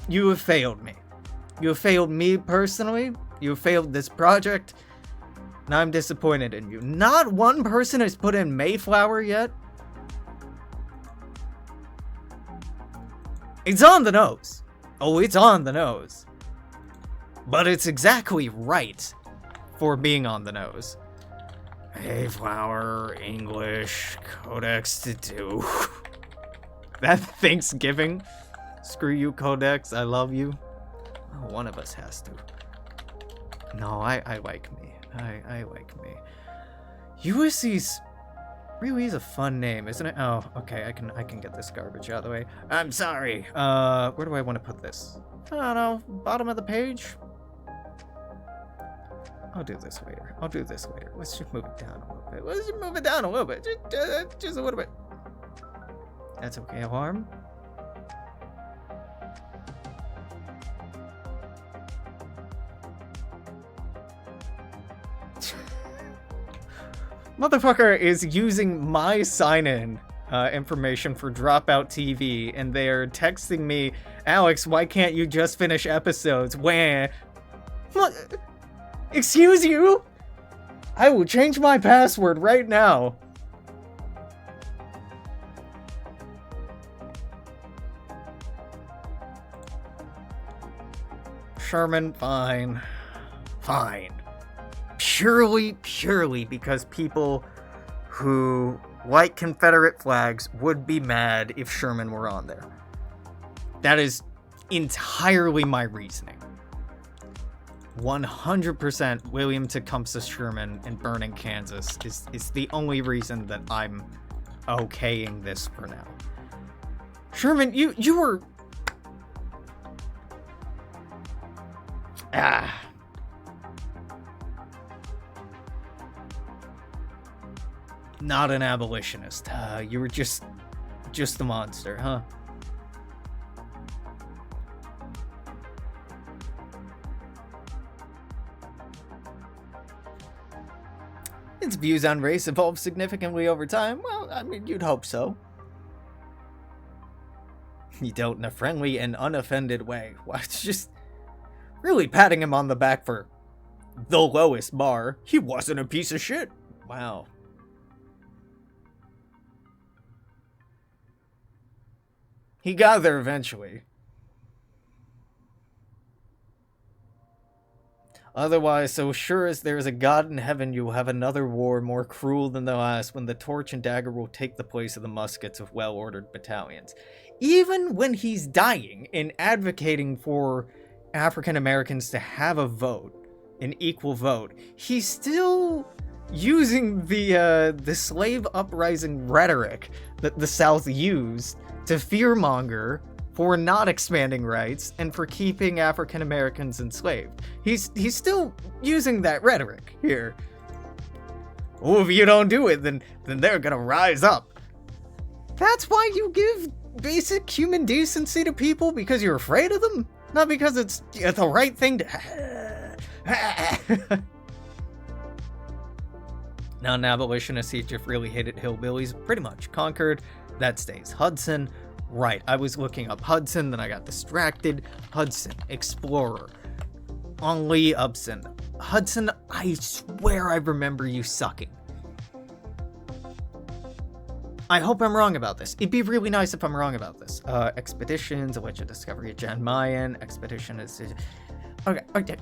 You have failed me. You have failed me personally. You have failed this project. And I'm disappointed in you. Not one person has put in Mayflower yet. It's on the nose. Oh, it's on the nose. But it's exactly right for being on the nose. Mayflower, English, Codex to do. That Thanksgiving. Screw you, Codex. I love you. Oh, one of us has to. No, I like me. I like me. Ulysses really is a fun name, isn't it? Oh, okay. I can get this garbage out of the way. I'm sorry. Where do I want to put this? I don't know. Bottom of the page. I'll do this later. Let's just move it down a little bit. Just a little bit. That's okay, alarm. Motherfucker is using my sign-in information for Dropout TV, and they're texting me, Alex, why can't you just finish episodes? What? Excuse you? I will change my password right now. Sherman, fine. Fine. Purely because people who like Confederate flags would be mad if Sherman were on there. That is entirely my reasoning. 100% William Tecumseh Sherman in Burning, Kansas is the only reason that I'm okaying this for now. Sherman, you were... Not an abolitionist. You were just a monster, huh? Its views on race evolved significantly over time. Well, I mean, you'd hope so. You don't in a friendly and unoffended way. Why, it's just really patting him on the back for the lowest bar. He wasn't a piece of shit. Wow. He got there eventually. Otherwise, so sure as there is a God in heaven, you will have another war more cruel than the last, when the torch and dagger will take the place of the muskets of well-ordered battalions. Even when he's dying and advocating for African Americans to have a vote, an equal vote, he's still using the slave uprising rhetoric that the South used to fearmonger for not expanding rights and for keeping African Americans enslaved. He's still using that rhetoric here. Oh, if you don't do it, then they're gonna rise up. That's why you give basic human decency to people, because you're afraid of them, not because it's the right thing to. Now, an abolitionist, he just really hated hillbillies. Pretty much conquered. That stays. Hudson. Right, I was looking up Hudson, then I got distracted. Hudson, explorer. Henri Hudson. Hudson, I swear I remember you sucking. I hope I'm wrong about this. It'd be really nice if I'm wrong about this. Expeditions, alleged discovery of Jan Mayen. Expedition is... Okay.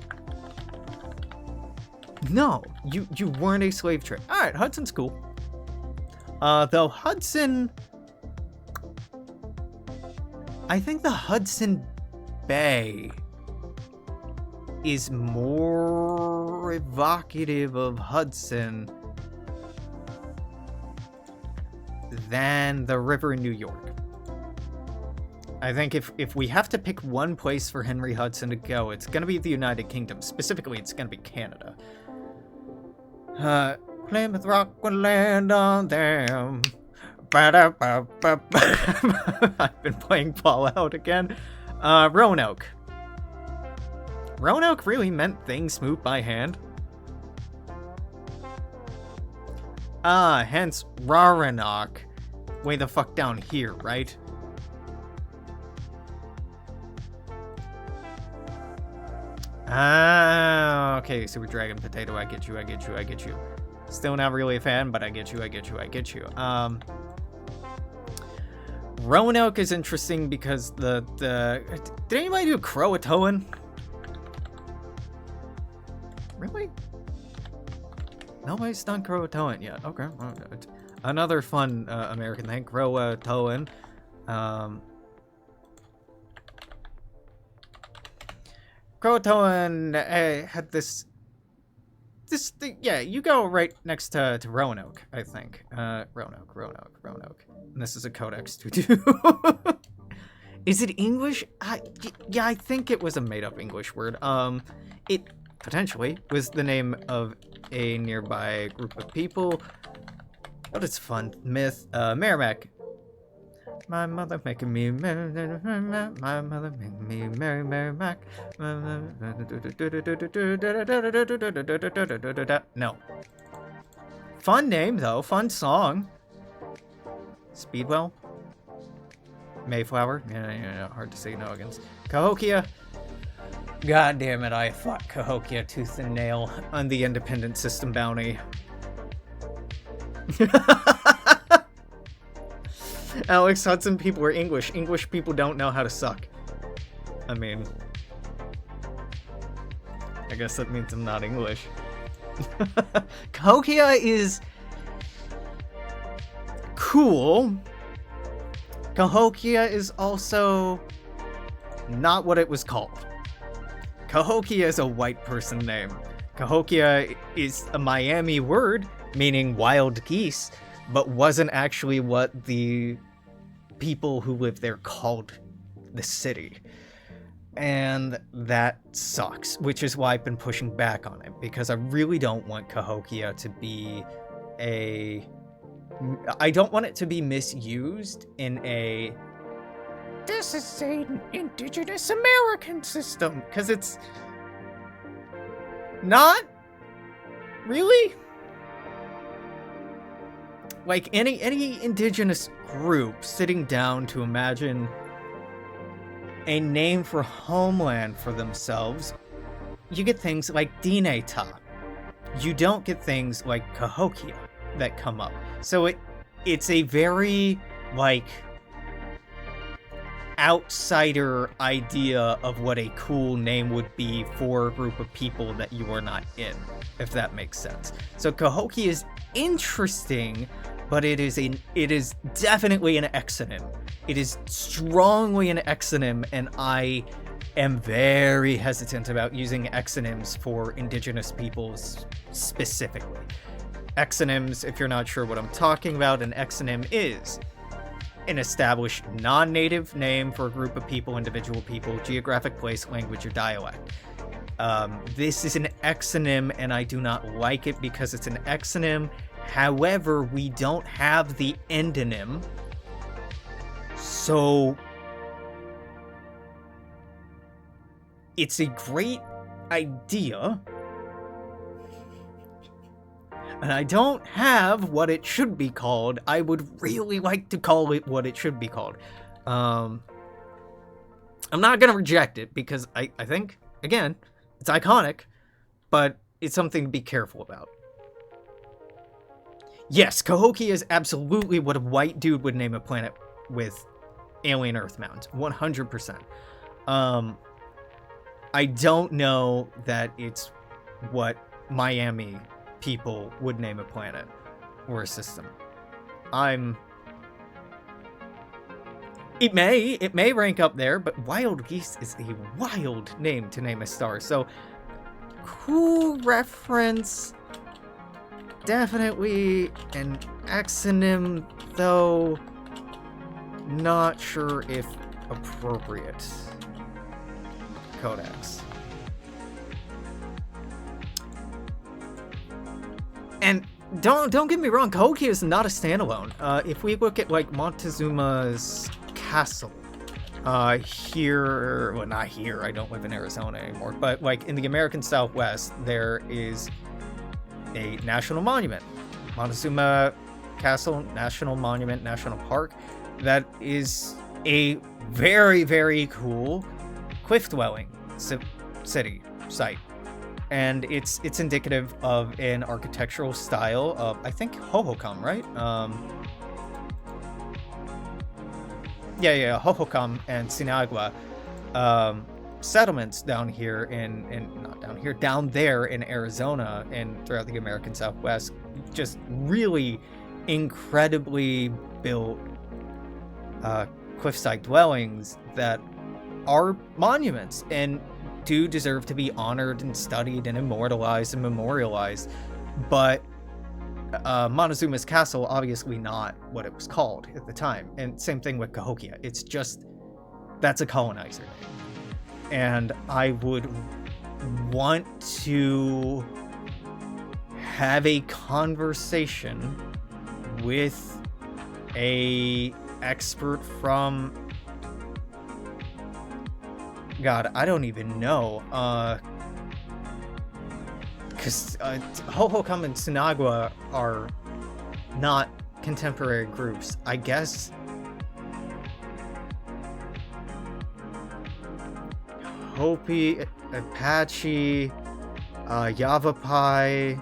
No, you weren't a slave trade. Alright, Hudson's cool. Though Hudson... I think the Hudson Bay is more evocative of Hudson than the river in New York. I think if we have to pick one place for Henry Hudson to go, it's going to be the United Kingdom. Specifically, it's going to be Canada. Plymouth Rock will land on them. I've been playing Fallout again. Roanoke. Roanoke really meant things moved by hand. Hence Roanoke. Way the fuck down here, right? Okay, Super Dragon Potato, I get you. Still not really a fan, but I get you. Roanoke is interesting because did anybody do Croatoan? Really? Nobody's done Croatoan yet. Okay. Another fun American thing, Croatoan. Croatoan had this thing, yeah, you go right next to Roanoke, I think. Roanoke. And this is a Codex 2.2. Is it English? Yeah, I think it was a made-up English word. It potentially was the name of a nearby group of people. But it's fun. Myth. Merrimack. My mother making me merry, my mother making me merry, Merrimack. No. Fun name, though. Fun song. Speedwell? Mayflower? Yeah, hard to say no against. Cahokia? God damn it, I fought Cahokia tooth and nail on the independent system bounty. Alex Hudson people are English. English people don't know how to suck. I mean, I guess that means I'm not English. Cahokia is cool. Cahokia is also not what it was called. Cahokia is a white person name. Cahokia is a Miami word meaning wild geese, but wasn't actually what the people who live there called the city. And that sucks, which is why I've been pushing back on it, because I really don't want Cahokia to be I don't want it to be misused in this is an indigenous American system, because it's not really. Like any indigenous group sitting down to imagine a name for homeland for themselves, you get things like Dinétah. You don't get things like Cahokia that come up. So it's a very, like, outsider idea of what a cool name would be for a group of people that you are not in, if that makes sense. So Cahokia is interesting, but it is definitely an exonym. It is strongly an exonym, and I am very hesitant about using exonyms for indigenous peoples specifically. Exonyms, if you're not sure what I'm talking about, an exonym is an established non-native name for a group of people, individual people, geographic place, language, or dialect. This is an exonym, and I do not like it because it's an exonym. However, we don't have the endonym, so it's a great idea, and I don't have what it should be called. I would really like to call it what it should be called. I'm not going to reject it because I think, again, it's iconic, but it's something to be careful about. Yes, Cahokia is absolutely what a white dude would name a planet with alien Earth mounds. 100%. I don't know that it's what Miami people would name a planet or a system. It may rank up there, but Wild Geese is a wild name to name a star. So, cool reference. Definitely an exonym, though not sure if appropriate. Codex. And don't get me wrong, Cahokia is not a standalone. If we look at like Montezuma's castle, here, well, not here, I don't live in Arizona anymore, but like in the American Southwest, there is a national monument, Montezuma Castle National Monument, National Park, that is a very, very cool cliff dwelling city site. And it's indicative of an architectural style of, I think, Hohokam, right? Hohokam and Sinagua settlements down here down there in Arizona and throughout the American Southwest, just really incredibly built cliffside dwellings that are monuments and do deserve to be honored and studied and immortalized and memorialized. But Montezuma's castle, obviously not what it was called at the time. And same thing with Cahokia. It's just, that's a colonizer name. And I would want to have a conversation with a expert from, God, I don't even know. Because Hohokam and Sinagua are not contemporary groups. I guess Hopi, Apache, Yavapai,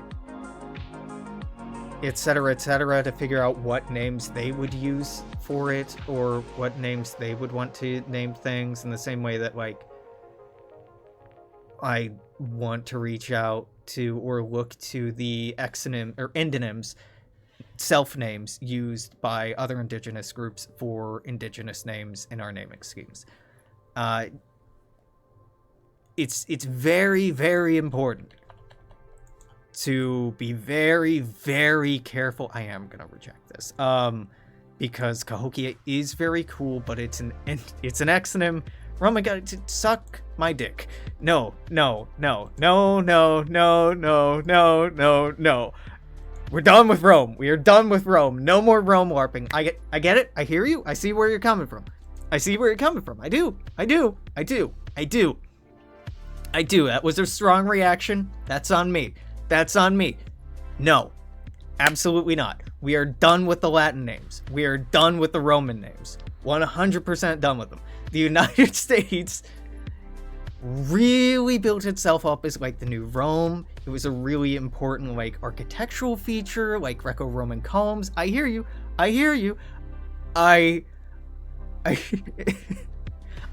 etc., to figure out what names they would use for it, or what names they would want to name things, in the same way that, like, I want to reach out to or look to the exonym or endonyms, self-names used by other indigenous groups for indigenous names in our naming schemes. It's very, very important to be very, very careful. I am gonna reject this, because Cahokia is very cool, but it's an exonym. Oh my god, suck my dick. No. We're done with Rome. We are done with Rome. No more Rome warping. I get it. I hear you. I see where you're coming from. I do. That was a strong reaction. That's on me. No, absolutely not. We are done with the Latin names. We are done with the Roman names. 100% done with them. The United States really built itself up as like the new Rome. It was a really important like architectural feature, like Greco-Roman columns. I hear you.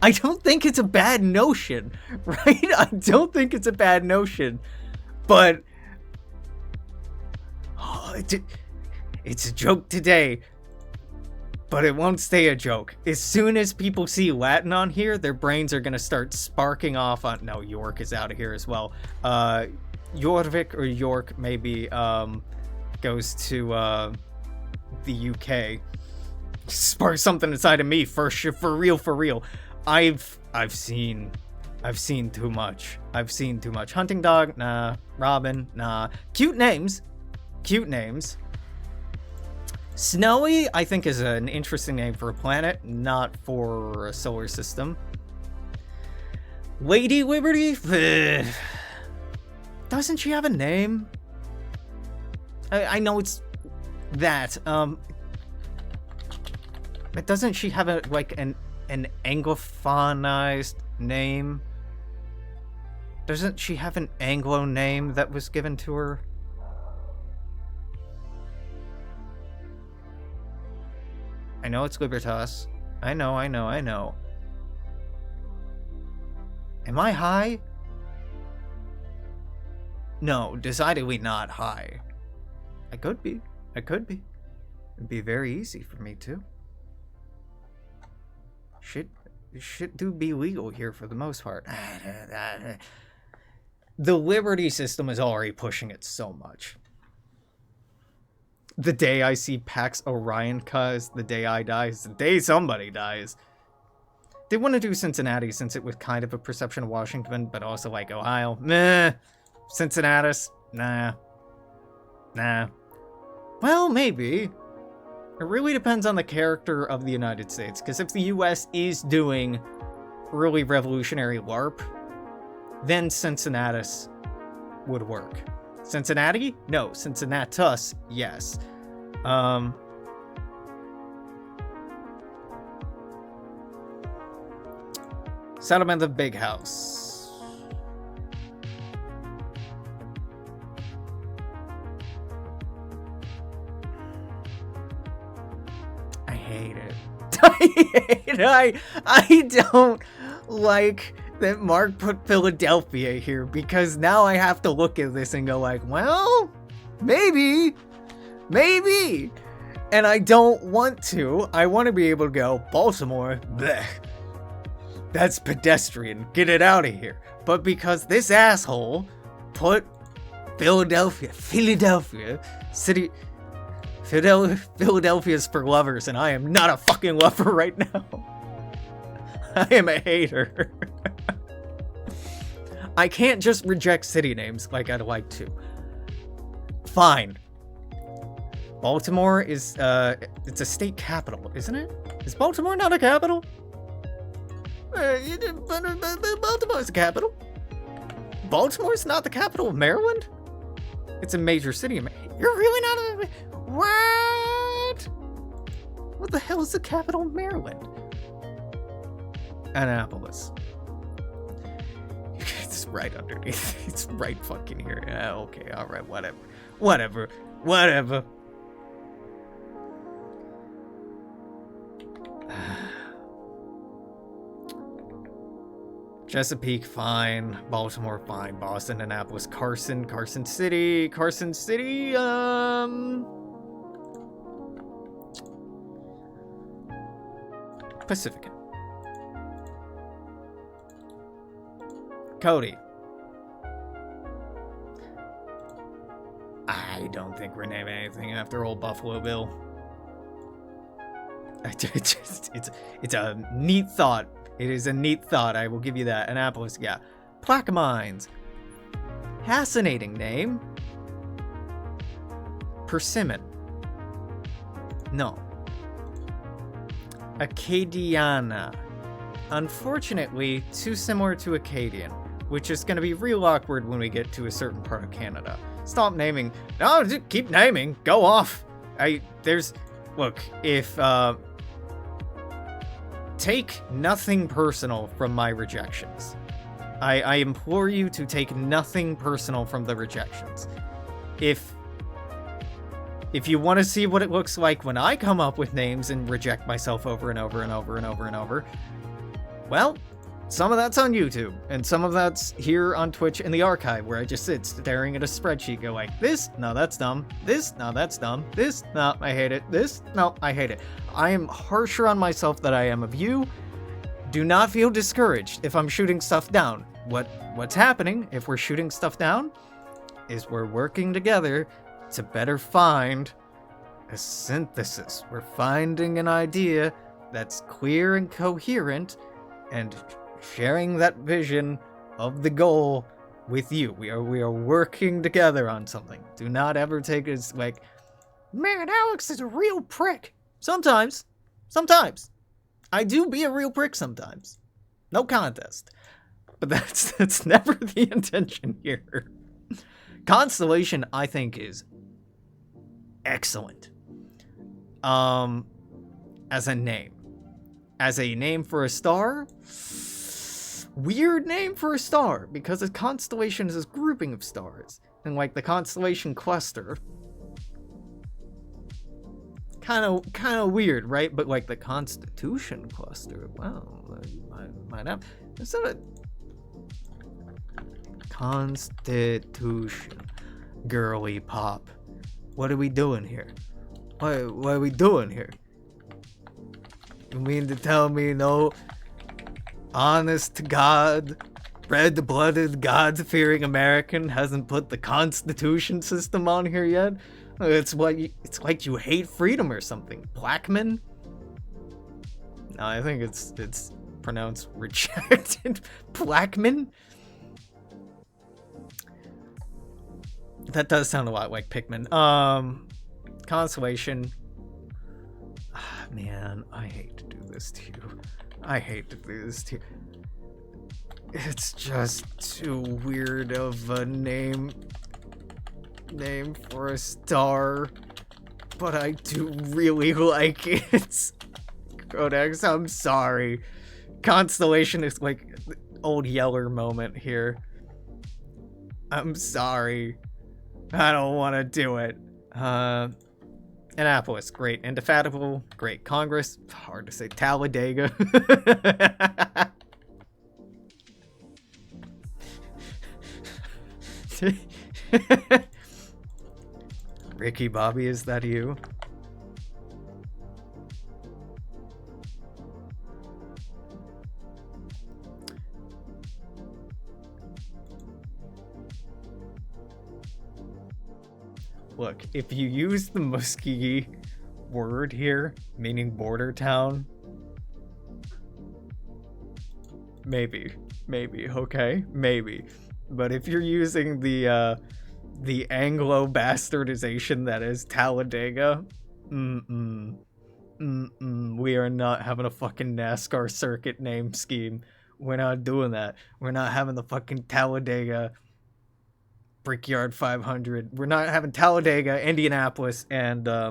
I don't think it's a bad notion, right? I don't think it's a bad notion, but it's a joke today, but it won't stay a joke. As soon as people see Latin on here, their brains are gonna start sparking off on. No, York is out of here as well. Jorvik or York maybe goes to the UK. Spark something inside of me for real. I've seen too much. Hunting dog, nah. Robin, nah. Cute names. Snowy, I think, is an interesting name for a planet, not for a solar system. Lady Liberty? Doesn't she have a name? I know it's that. But doesn't she have an Anglophonized name? Doesn't she have an Anglo name that was given to her? I know it's Libertas. I know. Am I high? No, decidedly not high. I could be. It'd be very easy for me to. Shit do be legal here for the most part. The Liberty system is already pushing it so much. The day I see Pax Orion is the day I die, is the day somebody dies. They want to do Cincinnati since it was kind of a perception of Washington, but also like Ohio. Meh. Cincinnatus? Nah. Well, maybe. It really depends on the character of the United States, because if the US is doing early revolutionary LARP, then Cincinnatus would work. Cincinnati? No. Cincinnatus? Yes. Settlement of Big House. I hate it. I don't like that Mark put Philadelphia here, because now I have to look at this and go like, well, maybe, and I don't want to. I want to be able to go, Baltimore, bleh, that's pedestrian, get it out of here. But because this asshole put Philadelphia city, Philadelphia's for lovers, and I am not a fucking lover right now. I am a hater. I can't just reject city names like I'd like to. Fine. Baltimore is, it's a state capital, isn't it? Is Baltimore not a capital? Baltimore's a capital. Baltimore's not the capital of Maryland? It's a major city. You're really not a... What? What the hell is the capital of Maryland? Annapolis. It's right underneath. It's right fucking here. Yeah, okay, alright, whatever. Chesapeake, fine. Baltimore, fine. Boston, Annapolis, Carson City, Pacifican. Cody. I don't think we're naming anything after old Buffalo Bill. It's a neat thought. It is a neat thought, I will give you that. Annapolis, yeah. Plaquemines. Fascinating name. Persimmon. No. Acadiana. Unfortunately, too similar to Acadian, which is going to be real awkward when we get to a certain part of Canada. Stop naming. No, just keep naming. Go off. Look, if, take nothing personal from my rejections. I implore you to take nothing personal from the rejections. If you want to see what it looks like when I come up with names and reject myself over and over, Well, some of that's on YouTube, and some of that's here on Twitch in the archive, where I just sit staring at a spreadsheet, go like, this, no, that's dumb, this, no, that's dumb, this, no, I hate it, this, no, I hate it. I am harsher on myself than I am of you. Do not feel discouraged if I'm shooting stuff down. What's happening, if we're shooting stuff down, is we're working together to better find a synthesis. We're finding an idea that's clear and coherent, and sharing that vision of the goal with you. We are working together on something. Do not ever take it as like, man, Alex is a real prick. Sometimes. I do be a real prick sometimes. No contest. But that's never the intention here. Constellation, I think, is excellent. As a name. As a name for a star, weird name for a star, because a constellation is a grouping of stars, and like the constellation cluster, kind of weird, right? But like the Constitution cluster, well, might have instead of Constitution, girly pop. What are we doing here? What are we doing here? You mean to tell me no honest to God, red-blooded, God-fearing American hasn't put the Constitution system on here yet? It's like you hate freedom or something. Blackman? No, I think it's pronounced rejected. Blackman? That does sound a lot like Pikmin. Constellation. Man, I hate to do this to you. It's just too weird of a name for a star, but I do really like it. Codex, I'm sorry. Constellation is like the old Yeller moment here. I'm sorry. I don't want to do it. Annapolis, great. Indefatigable, great. Congress, hard to say. Talladega. Ricky Bobby, is that you? Look, if you use the Muskegee word here, meaning border town, maybe, okay? Maybe. But if you're using the Anglo bastardization that is Talladega, we are not having a fucking NASCAR circuit name scheme. We're not doing that. We're not having the fucking Talladega Brickyard 500. We're not having Talladega, Indianapolis, and I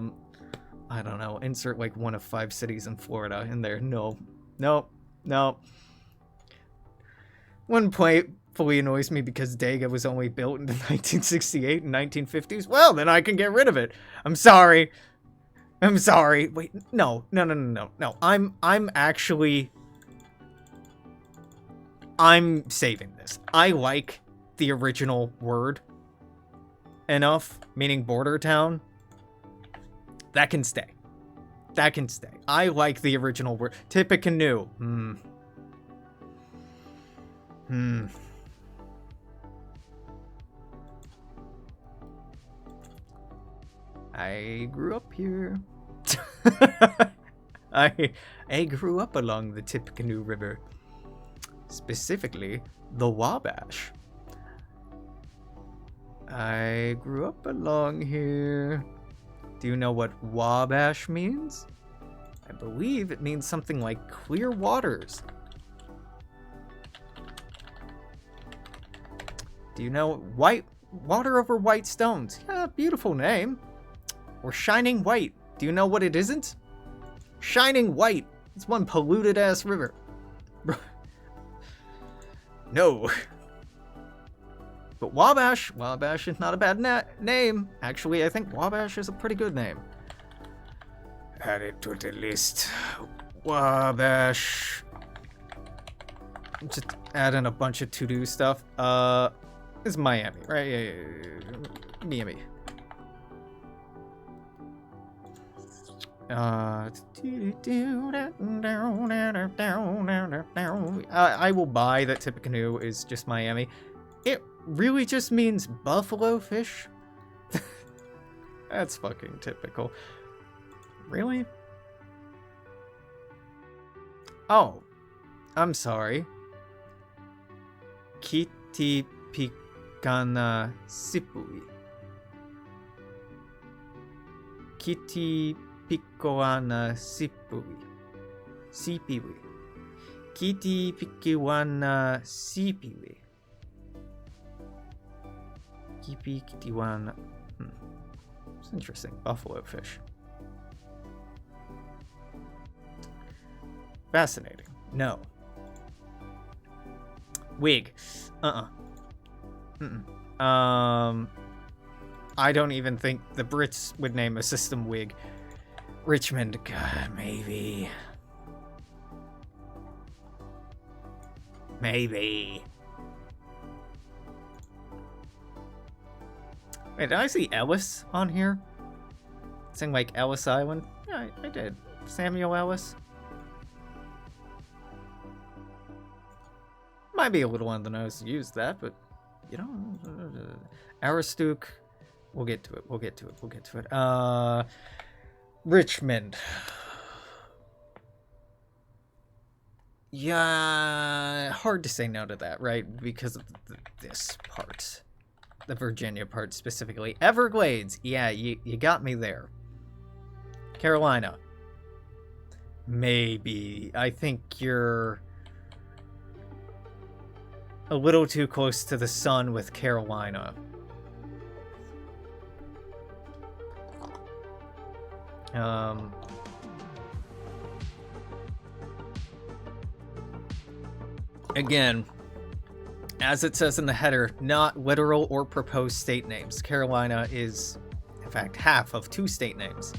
don't know, insert like one of 5 cities in Florida in there. No. One point fully annoys me because Dega was only built in the 1968 and 1950s. Well, then I can get rid of it. I'm sorry. Wait, no. I'm saving this. I like the original word enough, meaning border town. That can stay. I like the original word. Tippecanoe. I grew up here. I grew up along the Tippecanoe River. Specifically, the Wabash. I grew up along here. Do you know what Wabash means? I believe it means something like clear waters. Do you know white water over white stones? Yeah, beautiful name. Or shining white. Do you know what it isn't? Shining white. It's one polluted ass river. No. But Wabash is not a bad name. Actually, I think Wabash is a pretty good name. Add it to the list. Wabash. Just add in a bunch of to-do stuff. It's Miami, right? Yeah. Miami. I will buy that Tippecanoe is just Miami. It really just means buffalo fish. That's fucking typical. Really? Oh, I'm sorry. Kiti Pikana Sipui. Kiti Pikoana Sipui. Sipiwi. Kiti Pikiwana Sipiwi. Kipi Kitiwana. It's interesting. Buffalo fish. Fascinating. No. Wig. I don't even think the Brits would name a system wig. Richmond. God, maybe. Maybe. Wait, did I see Ellis on here? Saying like Ellis Island? Yeah, I did. Samuel Ellis. Might be a little on the nose to use that, but you know, Aristook. We'll get to it. Richmond. Yeah, hard to say no to that, right? Because of this part. The Virginia part specifically. Everglades. Yeah, you got me there. Carolina. Maybe. I think you're a little too close to the sun with Carolina. Again, as it says in the header, not literal or proposed state names. Carolina is, in fact, half of 2 state names.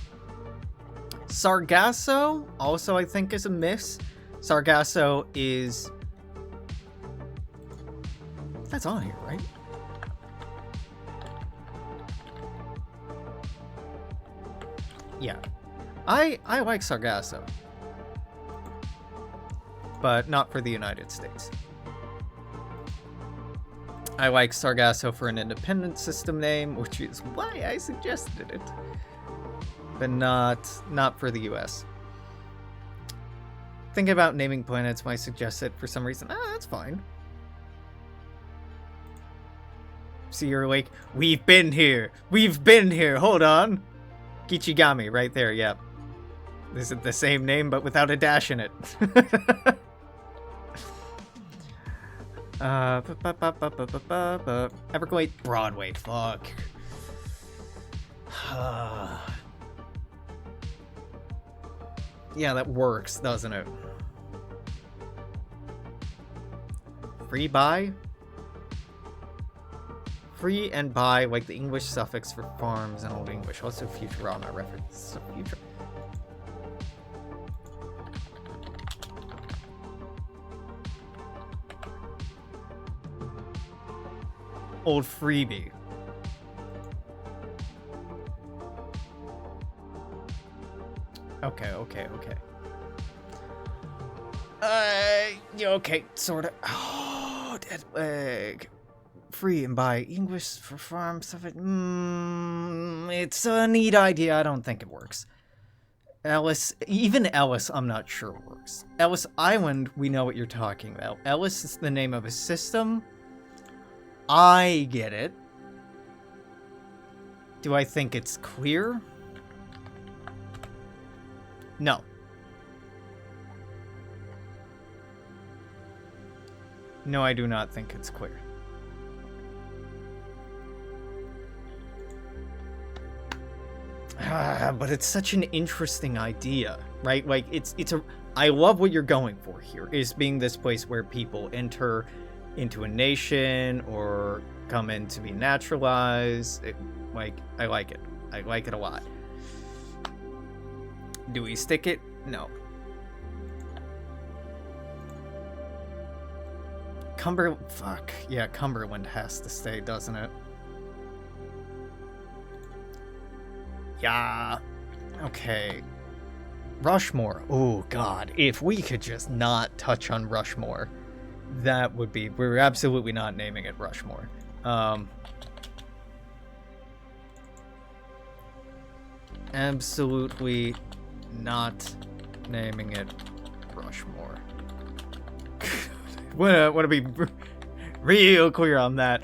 Sargasso, also I think is a miss. Sargasso is... That's on here, right? Yeah. I like Sargasso. But not for the United States. I like Sargasso for an independent system name, which is why I suggested it. But not for the US. Thinking about naming planets when I suggest it for some reason. That's fine. See, you're like, we've been here. Hold on. Kichigami, right there, yep. This is the same name, but without a dash in it. Everglade Broadway, fuck. Yeah, that works, doesn't it? Free buy? Free and buy, like the English suffix for farms in Old English. Also Futurama reference. So future. Old freebie. Okay. Okay, sorta. Oh, dead leg. Free and buy English for farm stuff. It's a neat idea. I don't think it works. Even Ellis, I'm not sure works. Ellis Island, we know what you're talking about. Ellis is the name of a system. I get it. Do I think it's clear? No. No, I do not think it's clear. But it's such an interesting idea, right? Like, I love what you're going for here, is being this place where people enter into a nation or come in to be naturalized. I like it. I like it a lot. Do we stick it? No. Fuck. Yeah, Cumberland has to stay, doesn't it? Yeah. Okay. Rushmore. Oh, God. If we could just not touch on Rushmore, that would be... We're absolutely not naming it Rushmore. Absolutely not naming it Rushmore. Want to be real clear on that.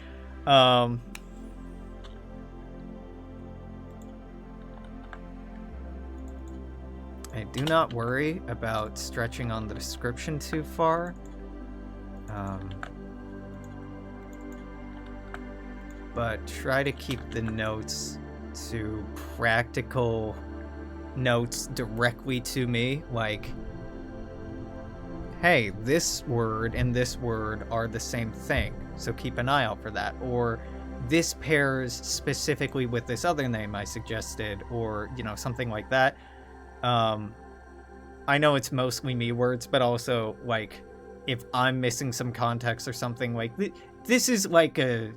Do not worry about stretching on the description too far. But try to keep the notes to practical notes directly to me, like, hey, this word and this word are the same thing, so keep an eye out for that. Or this pairs specifically with this other name I suggested, or, you know, something like that. I know it's mostly me words, but also, like, if I'm missing some context or something, like, this is like a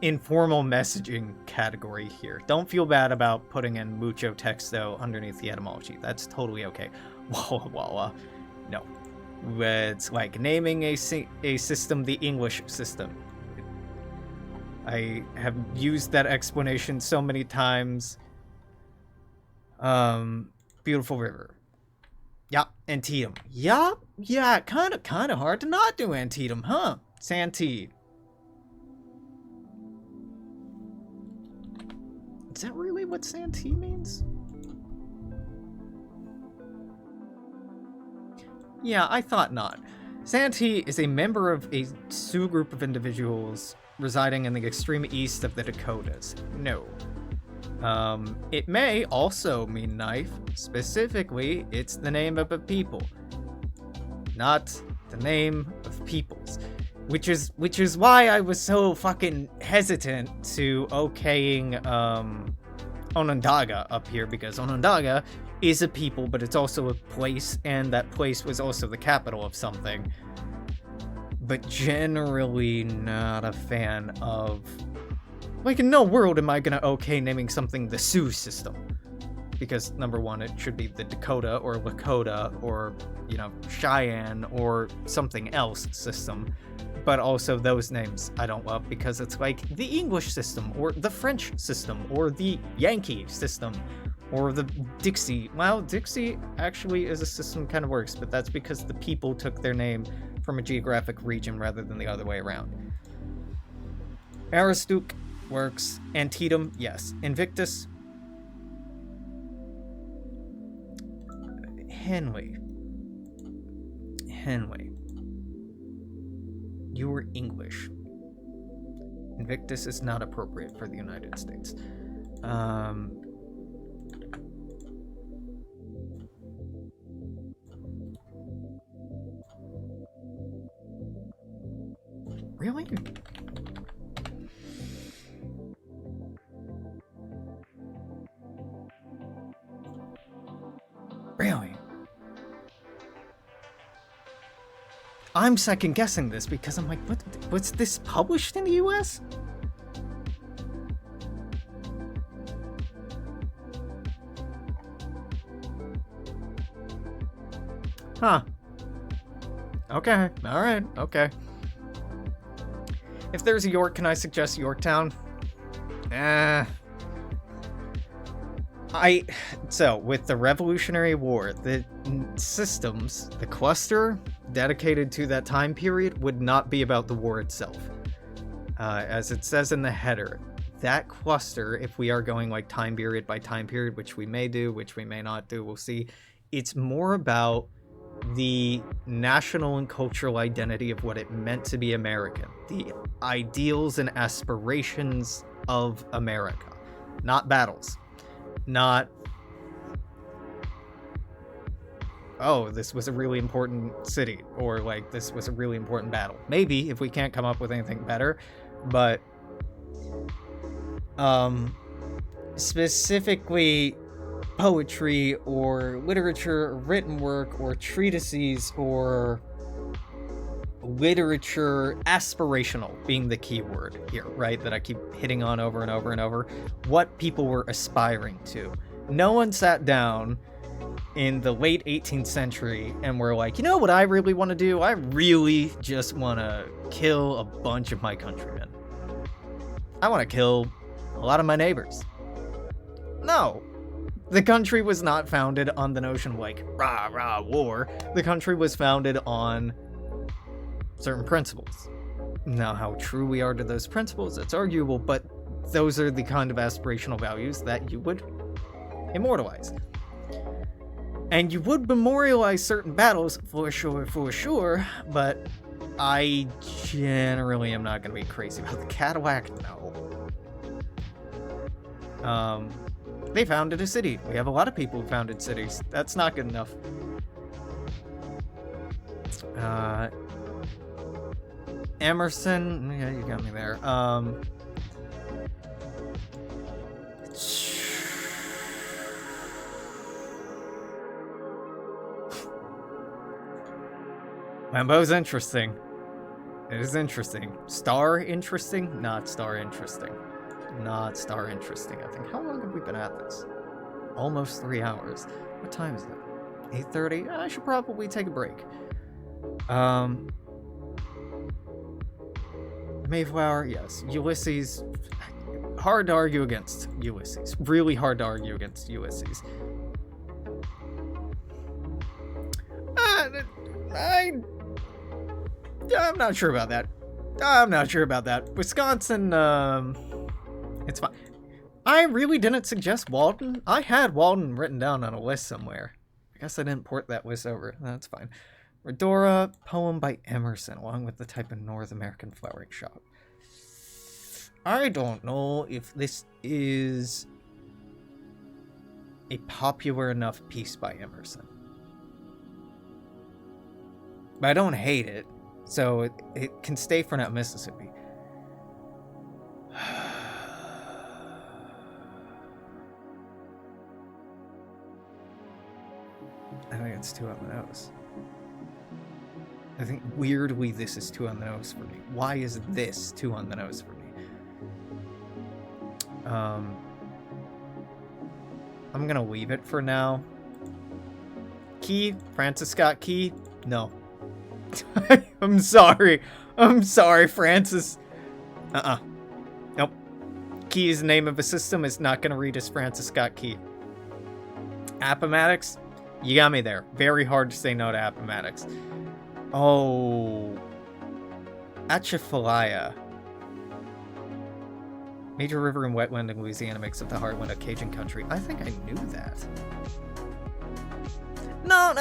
informal messaging category here. Don't feel bad about putting in mucho texto underneath the etymology. That's totally okay. Walla walla. No. It's like naming a system the English system. I have used that explanation so many times. Beautiful river. Yup, Antietam. Yup, yeah, kind of hard to not do Antietam, huh? Santee. Is that really what Santee means? Yeah, I thought not. Santee is a member of a Sioux group of individuals residing in the extreme east of the Dakotas. No. It may also mean knife. Specifically, it's the name of a people, not the name of peoples. Which is why I was so fucking hesitant to okaying Onondaga up here, because Onondaga is a people, but it's also a place, and that place was also the capital of something. But generally not a fan of... Like, in no world am I gonna okay naming something the Sioux system. Because, number one, it should be the Dakota or Lakota or, you know, Cheyenne or something else system. But also those names I don't love because it's like the English system or the French system or the Yankee system or the Dixie. Well, Dixie actually is a system kind of works, but that's because the people took their name from a geographic region rather than the other way around. Aroostook works. Antietam, yes. Invictus. Henley. You were English. Invictus is not appropriate for the United States. Really? Really? I'm second guessing this because I'm like, what's this published in the US? Huh. Okay. Alright. Okay. If there's a York, can I suggest Yorktown? So, with the Revolutionary War, the systems, the cluster dedicated to that time period would not be about the war itself. As it says in the header, that cluster, if we are going like time period by time period, which we may do, which we may not do, we'll see, it's more about the national and cultural identity of what it meant to be American, the ideals and aspirations of America, not battles. Not, oh, this was a really important city, or like this was a really important battle. Maybe if we can't come up with anything better, but specifically poetry or literature or written work or treatises or literature, aspirational being the key word here, right? That I keep hitting on over and over and over. What people were aspiring to. No one sat down in the late 18th century and were like, you know what I really want to do? I really just want to kill a bunch of my countrymen. I want to kill a lot of my neighbors. No. The country was not founded on the notion of like, rah, rah, war. The country was founded on certain principles. Now, how true we are to those principles, it's arguable, but those are the kind of aspirational values that you would immortalize. And you would memorialize certain battles, for sure, but I generally am not going to be crazy about the Cadillac, no. They founded a city. We have a lot of people who founded cities. That's not good enough. Emerson, yeah, you got me there. Lambeau's interesting. It is interesting. Star interesting? Not star interesting. Not star interesting, I think. How long have we been at this? Almost 3 hours. What time is it? 8:30? I should probably take a break. Mayflower, yes. Ulysses. Hard to argue against Ulysses. Really hard to argue against Ulysses. I'm not sure about that. Wisconsin, it's fine. I really didn't suggest Walden. I had Walden written down on a list somewhere. I guess I didn't port that list over. That's fine. Redora, poem by Emerson, along with the type of North American flowering shop. I don't know if this is a popular enough piece by Emerson. But I don't hate it, so it can stay for now, Mississippi. I think it's too on the nose. I think weirdly this is too on the nose for me. Why is this too on the nose for me? I'm gonna leave it for now. Key, Francis Scott Key? No. I'm sorry, Francis. Nope. Key is the name of a system. It's not gonna read as Francis Scott Key. Appomattox? You got me there. Very hard to say no to Appomattox. Oh. Atchafalaya. Major river and wetland in Louisiana makes up the heartland of Cajun country. I think I knew that. No,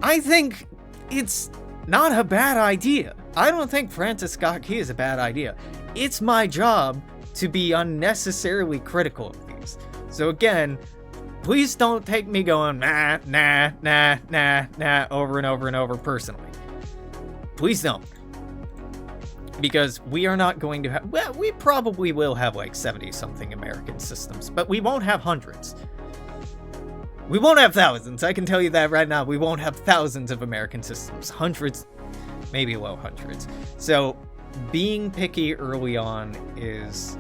I think it's not a bad idea. I don't think Francis Scott Key is a bad idea. It's my job to be unnecessarily critical of these. So again, please don't take me going nah, over and over and over personally. Please don't. Because we are not going to have, well, we probably will have like 70-something American systems, but we won't have hundreds. We won't have thousands, I can tell you that right now. We won't have thousands of American systems. Hundreds, maybe low hundreds. So being picky early on is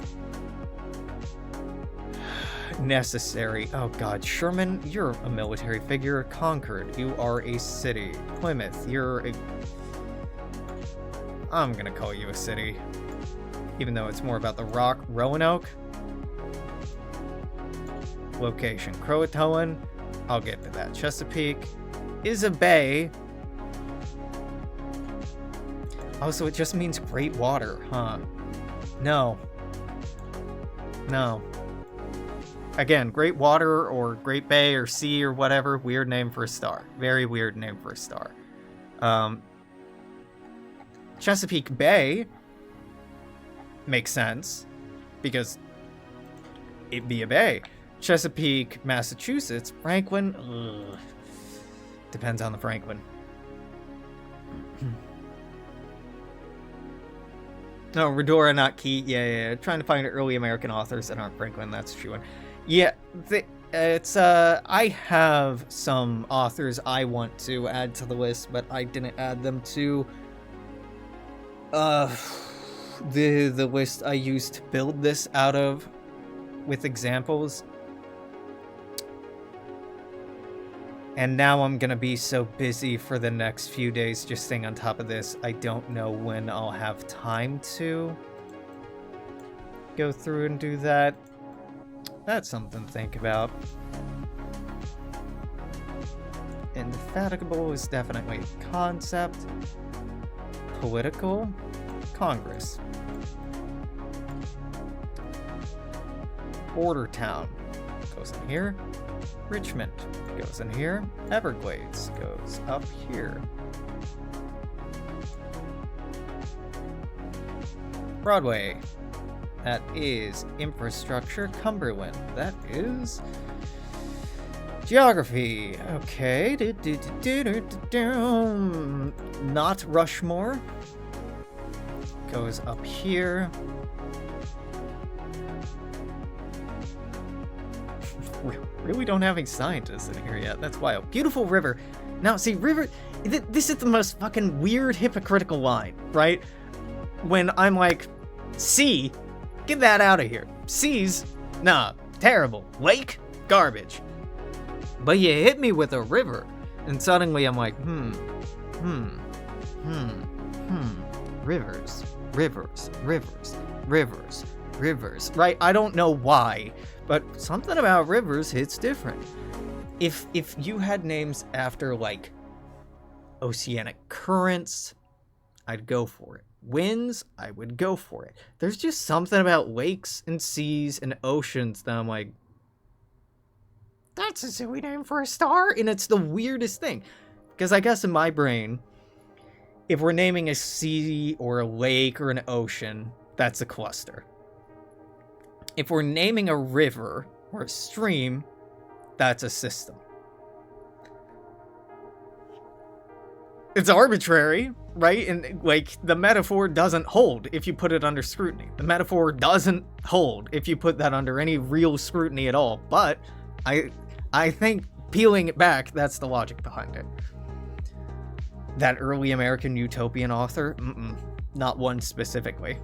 necessary. Oh god, Sherman, you're a military figure. Concord, you are a city. Plymouth, you're a... I'm gonna call you a city. Even though it's more about the rock. Roanoke. Location, Croatoan. I'll get to that. Chesapeake is a bay. Oh, so it just means great water, huh? No. Again, great water or great bay or sea or whatever. Weird name for a star. Very weird name for a star. Chesapeake Bay makes sense because it'd be a bay. Chesapeake, Massachusetts, Franklin, ugh. Depends on the Franklin. No, Redora, not Key. Yeah. Trying to find early American authors that aren't Franklin. That's a true one. Yeah, It's, I have some authors I want to add to the list, but I didn't add them to, the list I used to build this out of with examples. And now I'm gonna be so busy for the next few days just staying on top of this, I don't know when I'll have time to go through and do that. That's something to think about. Indefatigable is definitely a concept. Political, Congress. Border town goes in here. Richmond goes in here. Everglades goes up here. Broadway. That is infrastructure. Cumberland. That is geography. Okay. Not Rushmore. Goes up here. Really don't have any scientists in here yet. That's wild. Beautiful river. Now, see, river... This is the most fucking weird, hypocritical line, right? When I'm like, sea, get that out of here. Seas, nah, terrible. Lake, garbage. But you hit me with a river, and suddenly I'm like, rivers, rivers, rivers, rivers, rivers, right? I don't know why, but something about rivers hits different. If you had names after, like, oceanic currents, I'd go for it. Winds, I would go for it. There's just something about lakes and seas and oceans that I'm like, that's a silly name for a star, and it's the weirdest thing. Because I guess in my brain, if we're naming a sea or a lake or an ocean, that's a cluster. If we're naming a river or a stream, that's a system. It's arbitrary, right? And, like, the metaphor doesn't hold if you put it under scrutiny. The metaphor doesn't hold if you put that under any real scrutiny at all. But I think peeling it back, that's the logic behind it. That early American utopian author? Not one specifically.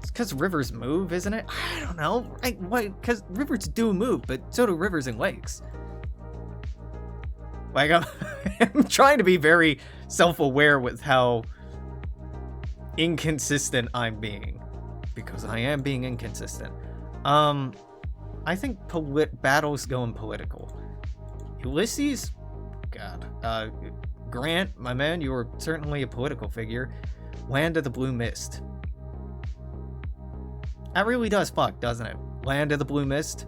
It's because rivers move, isn't it? I don't know. Because rivers do move, but so do rivers and lakes. Like, I'm trying to be very self-aware with how inconsistent I'm being. Because I am being inconsistent. I think battles going political. Ulysses? God. Grant, my man, you are certainly a political figure. Land of the Blue Mist. That really does fuck, doesn't it? Land of the Blue Mist.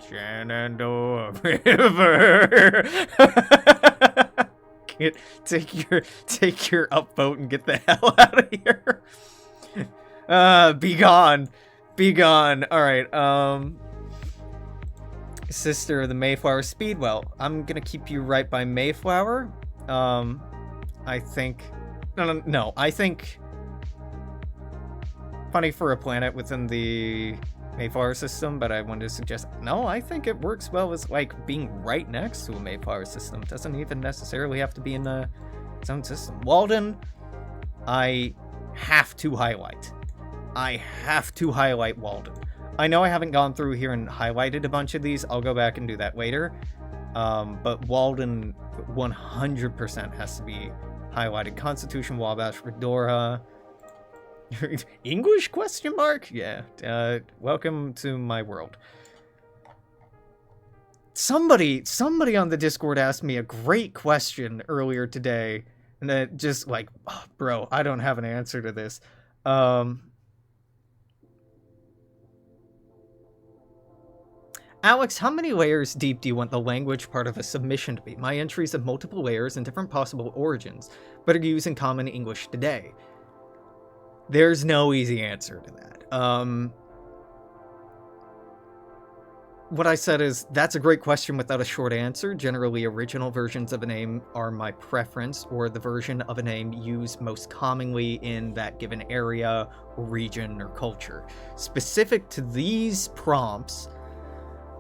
Shenandoah River. Take your upvote and get the hell out of here. Be gone. Be gone. Alright, Sister of the Mayflower Speedwell. I'm gonna keep you right by Mayflower. I think... No, I think... Funny for a planet within the Mayflower system, but I wanted to suggest... No, I think it works well as, like, being right next to a Mayflower system. It doesn't even necessarily have to be in its own system. Walden, I have to highlight. I have to highlight Walden. I know I haven't gone through here and highlighted a bunch of these. I'll go back and do that later. But Walden 100% has to be highlighted. Constitution, Wabash, Redora. English question mark? Yeah. Welcome to my world. Somebody on the Discord asked me a great question earlier today. And then just like, oh, bro, I don't have an answer to this. Alex, how many layers deep do you want the language part of a submission to be? My entries have multiple layers and different possible origins, but are used in common English today. There's no easy answer to that. what I said is, that's a great question without a short answer. Generally, original versions of a name are my preference, or the version of a name used most commonly in that given area, or region, or culture. Specific to these prompts,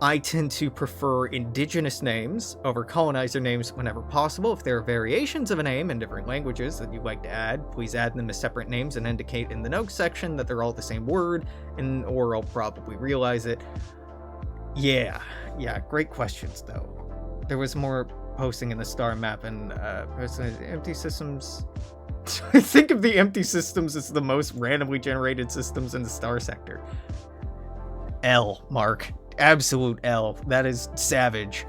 I tend to prefer indigenous names over colonizer names whenever possible. If there are variations of a name in different languages that you'd like to add, please add them as separate names and indicate in the notes section that they're all the same word, or I'll probably realize it. Yeah, great questions though. There was more posting in the star map and empty systems. Think of the empty systems as the most randomly generated systems in the star sector. L, Mark. Absolute L. That is savage.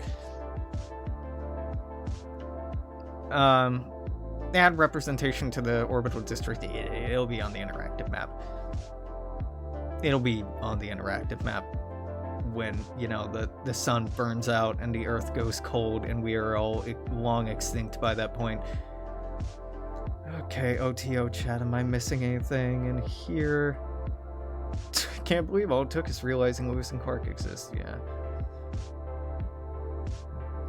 Add representation to the orbital district. It'll be on the interactive map. It'll be on the interactive map when, you know, the sun burns out and the earth goes cold and we are all long extinct by that point. Okay, OTO chat, am I missing anything in here? Can't believe all it took is realizing Lewis and Clark exist. Yeah.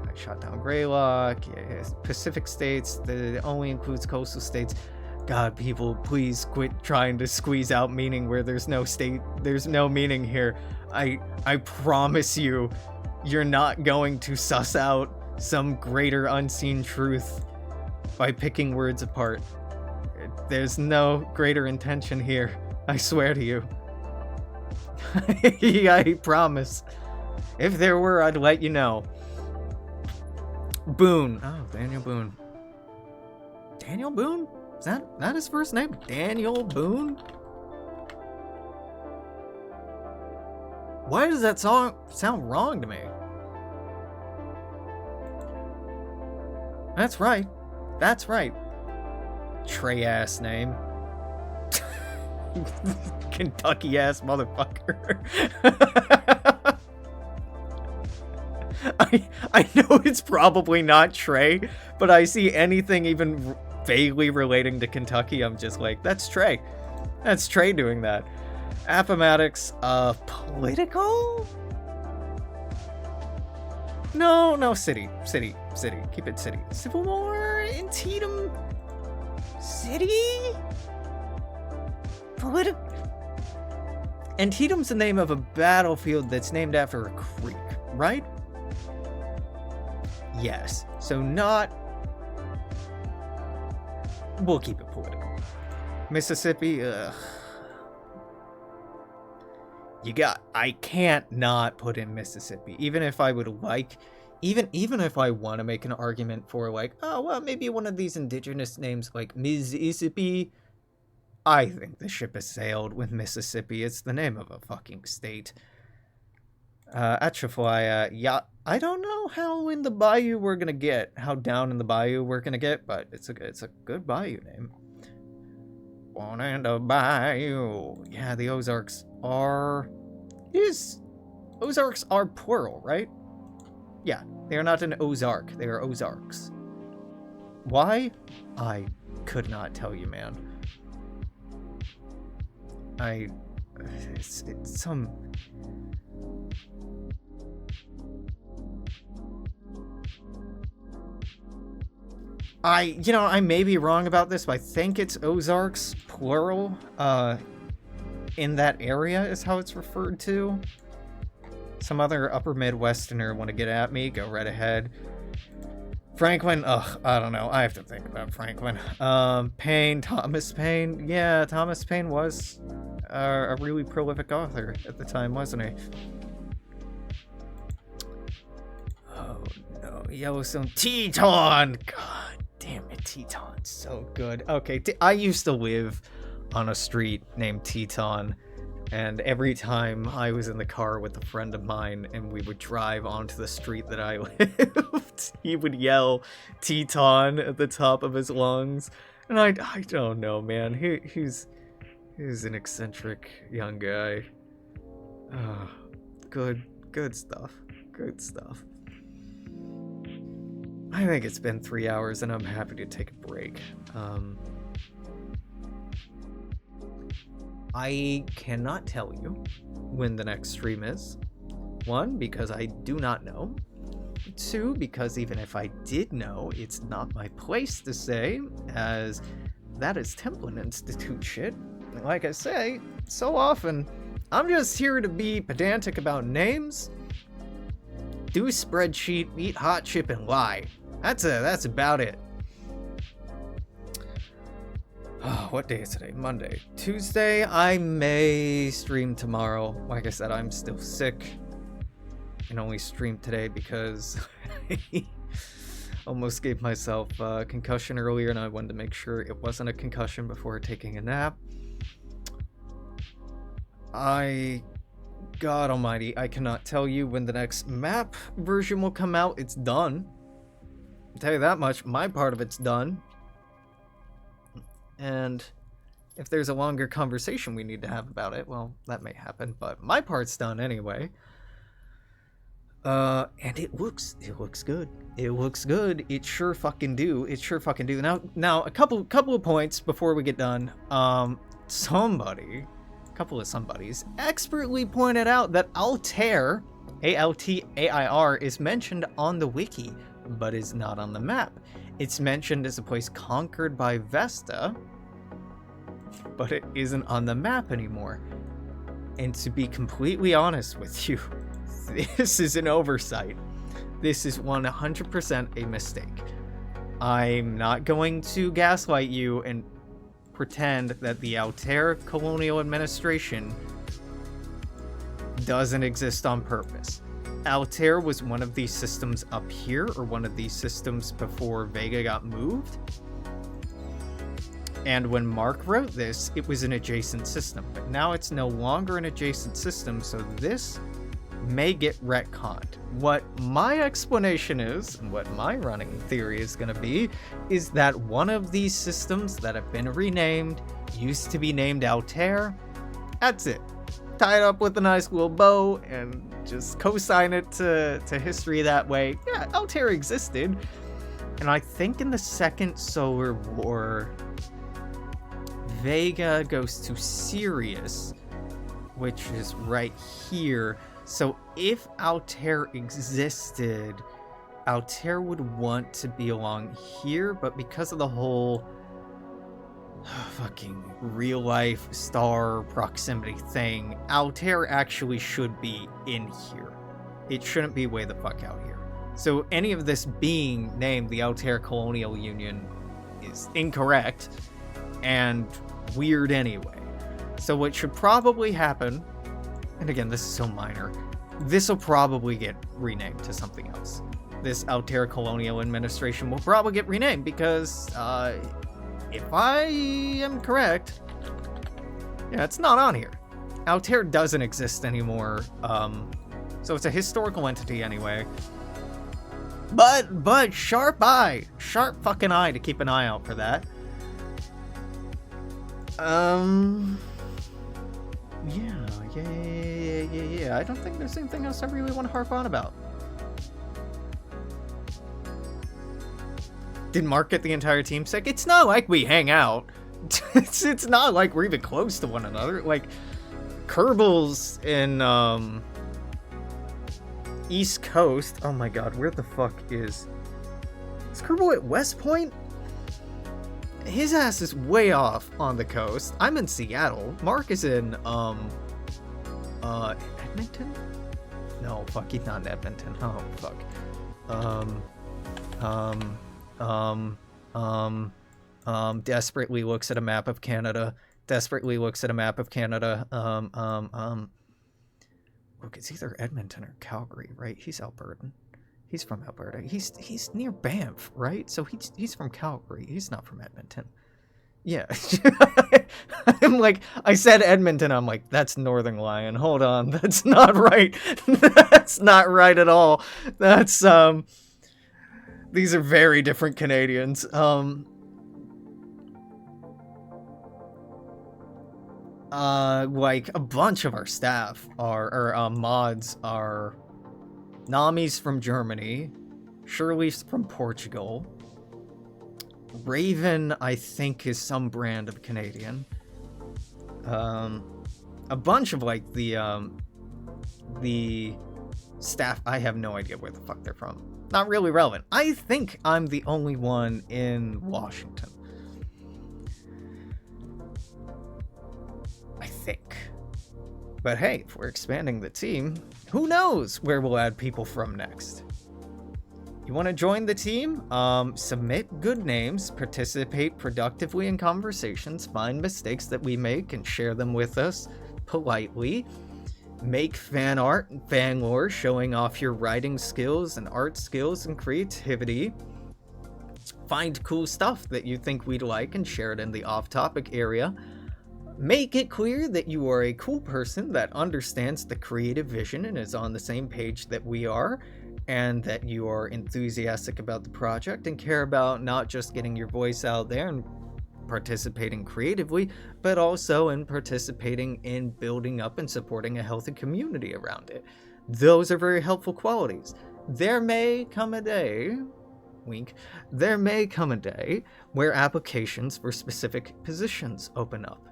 I shot down Greylock. Yeah, Pacific states. That only includes coastal states. God, people, please quit trying to squeeze out meaning where there's no state. There's no meaning here. I promise you, you're not going to suss out some greater unseen truth by picking words apart. There's no greater intention here. I swear to you. I promise. If there were, I'd let you know. Boone. Oh, Daniel Boone. Daniel Boone? Is that his first name? Daniel Boone? Why does that song sound wrong to me? That's right. That's right. Trey ass name. Kentucky ass motherfucker. I know it's probably not Trey, but I see anything even vaguely relating to Kentucky, I'm just like, that's Trey. That's Trey doing that. Appomattox, political? No, city. Keep it city. Civil War in Antietam? City? Political? Antietam's the name of a battlefield that's named after a creek, right? Yes. So not... We'll keep it political. Mississippi, ugh. I can't not put in Mississippi, even if I would like, even if I want to make an argument for like, oh, well, maybe one of these indigenous names like Mississippi. I think the ship has sailed with Mississippi. It's the name of a fucking state. Atchafalaya, yeah, I don't know how in the bayou we're gonna get, how down in the bayou we're gonna get, but it's a good bayou name. One in the bayou. Yeah, the Ozarks are... Ozarks are plural, right? Yeah, they are not an Ozark. They are Ozarks. Why? I could not tell you, man. It's some... I may be wrong about this, but I think it's Ozarks, plural, in that area is how it's referred to. Some other upper Midwesterner want to get at me, go right ahead. Franklin, I don't know, I have to think about Franklin. Paine, Thomas Paine, yeah, Thomas Paine was a really prolific author at the time, wasn't he? Oh no, Yellowstone, Teton, God damn it, Teton's so good. Okay, I used to live on a street named Teton, and every time I was in the car with a friend of mine and we would drive onto the street that I lived, he would yell Teton at the top of his lungs, and I don't know, man, he's an eccentric young guy. Good stuff. I think it's been 3 hours and I'm happy to take a break. I cannot tell you when the next stream is. One, because I do not know. Two, because even if I did know, it's not my place to say, as that is Templin Institute shit. Like I say, so often, I'm just here to be pedantic about names, do a spreadsheet, eat hot chip, and lie. That's about it. Oh, what day is today? Monday. Tuesday, I may stream tomorrow. Like I said, I'm still sick. And only streamed today because I almost gave myself a concussion earlier, and I wanted to make sure it wasn't a concussion before taking a nap. God almighty, I cannot tell you when the next map version will come out. It's done. I'll tell you that much. My part of it's done. And if there's a longer conversation we need to have about it, well, that may happen, but my part's done anyway. And it looks good. It looks good. It sure fucking do. It sure fucking do. Now, a couple of points before we get done. Somebodies expertly pointed out that Altair, Altair, is mentioned on the wiki, but is not on the map. It's mentioned as a place conquered by Vesta, but it isn't on the map anymore. And to be completely honest with you, this is an oversight. This is 100% a mistake. I'm not going to gaslight you and pretend that the Altair Colonial Administration doesn't exist on purpose. Altair was one of these systems up here, or one of these systems before Vega got moved. And when Mark wrote this, it was an adjacent system, but now it's no longer an adjacent system, so this may get retconned. What my explanation is, and what my running theory is going to be, is that one of these systems that have been renamed used to be named Altair. That's it. Tie it up with a nice little bow and just co-sign it to history that way. Yeah, Altair existed. And I think in the Second Solar War, Vega goes to Sirius, which is right here. So if Altair existed, Altair would want to be along here, but because of the whole fucking real life star proximity thing, Altair actually should be in here. It shouldn't be way the fuck out here. So any of this being named the Altair Colonial Union is incorrect and weird anyway. So what should probably happen, and again, this is so minor, this will probably get renamed to something else. This Altair Colonial Administration will probably get renamed because, if I am correct, yeah, it's not on here. Altair doesn't exist anymore, so it's a historical entity anyway. But sharp fucking eye to keep an eye out for that. Yeah. I don't think there's anything else I really want to harp on about. Did Mark get the entire team sick? It's not like we hang out. It's not like we're even close to one another. Like, Kerbals in, East Coast. Oh my god, where the fuck is Kerbal at West Point? His ass is way off on the coast. I'm in Seattle. Mark is in, Edmonton? No, fuck, he's not in Edmonton. Oh, fuck. Desperately looks at a map of Canada. Look, it's either Edmonton or Calgary, right? He's Albertan. He's from Alberta. He's near Banff, right? So he's from Calgary. He's not from Edmonton. Yeah. I'm like, I said Edmonton. I'm like, that's Northern Lion. Hold on. That's not right. That's not right at all. That's, these are very different Canadians. Like, a bunch of our staff mods are Nami's from Germany, Shirley's from Portugal, Raven, I think, is some brand of Canadian. A bunch of, like, the Staff, I have no idea where the fuck they're from. Not really relevant. I think I'm the only one in Washington. I think. But hey, if we're expanding the team, who knows where we'll add people from next? You want to join the team? Submit good names, participate productively in conversations, find mistakes that we make and share them with us politely. Make fan art and fan lore showing off your writing skills and art skills and creativity. Find cool stuff that you think we'd like and share it in the off-topic area. Make it clear that you are a cool person that understands the creative vision and is on the same page that we are, and that you are enthusiastic about the project and care about not just getting your voice out there and participating creatively, but also in participating in building up and supporting a healthy community around it. Those are very helpful qualities. There may come a day, wink, there may come a day where applications for specific positions open up.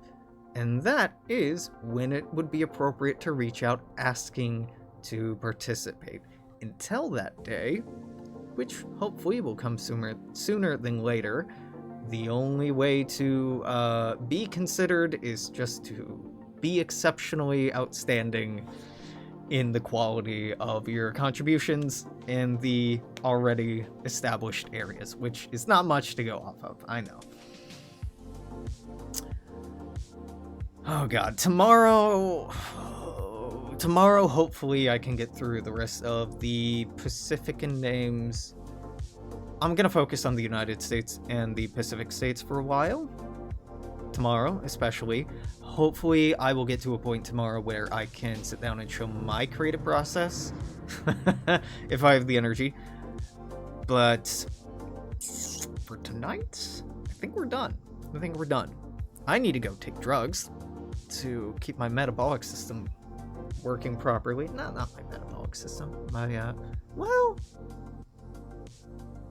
And that is when it would be appropriate to reach out asking to participate. Until that day, which hopefully will come sooner than later, the only way to be considered is just to be exceptionally outstanding in the quality of your contributions in the already established areas, which is not much to go off of, I know. Oh god, tomorrow hopefully I can get through the rest of the Pacifican names. I'm gonna focus on the United States and the Pacific states for a while. Tomorrow, especially. Hopefully I will get to a point tomorrow where I can sit down and show my creative process. If I have the energy. But for tonight, I think we're done. I need to go take drugs to keep my metabolic system working properly. Not my metabolic system. My, well...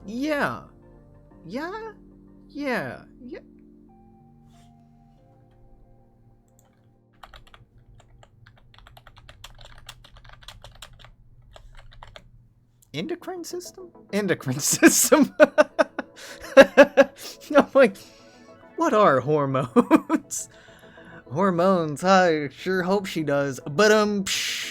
Yeah. Endocrine system? I'm like, what are hormones? Hormones, I sure hope she does. But,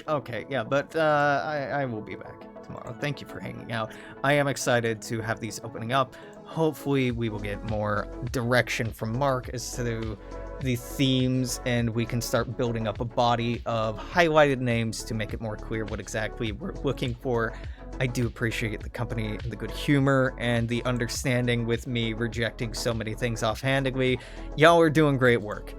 okay, yeah, but, I will be back tomorrow. Thank you for hanging out. I am excited to have these opening up. Hopefully we will get more direction from Mark as to the themes, and we can start building up a body of highlighted names to make it more clear what exactly we're looking for. I do appreciate the company and the good humor and the understanding with me rejecting so many things offhandedly. Y'all are doing great work.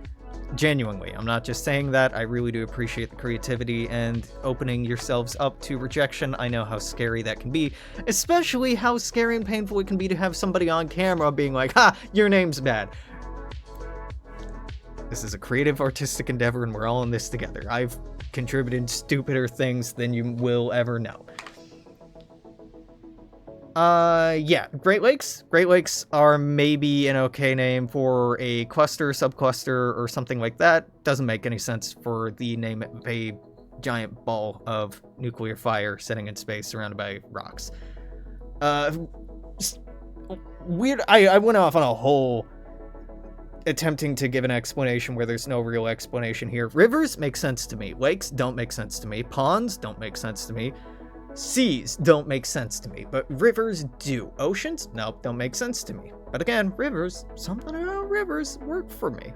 Genuinely, I'm not just saying that. I really do appreciate the creativity and opening yourselves up to rejection. I know how scary that can be, especially how scary and painful it can be to have somebody on camera being like, ha, your name's bad. This is a creative, artistic endeavor, and we're all in this together. I've contributed stupider things than you will ever know. Yeah, Great Lakes. Great Lakes are maybe an okay name for a cluster, subcluster, or something like that. Doesn't make any sense for the name of a giant ball of nuclear fire sitting in space surrounded by rocks. Weird. I went off on a whole attempting to give an explanation where there's no real explanation here. Rivers make sense to me. Lakes don't make sense to me. Ponds don't make sense to me. Seas don't make sense to me, but rivers do. Oceans? Nope, don't make sense to me. But again, rivers, something about rivers work for me.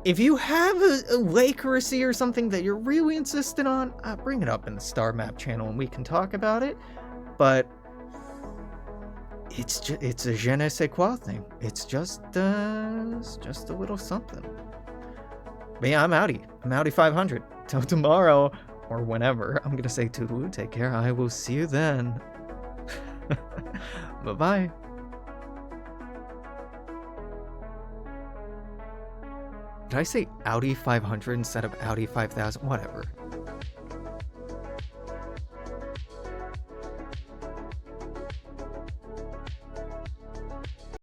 If you have a lake or a sea or something that you're really insistent on, bring it up in the Star Map channel and we can talk about it. But it's a je ne sais quoi thing. It's just a little something. But yeah, I'm outie. I'm outie 500. Till tomorrow. Or whenever. I'm gonna say toodaloo, take care, I will see you then. Bye-bye. Did I say Audi 500 instead of Audi 5000? Whatever.